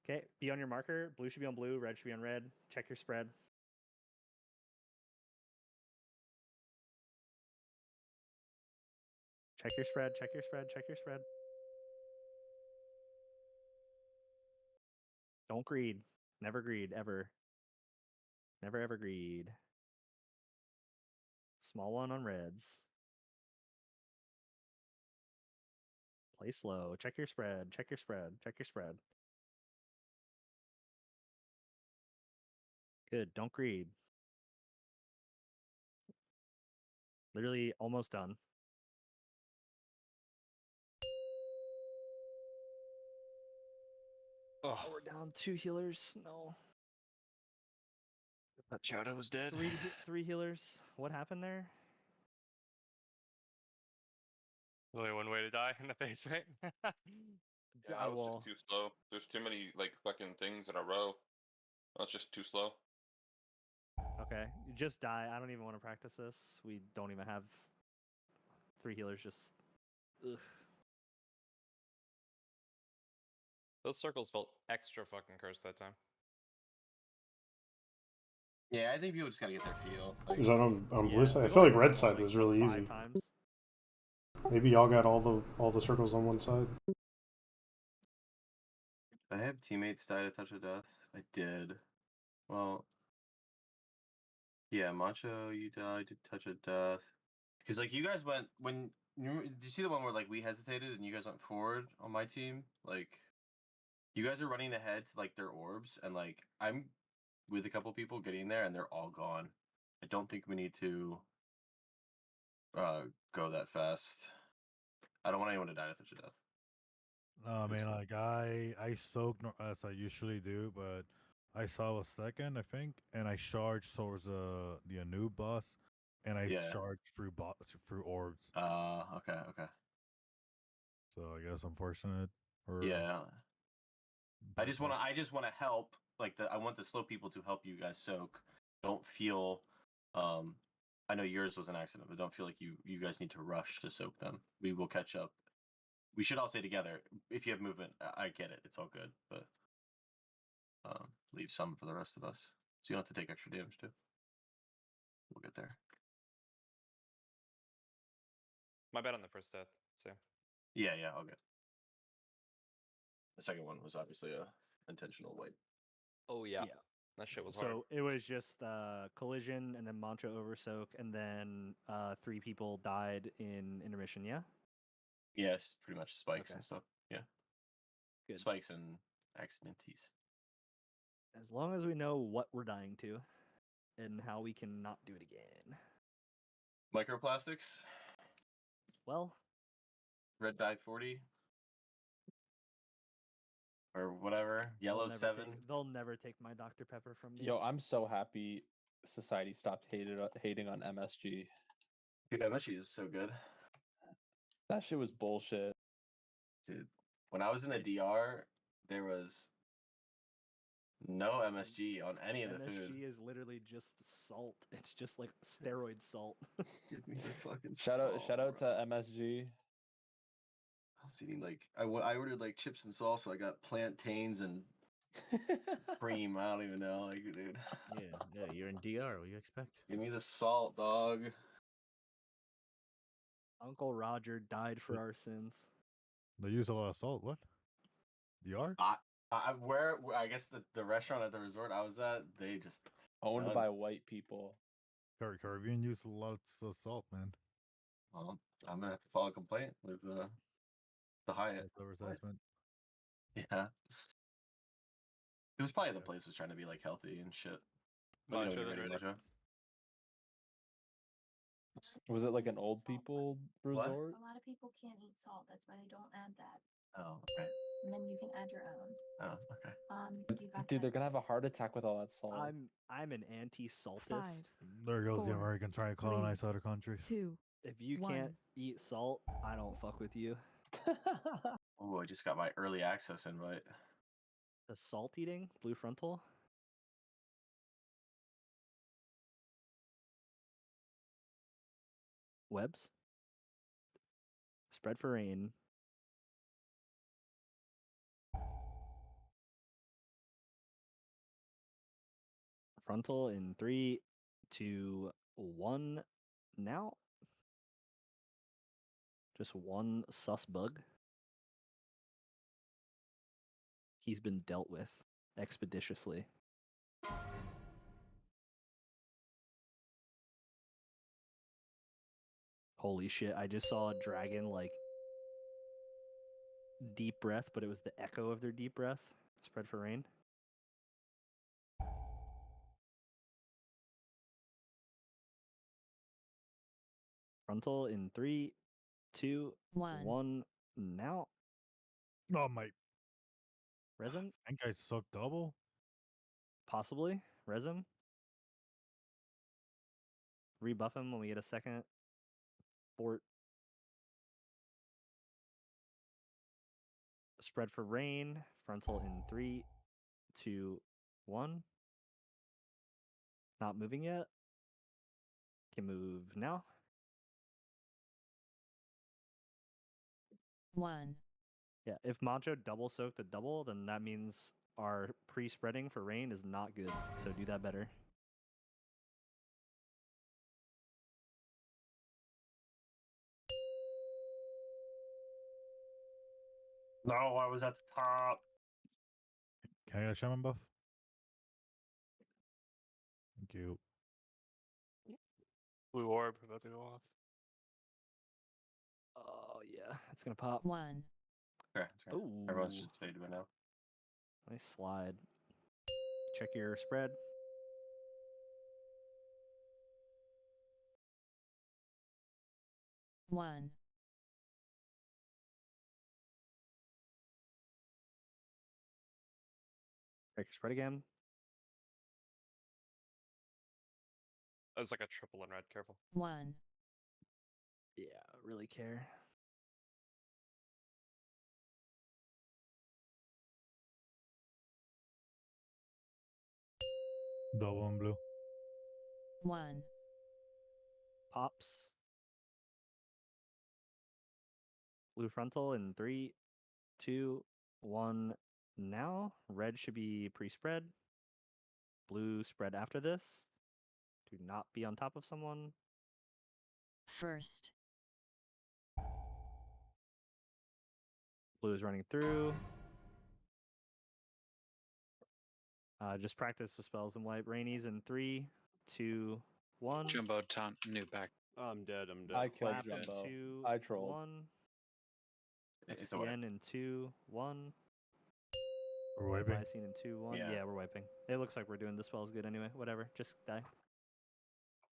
Okay, be on your marker. Blue should be on blue, red should be on red. Check your spread. Check your spread, check your spread, check your spread. Don't greed. Never greed, ever. Never ever greed. Small one on reds. Play slow. Check your spread, check your spread, check your spread. Good, don't greed. Literally almost done. Oh, we're down 2 healers. No. that Chowda was dead. Three healers. What happened there? Only one way to die in the face, right? Yeah, I was just too slow. There's too many like fucking things in a row. I was just too slow. Okay, just die. I don't even want to practice this. We don't even have 3 healers. Just ugh. Those circles felt extra fucking cursed that time. Yeah, I think people just gotta get their feel. Is that on blue Yeah, side? I we've feel only like run red them side like was really 5 easy. times. Maybe y'all got all the circles on one side. I have teammates died a touch of death. I did. Well, yeah, Macho, you died a touch of death. Because like you guys went when did you see the one where like we hesitated and you guys went forward on my team? Like you guys are running ahead to like their orbs and like I'm with a couple people getting there and they're all gone. I don't think we need to go that fast. I don't want anyone to die a touch of death. No, I mean, like I soak as I usually do, but I saw a second, I think, and I charged towards the new boss, and I Yeah. charged through orbs. Okay. So I guess unfortunate. Or Yeah. I just want to help like I want the slow people to help you guys soak. Don't feel I know yours was an accident, but don't feel like you guys need to rush to soak them. We will catch up. We should all stay together. If you have movement, I get it. It's all good, but leave some for the rest of us, so you don't have to take extra damage too. We'll get there. My bad on the first death. So Yeah, all good. The second one was obviously a intentional wipe. oh yeah, Yeah. that shit was hard. So it was just collision and then mantra oversoak, and then 3 people died in intermission. Yeah. Yes, pretty much spikes Okay. and stuff. Yeah, Good. spikes and accidentes. As long as we know what we're dying to, and how we can not do it again. Microplastics. Well, red bag 40 or whatever. Yellow 7. They'll never take my Dr. Pepper from me. Yo, I'm so happy society stopped hating on MSG. Dude, MSG is so good. That shit was bullshit. Dude, when I was in the DR, there was no MSG on any of the food. MSG is literally just salt. It's just like steroid salt. Give me the fucking Shout out bro. to MSG. I was eating like I ordered like chips and salsa. I got plantains and cream. I don't even know, like, dude. Yeah, you're in DR. What do you expect? Give me the salt, dog. Uncle Roger died for our sins. They use a lot of salt. What? DR? Where I guess the restaurant at the resort I was at, they just Owned by white people. Caribbean use a lot of salt, man. Well, I'm gonna have to file a complaint with the Hyatt. Assessment. Yeah. It was probably the place was trying to be like healthy and shit. Let me know when you're ready, Mojo. Was it like an old people resort? A lot of people can't eat salt. That's why they don't add that. Oh, okay. And then you can add your own. Oh, okay. You got Dude, that. they're gonna have a heart attack with all that salt. I'm an anti-saltist. There goes the 4, American trying to colonize other countries. 2. If you can't eat salt, I don't fuck with you. Oh, I just got my early access invite. The salt eating blue frontal. Webs. Spread for rain. Frontal in 3, 2, 1. Now. Just one sus bug. He's been dealt with expeditiously. Holy shit, I just saw a dragon like deep breath, but it was the echo of their deep breath. Spread for rain. Frontal in 3, 2, 1. Now. Oh my. Resin? I think I suck double. Possibly. Resin. Rebuff him when we get a second. Fort. Spread for rain. Frontal in 3, 2, 1. Not moving yet. Can move now. 1. Yeah, if Mancho double soaked the double, then that means our pre-spreading for rain is not good. So do that better. No, I was at the top. Can I get a shaman buff? Thank you. Blue orb about to go off. Oh yeah, it's gonna pop. 1. Okay, that's right. Everyone's Ooh. just faded by now. Nice slide. Check your spread. One. Check your spread again. It's like a triple in red. Careful. 1. Yeah, really care. Double on blue. 1. Pops. Blue frontal in 3, 2, 1. Now red should be pre-spread. Blue spread after this. Do not be on top of someone. First. Blue is running through. Just practice the spells and wipe. Rainies in 3, 2, 1. Jumbo taunt new back. I'm dead. I'm dead. I killed Clap in Jumbo. 2, I trolled. 1. It's a wipe. XCN in 2, 1. We're wiping. Lysine in 2, 1. Yeah. Yeah, we're wiping. It looks like we're doing the spells good anyway. Whatever. Just die.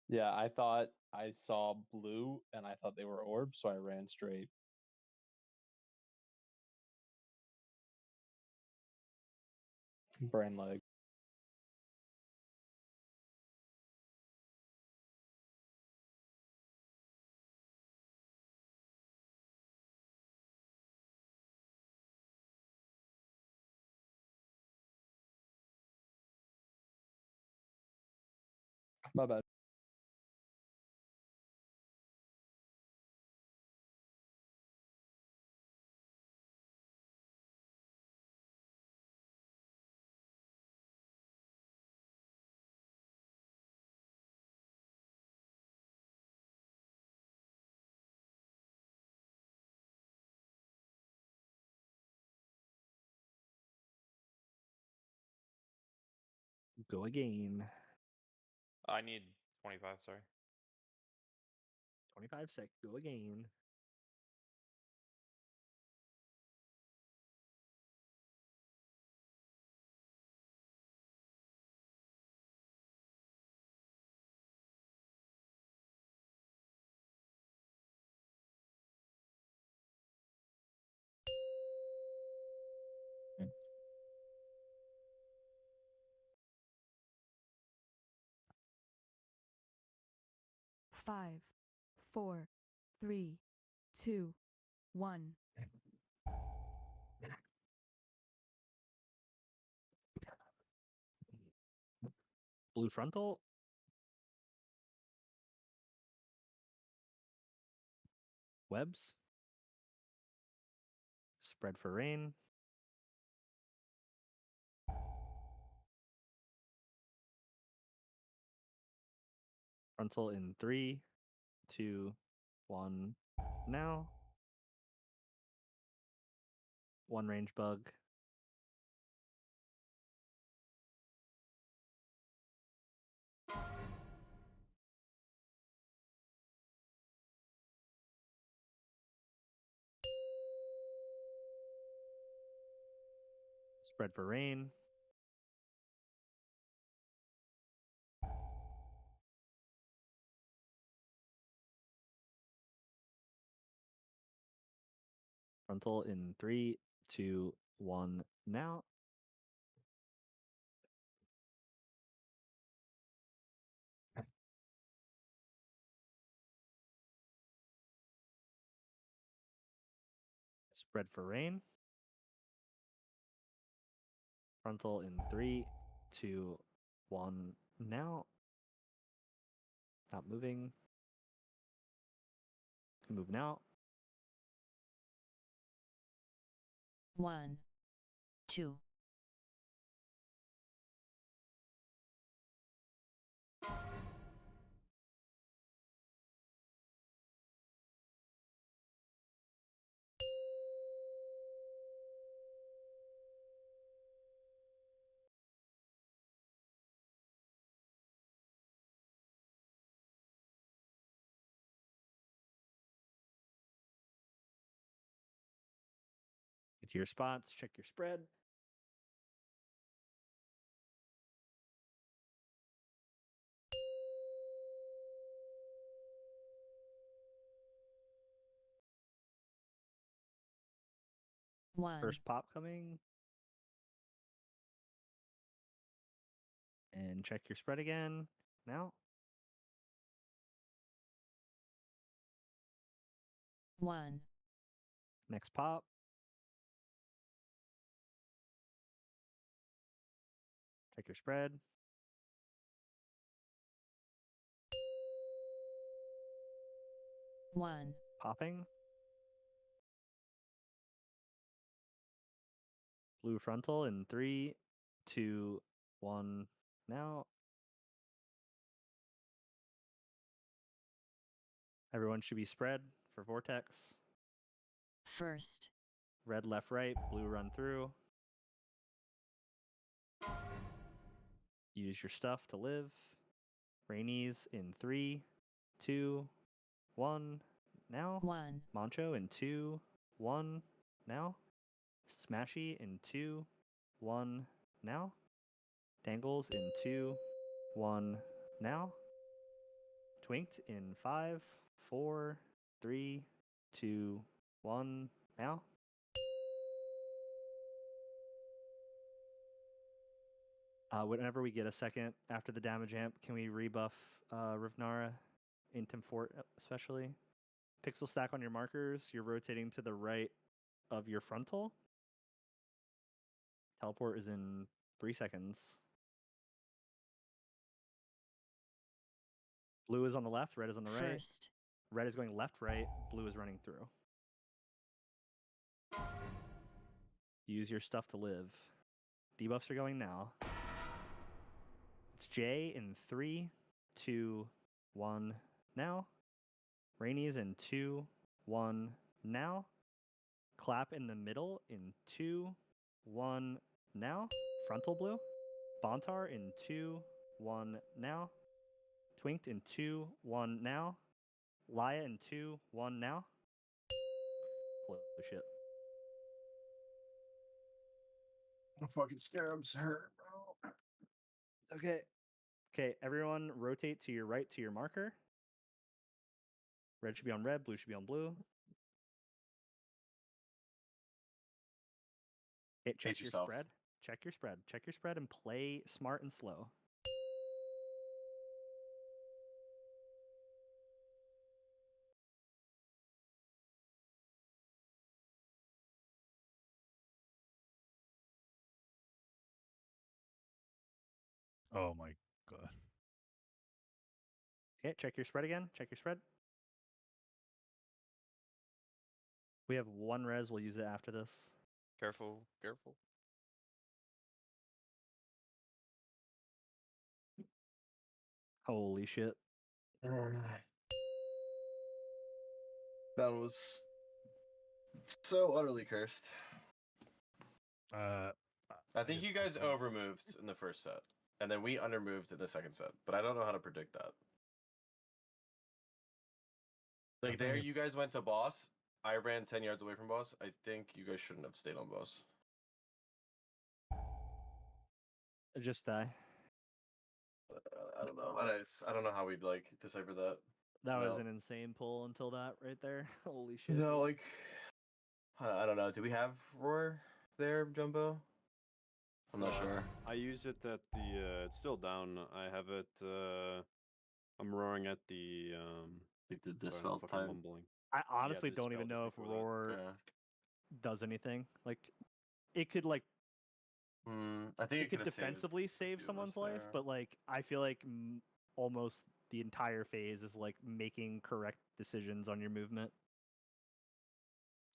Yeah, I thought I saw blue and I thought they were orbs, so I ran straight. Brain leg. My bad. Go again. I need 25. Sorry. 25 sec. Go again. Five, 4, 3, 2, 1. Blue frontal. Webs. Spread for rain. Frontal in 3, 2, 1. Now. 1 range bug. Spread for rain. Frontal in 3, 2, 1. Now. Spread for rain. Frontal in 3, 2, 1. Now. Not moving. Move now. 1, 2. Get to your spots. Check your spread. One. First pop coming. And check your spread again. Now. 1. Next pop. Check your spread. 1. Popping. Blue frontal in 3, 2, 1. Now. Everyone should be spread for vortex. First. Red left right, blue run through. Use your stuff to live. Rainies in 3, 2, 1. Now. 1. Mancho in 2, 1. Now. Smashy in 2, 1. Now. Dangles in 2, 1. Now. Twinked in 5, 4, 3, 2, 1. Now. Whenever we get a second after the damage amp, can we rebuff Rivnara in Tim Fort especially? Pixel stack on your markers. You're rotating to the right of your frontal. Teleport is in 3 seconds. Blue is on the left, red is on the right. First. Red is going left, right, blue is running through. Use your stuff to live. Debuffs are going now. It's J in 3, 2, 1, now. Rainies in 2, 1, now. Clap in the middle in 2, 1, now. Frontal blue. Bontar in 2, 1, now. Twinked in 2, 1, now. Laya in 2, 1, now. Holy shit. My fucking scarabs hurt, bro. Okay. Okay, everyone rotate to your right to your marker. Red should be on red, blue should be on blue. Check Pace your yourself. spread. Check your spread. Check your spread and play smart and slow. Oh my god. Okay, check your spread again. Check your spread. We have 1 res. We'll use it after this. Careful, careful. Holy shit. That was so utterly cursed. I think you guys overmoved in the first set, and then we undermoved in the second set, but I don't know how to predict that. Like there, you guys went to boss. I ran 10 yards away from boss. I think you guys shouldn't have stayed on boss. Just die. I don't know. I don't know how we'd like decipher that. That was No. an insane pull until that right there. Holy shit. No, like I don't know. Do we have roar there, Jumbo? I'm not sure. I use it at the. It's still down. I have it. I'm roaring at the. Like the sorry, I'm dispel fucking time. mumbling. I honestly the don't even spell know just if before that. roar does anything. Like it could like I think it could defensively save someone's life, but like I feel like almost the entire phase is like making correct decisions on your movement.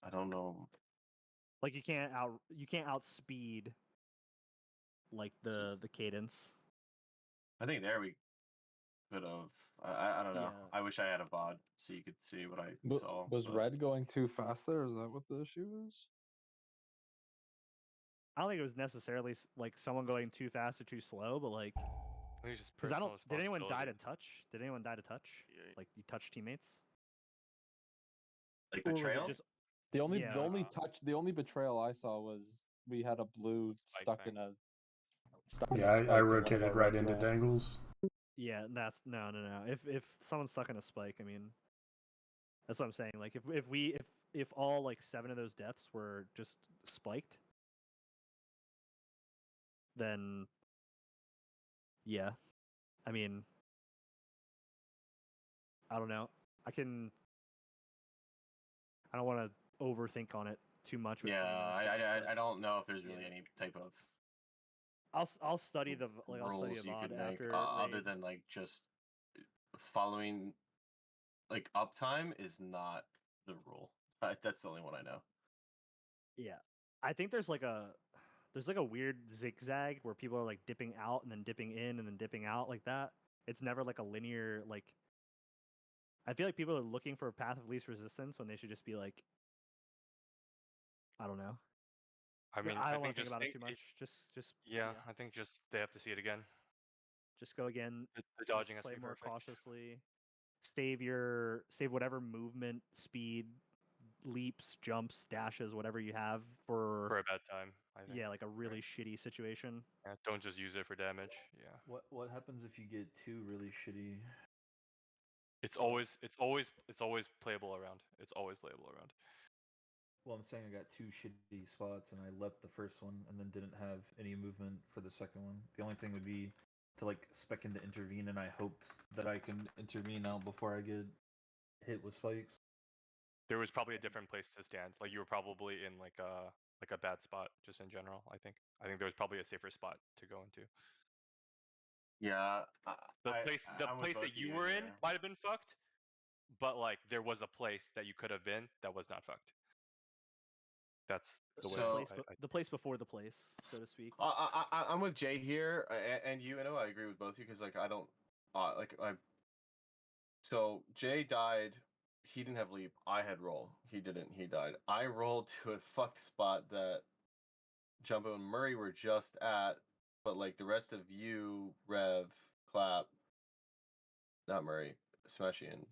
I don't know. Like you can't outspeed like the cadence. I think there we could have. I don't know. Yeah. I wish I had a VOD so you could see what I saw. Was but- red going too fast there? Is that what the issue is? I don't think it was necessarily like someone going too fast or too slow, but like I think it's just because I don't. personal Did anyone die to responsibility. touch? Did anyone die to touch? Like you touch teammates? Like Or was it betrayal. just The only Yeah. the only betrayal I saw was we had a blue stuck in a. Stuck in a Yeah, spike I and one of rotated our right reds into ran. Dangles. Yeah, that's no. If someone's stuck in a spike, I mean, that's what I'm saying. Like if all like 7 of those deaths were just spiked, then yeah, I mean, I don't know. I don't want to overthink on it too much. With Yeah, 20 minutes left, I don't know if there's really yeah. any type of I'll study the I'll study rules a you VOD could make after other raid. than like just following like uptime is not the rule. That's the only one I know. Yeah, I think there's like a weird zigzag where people are like dipping out and then dipping in and then dipping out like that. It's never like a linear like. I feel like people are looking for a path of least resistance when they should just be like, I don't know. I mean, I I don't want think to think just about it think too much. Just yeah, I think just they have to see it again. Just go again. The dodging just has to play be more perfect. cautiously. Save whatever movement, speed, leaps, jumps, dashes, whatever you have For for a bad time, I think. yeah, like a really shitty situation. Yeah, don't just use it for damage. Yeah. What happens if you get two really shitty? It's always playable around. It's always playable around. Well, I'm saying I got two shitty spots and I leapt the first one and then didn't have any movement for the second one. The only thing would be to like spec in to intervene, and I hoped that I can intervene out before I get hit with spikes. There was probably a different place to stand. Like you were probably in like a bad spot just in general. I think there was probably a safer spot to go into. Yeah, The I'm with place both that of you you were in here. might have been fucked, but like there was a place that you could have been that was not fucked. That's the way. The place before the place, so to speak. I'm with Jay here, and you know I agree with both of you because like I don't like I. So Jay died. He didn't have leap. I had roll. He didn't. He died. I rolled to a fucked spot that Jumbo and Murray were just at, but like the rest of you, Rev, Clap, not Murray, Smashy and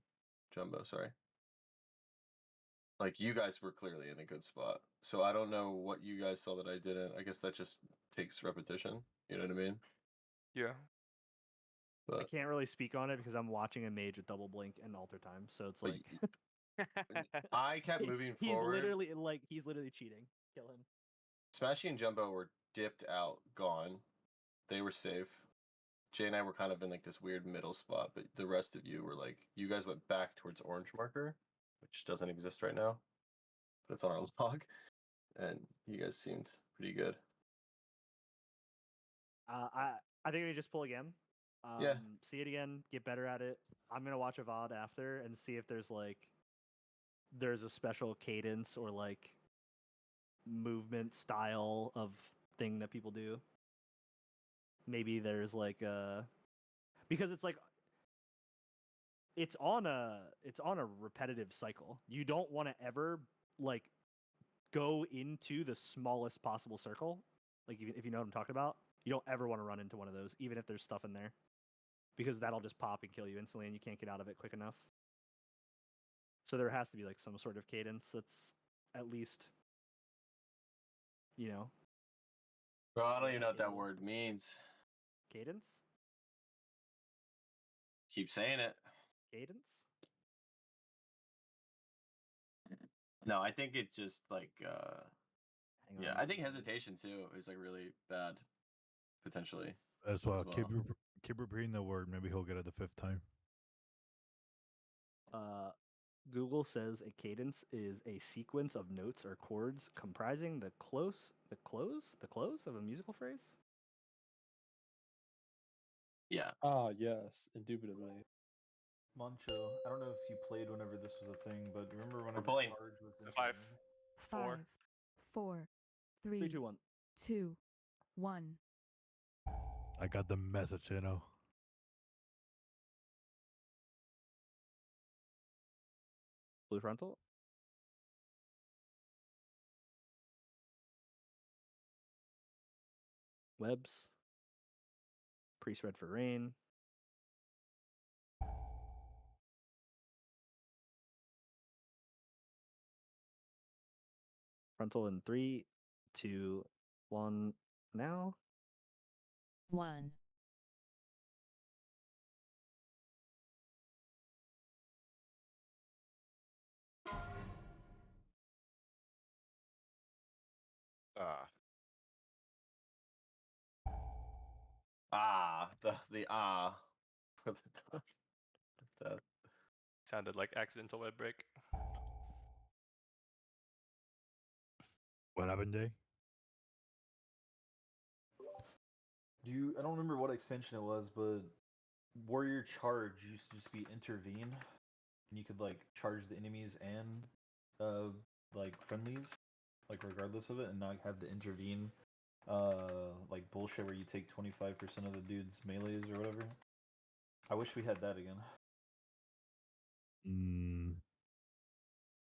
Jumbo. Sorry. Like you guys were clearly in a good spot. So I don't know what you guys saw that I didn't. I guess that just takes repetition. You know what I mean? Yeah. But I can't really speak on it because I'm watching a mage with double blink and alter time, so it's But like I kept moving he's forward. he's literally cheating. Kill him. Smashy and Jumbo were dipped out, gone. They were safe. Jay and I were kind of in like this weird middle spot, but the rest of you were like, you guys went back towards orange marker, which doesn't exist right now, but it's on our log, and you guys seemed pretty good. I think we just pull again. Yeah. See it again, get better at it. I'm gonna watch a VOD after and see if there's a special cadence or like movement style of thing that people do. Maybe there's like because it's like it's on a repetitive cycle. You don't want to ever like go into the smallest possible circle. Like if you know what I'm talking about, you don't ever want to run into one of those, even if there's stuff in there, because that'll just pop and kill you instantly, and you can't get out of it quick enough. So there has to be like some sort of cadence that's at least, you know, Bro, I don't even know what that word means. cadence. Keep saying it. Cadence. No, I think it just like Hang yeah, on. I think hesitation too is like really bad potentially. As well. Keep repeating the word. Maybe he'll get it the fifth time. Google says a cadence is a sequence of notes or chords comprising the close of a musical phrase. Yeah. Ah, yes, indubitably. Moncho, I don't know if you played whenever this was a thing, but remember whenever pulling. charge was in 5, 5, 4, 3, 3, 2, 1. 2, 1. I got the message, you know. Blue frontal. Webs. Priest red for rain. Frontal in 3, 2, 1. Now. 1. The for the death. Sounded like accidental web break. What happened, Jay? I don't remember what expansion it was, but Warrior Charge used to just be intervene. and you could like charge the enemies and like friendlies, like regardless of it, and not have to intervene like bullshit where you take 25% of the dude's melees or whatever. I wish we had that again.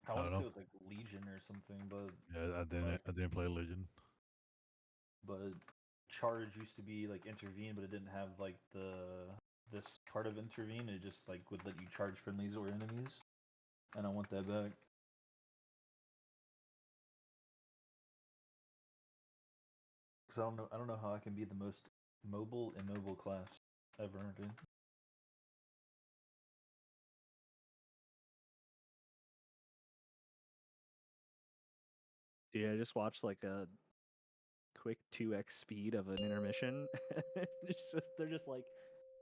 I I want don't to say know. it was like Legion or something, but Yeah, I didn't play Legion. but charge used to be like intervene, but it didn't have like this part of intervene. It just like would let you charge friendlies or enemies, and I want that back. Cause I don't know how I can be the most mobile immobile class ever, dude. Dude, I just watched like a quick 2x speed of an intermission. They're just like,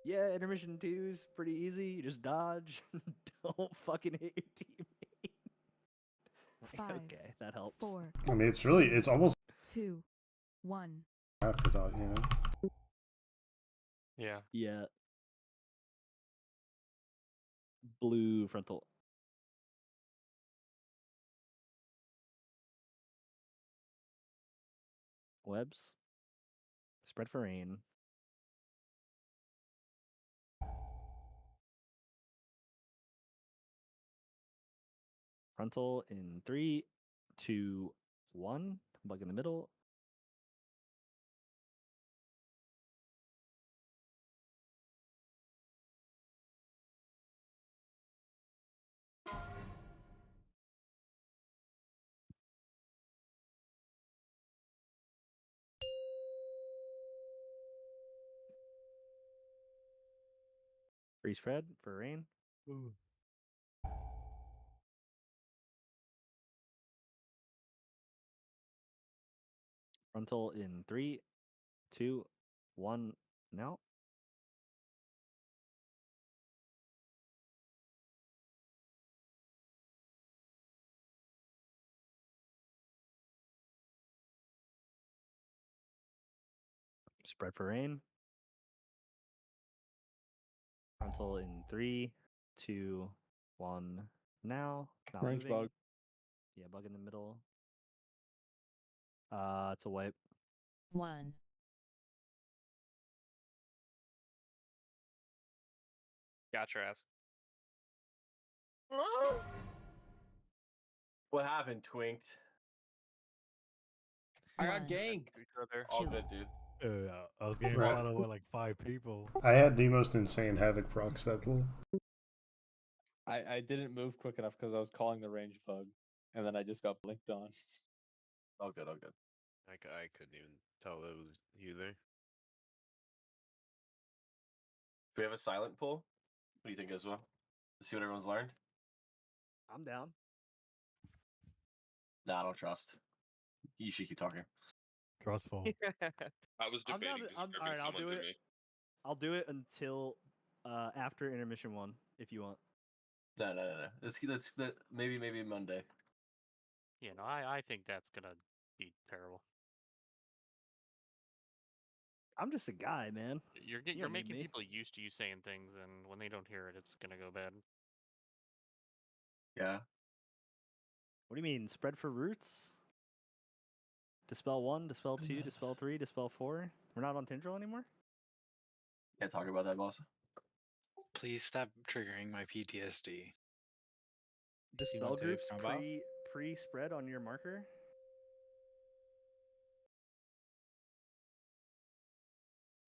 yeah, intermission 2's pretty easy. You just dodge. Don't fucking hit your teammate. Like, 5, okay, that helps. 4, I mean, it's almost 2, 1. afterthought, you know. Yeah. Yeah. Blue frontal. Webs. Spread for rain. Frontal in 3, 2, 1. Bug in the middle. Free spread for rain. Ooh. Frontal in 3, 2, 1. Now. Spread for rain. Frontal in 3, 2, 1. Now. Not Range moving. bug. Yeah, bug in the middle. It's a wipe. 1. Got your ass. What happened, Twinked? I got 1. ganked. All good, dude. I was getting Right. fought over like 5 people. I had the most insane Havoc procs that pool. I didn't move quick enough because I was calling the range bug, and then I just got blinked on. All good, all good. I couldn't even tell that was you there. Do we have a silent pool? What do you think, Iswa? Let's see what everyone's learned. I'm down. Nah, I don't trust. You should keep talking. Trustful. I was I'm down debating to- just all right, I'll someone do to it. me. I'll do it until after intermission 1, if you want. No. Let's maybe Monday. Yeah, no, I think that's gonna be terrible. I'm just a guy, man. You're You don't need making me. people used to you saying things, and when they don't hear it, it's gonna go bad. Yeah. What do you mean? Spread for roots? Dispel 1, Dispel 2, Dispel 3, Dispel 4? We're not on Tindril anymore? Can't talk about that, boss. Please stop triggering my PTSD. Dispel want to groups come off? pre-spread on your marker?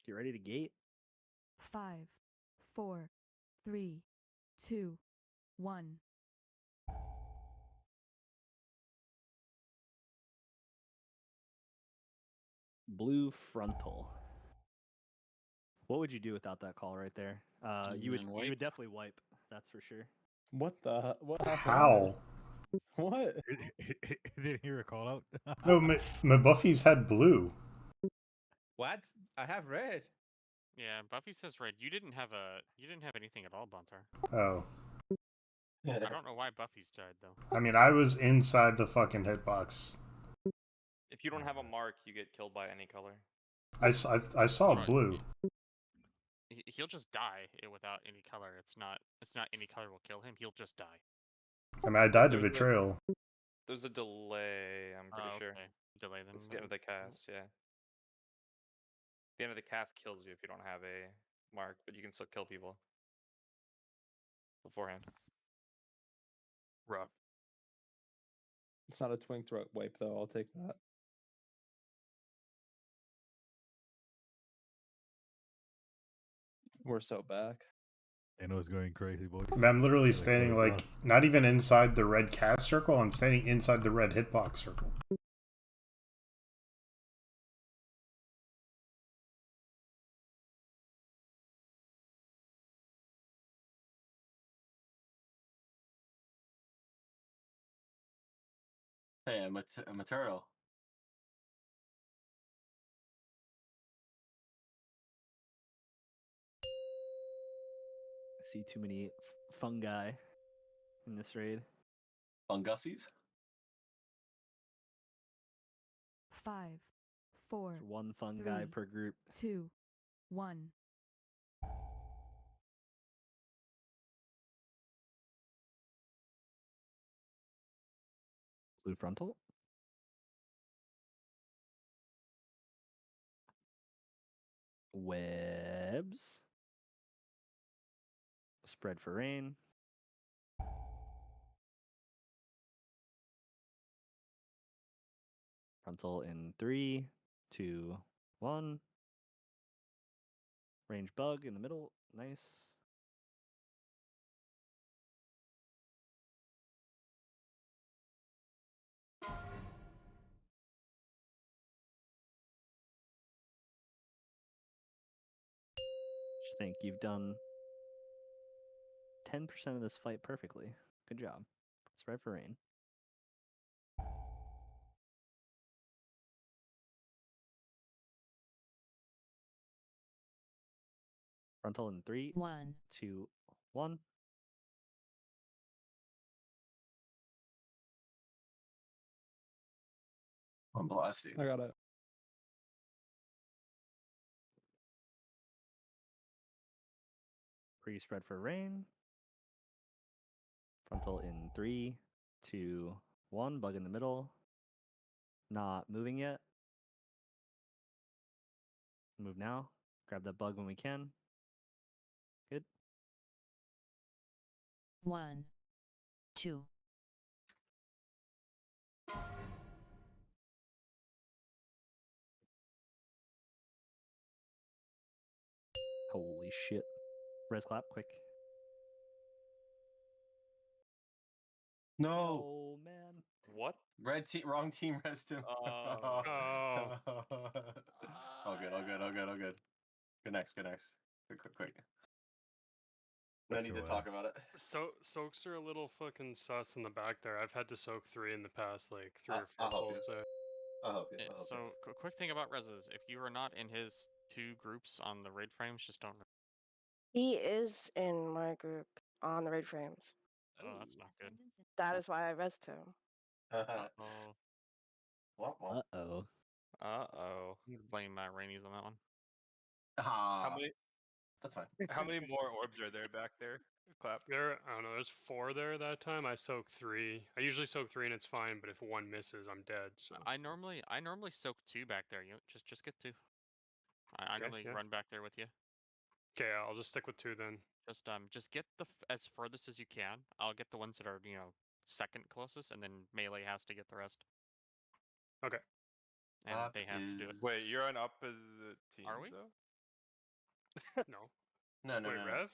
Get ready to gate. 5, 4, 3, 2, 1. Blue frontal. What would you do without that call right there? You would definitely wipe. That's for sure. What the? What happened? How? What? Didn't hear a call out. No, my Buffy's had blue. What? I have red. Yeah, Buffy says red. You didn't have anything at all, Buntar. Oh. I don't know why Buffy's died though. I mean, I was inside the fucking hitbox. If you don't have a mark, you get killed by any color. I saw blue. he'll just die without any color. It's not any color will kill him. He'll just die. I mean, I died to There's a- betrayal. There's a delay, I'm pretty Oh, sure. okay. Delay them. It's the end of the cast, yeah. The end of the cast kills you if you don't have a mark, but you can still kill people beforehand. Rough. It's not a twink throat wipe though. I'll take that. We're so back. I know it's going crazy, boys. I mean, I'm literally Gotta standing close like dots. not even inside the red cast circle. I'm standing inside the red hitbox circle. Hey, a material. I see too many fungi in this raid. Fungussies? 5, 4, One fungi 3, per group. 2, 1. Blue frontal. Webs. Spread for rain. Frontal in 3, 2, 1. Range bug in the middle. Nice. Just think you've done 10% of this fight perfectly. Good job. Spread for rain. Frontal in 3, 1, 2, 1. I'm blasting. I got it. Pre-spread for rain. Frontal in 3, 2, 1. Bug in the middle. Not moving yet. Move now. Grab that bug when we can. Good. 1, 2. Holy shit. Res clap, quick. No. Oh, man. What? Red team, wrong team, rest him. Oh. All good, all good, all good, all good. Good next, good next. Quick. No That's need to your talk ass. about it. Soaks are a little fucking sus in the back there. I've had to soak 3 in the past, like 3 or 4 I'll help you. pulls. I'll help you. Yeah, I'll help so, quick thing about reses: if you are not in his 2 groups on the raid frames, just don't. He is in my group on the raid frames. Oh, that's not good. That is why I rest him. Uh-oh. Uh-oh. Uh-oh. I'm gonna blame Rainies on that one. Ah, How many? that's fine. How many more orbs are there back there? Clap. I don't know, there's 4 there that time. I soaked 3. I usually soak 3 and it's fine, but if 1 misses, I'm dead. So I normally soak 2 back there. You just get 2. I Okay, normally yeah. run back there with you. Okay, I'll just stick with 2 then. Just get as furthest as you can. I'll get the ones that are second closest, and then melee has to get the rest. Okay. And they have to do it. Wait, you're on opposite teams Are we? though? No. No. Wait, Rev?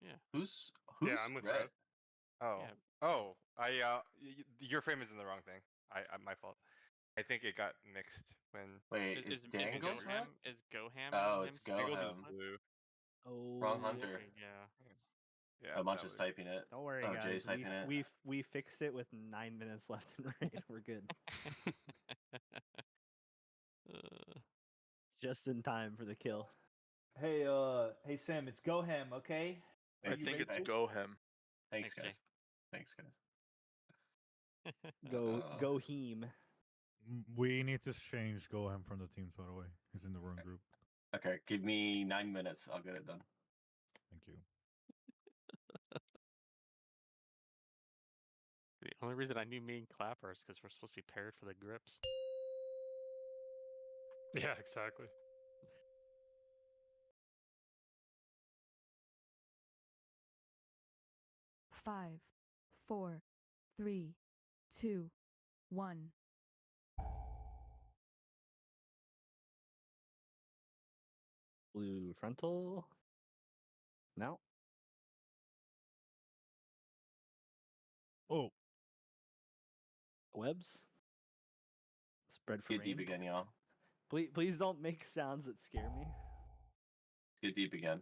Yeah. Who's Yeah, I'm with Rev. Oh. Yeah. Oh, your frame is in the wrong thing. My fault. I think it got mixed when. Wait, is Dangles red? Is Goham? Oh, in it's him's Dangles is Goham. blue. Oh, Wrong hunter. Yeah. Yeah. A bunch that is was- typing it. Don't worry, Oh, guys. Jay's typing it. We fixed it with 9 minutes left in raid. We're good. Just in time for the kill. Hey Sam, it's Goham, okay? I think it's Goham. Thanks, Thanks, Jay. guys. Thanks, guys. Go Heem. We need to change Goham from the teams, by the way. He's in the wrong group. Okay, give me 9 minutes. I'll get it done. Thank you. The only reason I knew me and Clapper is because we're supposed to be paired for the grips. Yeah, exactly. Five, four, three, two, one. Blue frontal. Now. Oh. Webs. Spread for Get deep rain. again, y'all. Please don't make sounds that scare me. Let's get deep again.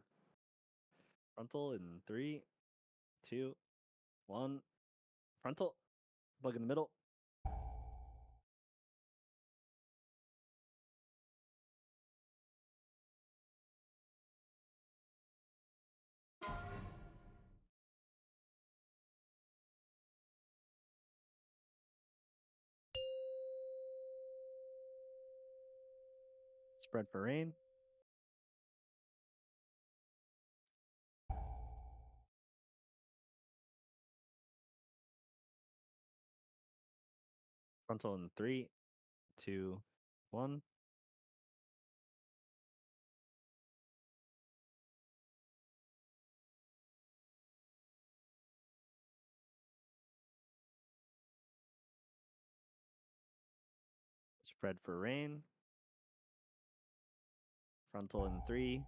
Frontal in 3, 2, 1. Frontal. Bug in the middle. Spread for rain. Frontal in 3, 2, 1. Spread for rain. Frontal in 3,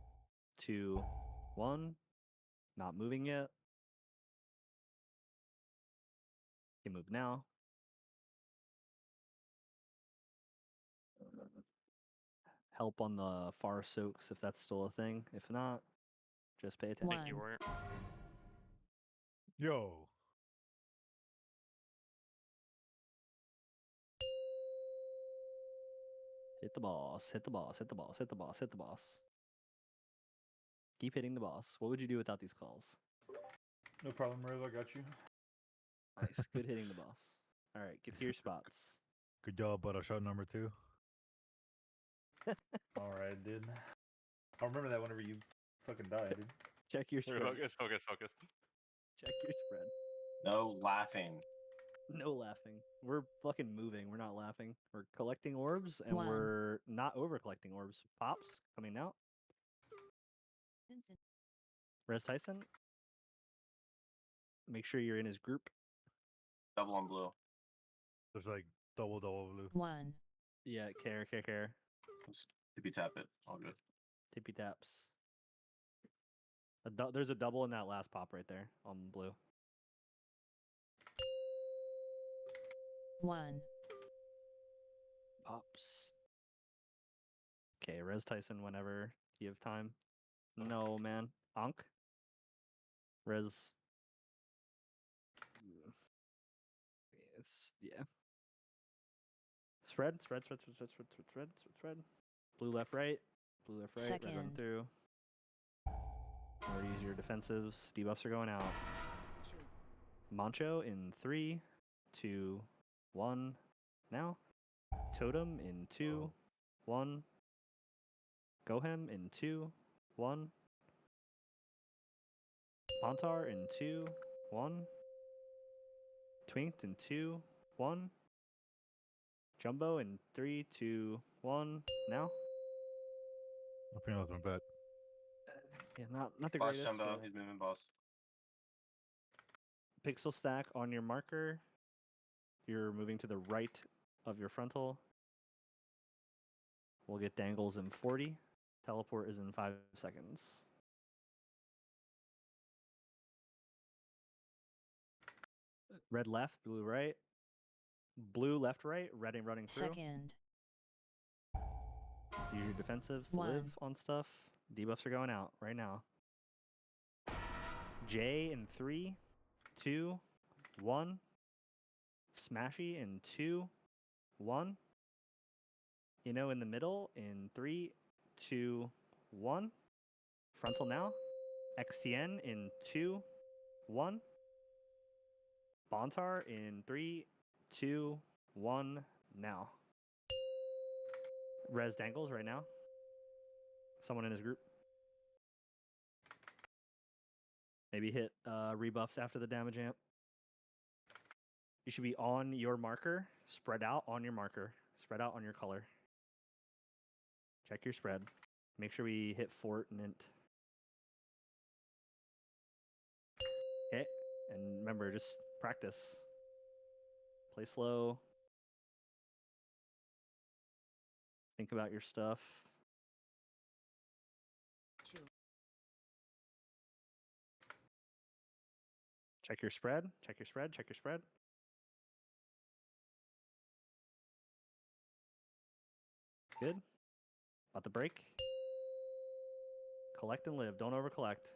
2, 1. Not moving yet. Can move now. Help on the far soaks if that's still a thing. If not, just pay attention. Thank you, Warrior. Yo. Hit the boss, hit the boss, hit the boss, hit the boss, hit the boss. Keep hitting the boss. What would you do without these calls? No problem, Riv. I got you. Nice. Good hitting the boss. All right, get to your spots. Good job, but shot number 2. All right, dude. I'll remember that whenever you fucking die, dude. Check your spread. Focus. Check your spread. No laughing. No laughing. We're fucking moving. We're not laughing. We're collecting orbs, and 1. we're not over collecting orbs. Pops coming out. Vincent. Res Tyson. Make sure you're in his group. Double on blue. There's like double blue. 1. Yeah, care. Just tippy tap it. All good. Tippy taps. There's a double in that last pop right there on blue. 1. Pops. Okay, Res Tyson whenever you have time. No, man. Ankh. Res. It's, yeah. Spread. Blue left, right. Blue left, right. Red run Second. through. Or use your defensives. Debuffs are going out. 2. Mancho in 3, 2, 1. Now. Totem in 2, 1. Gohem in 2, 1. Pontar in 2, 1. Twinked in 2, 1. Jumbo in 3, 2, 1. Now. I think that was my bet. Yeah, not the Boss greatest. Jumbo. but He's moving boss. Pixel stack on your marker. You're moving to the right of your frontal. We'll get dangles in 40. Teleport is in 5 seconds. Red left, blue right. Blue left, right. Red and running through. Second. Use your defensives to 1. live on stuff. Debuffs are going out right now. J in 3, 2, 1. Smashy in 2, 1. In the middle in 3, 2, 1. Frontal now. XTN in 2, 1. Bontar in 3, 2, 1. Now. Res dangles right now. Someone in his group. Maybe hit rebuffs after the damage amp. You should be on your marker, spread out on your marker, spread out on your color. Check your spread. Make sure we hit fort and int. Okay, and remember, just practice. Play slow. Think about your stuff. Check your spread. Check your spread. Check your spread. Good. About to break. Collect and live. Don't over collect.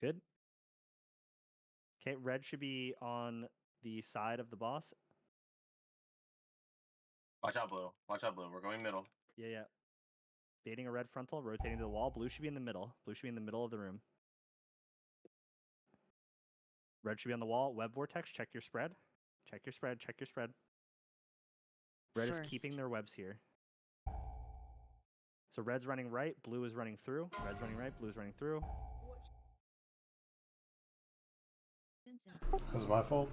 Good. Okay, red should be on the side of the boss. Watch out, blue. Watch out, blue. We're going middle. Yeah, yeah. Baiting a red frontal, rotating to the wall. Blue should be in the middle. Blue should be in the middle of the room. Red should be on the wall. Web vortex, check your spread. Check your spread, check your spread. Red is keeping their webs here. So red's running right, blue is running through. Red's running right, blue's running through. That was my fault.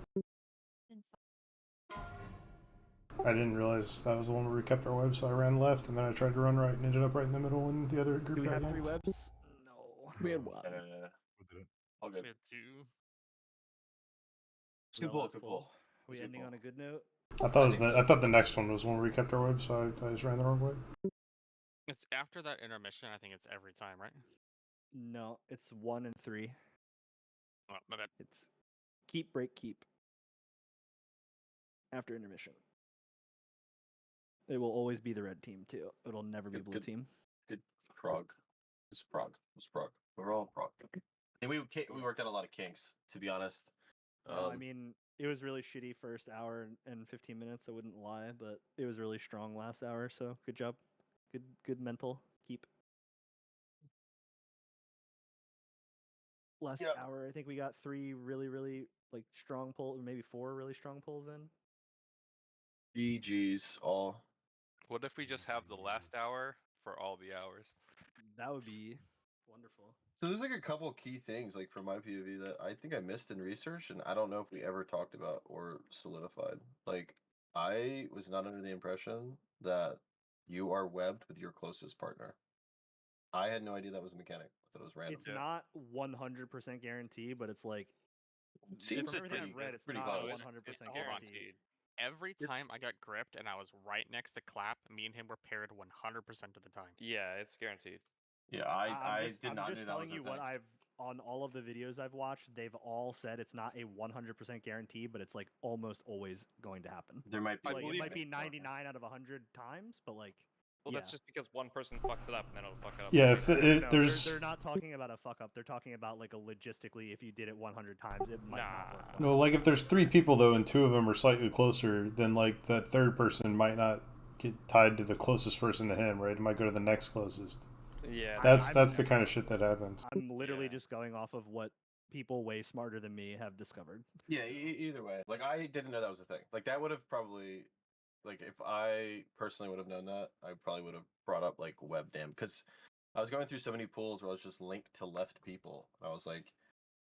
I didn't realize that was the one where we kept our web, so I ran left, and then I tried to run right and ended up right in the middle when the other group Do we got have 3 yanked. webs? No. We had one. All good. We had 2. Two pull, two pull. Are we ending on a good note? I thought the next one was when we kept our web, so I just ran the wrong way. It's after that intermission. I think it's every time, right? No, it's 1 and 3. Oh, my bad. It's keep, break, keep. After intermission. It will always be the red team, too. It'll never be blue team. Good prog. It's prog. It's prog. We're all prog. And we worked out a lot of kinks, to be honest. I mean, it was really shitty first hour and 15 minutes, I wouldn't lie, but it was really strong last hour, so good job. Good mental keep. Last hour, I think we got 3 really, really like strong pulls, maybe 4 really strong pulls in. GG's all. What if we just have the last hour for all the hours? That would be wonderful. So there's like a couple key things, like from my POV, that I think I missed in research, and I don't know if we ever talked about or solidified. Like, I was not under the impression that you are webbed with your closest partner. I had no idea that was a mechanic. I thought it was random. It's not 100% guarantee, but it's like Seems from everything pretty- I've read, it's pretty not close. 100% Hold on, guaranteed. Every time I got gripped and I was right next to Clap, me and him were paired 100% of the time. Yeah, it's guaranteed. Yeah, I'm I just, did I'm not just know that was telling a you what thing. I've on all of the videos I've watched. They've all said it's not a 100% guarantee, but it's like almost always going to happen. There might be. Like, it might be 99 out of 100 times, but like. Well, that's just because one person fucks it up and then it'll fuck it up. Yeah, if No, there's they're not talking about a fuck up. They're talking about like a logistically, if you did it 100 times, it might not work. no, like if there's 3 people though, and 2 of them are slightly closer, then like that third person might not get tied to the closest person to him, right? It might go to the next closest. Yeah, that's the kind of shit that happens. I'm literally just going off of what people way smarter than me have discovered. Yeah, either way. Like, I didn't know that was a thing. Like, that would have probably, like, if I personally would have known that, I probably would have brought up, like, webdam. Because I was going through so many pools where I was just linked to left people. I was like,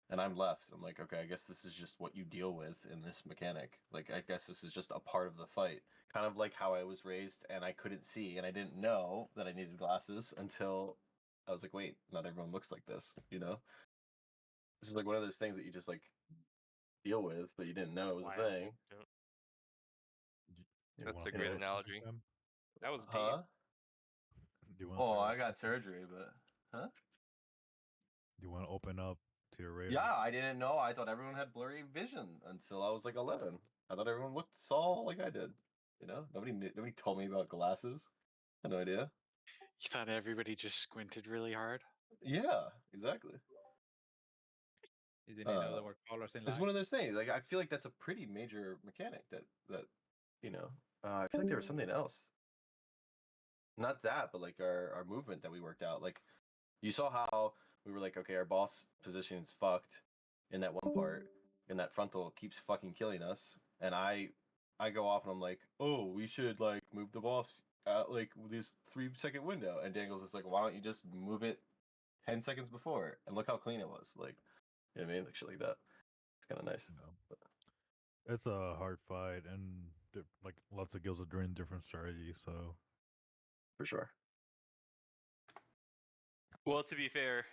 and I'm left. I'm like, okay, I guess this is just what you deal with in this mechanic. Like, I guess this is just a part of the fight. Kind of like how I was raised and I couldn't see and I didn't know that I needed glasses until I was like, wait, not everyone looks like this, you know? This is like one of those things that you just like deal with, but you didn't know it was a thing. That's a great analogy. That was deep. Huh? Do you Oh, want I got surgery, but huh? Do you want to open up to your radar? Yeah, I didn't know. I thought everyone had blurry vision until I was like 11. I thought everyone saw like I did. You know, nobody told me about glasses. I had no idea. You thought everybody just squinted really hard? Yeah, exactly. You didn't know there were colors in It's life. one of those things. Like, I feel like that's a pretty major mechanic that you know. I feel like there was something else. Not that, but like our movement that we worked out. Like, you saw how we were like, okay, our boss position is fucked in that one part, and that frontal keeps fucking killing us. and I go off and I'm like, oh, we should like move the boss like this 3 second window, and Daniel's just like, why don't you just move it 10 seconds before? And look how clean it was. Like, you know what I mean? Like shit like that. It's kind of nice. But, It's a hard fight, and like lots of guilds are doing different strategies. So for sure. Well, to be fair,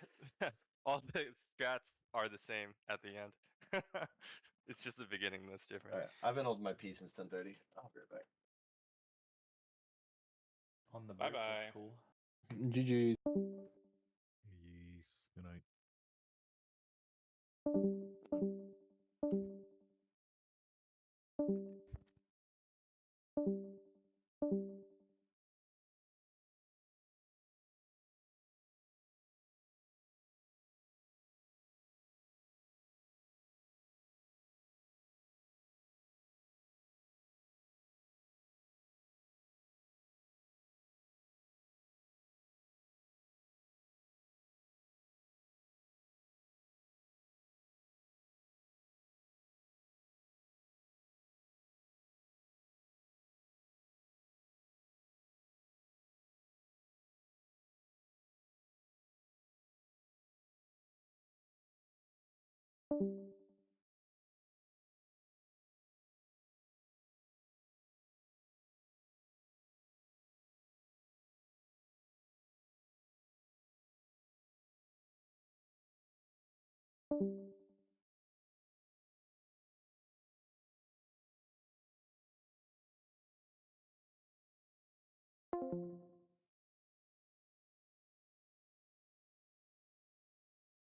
all the strats are the same at the end. It's just the beginning that's different. All right, I've been holding my peace since 10:30. I'll be right back. On the Bye break, bye. that's cool. GG's. Peace. Good night. Thank you.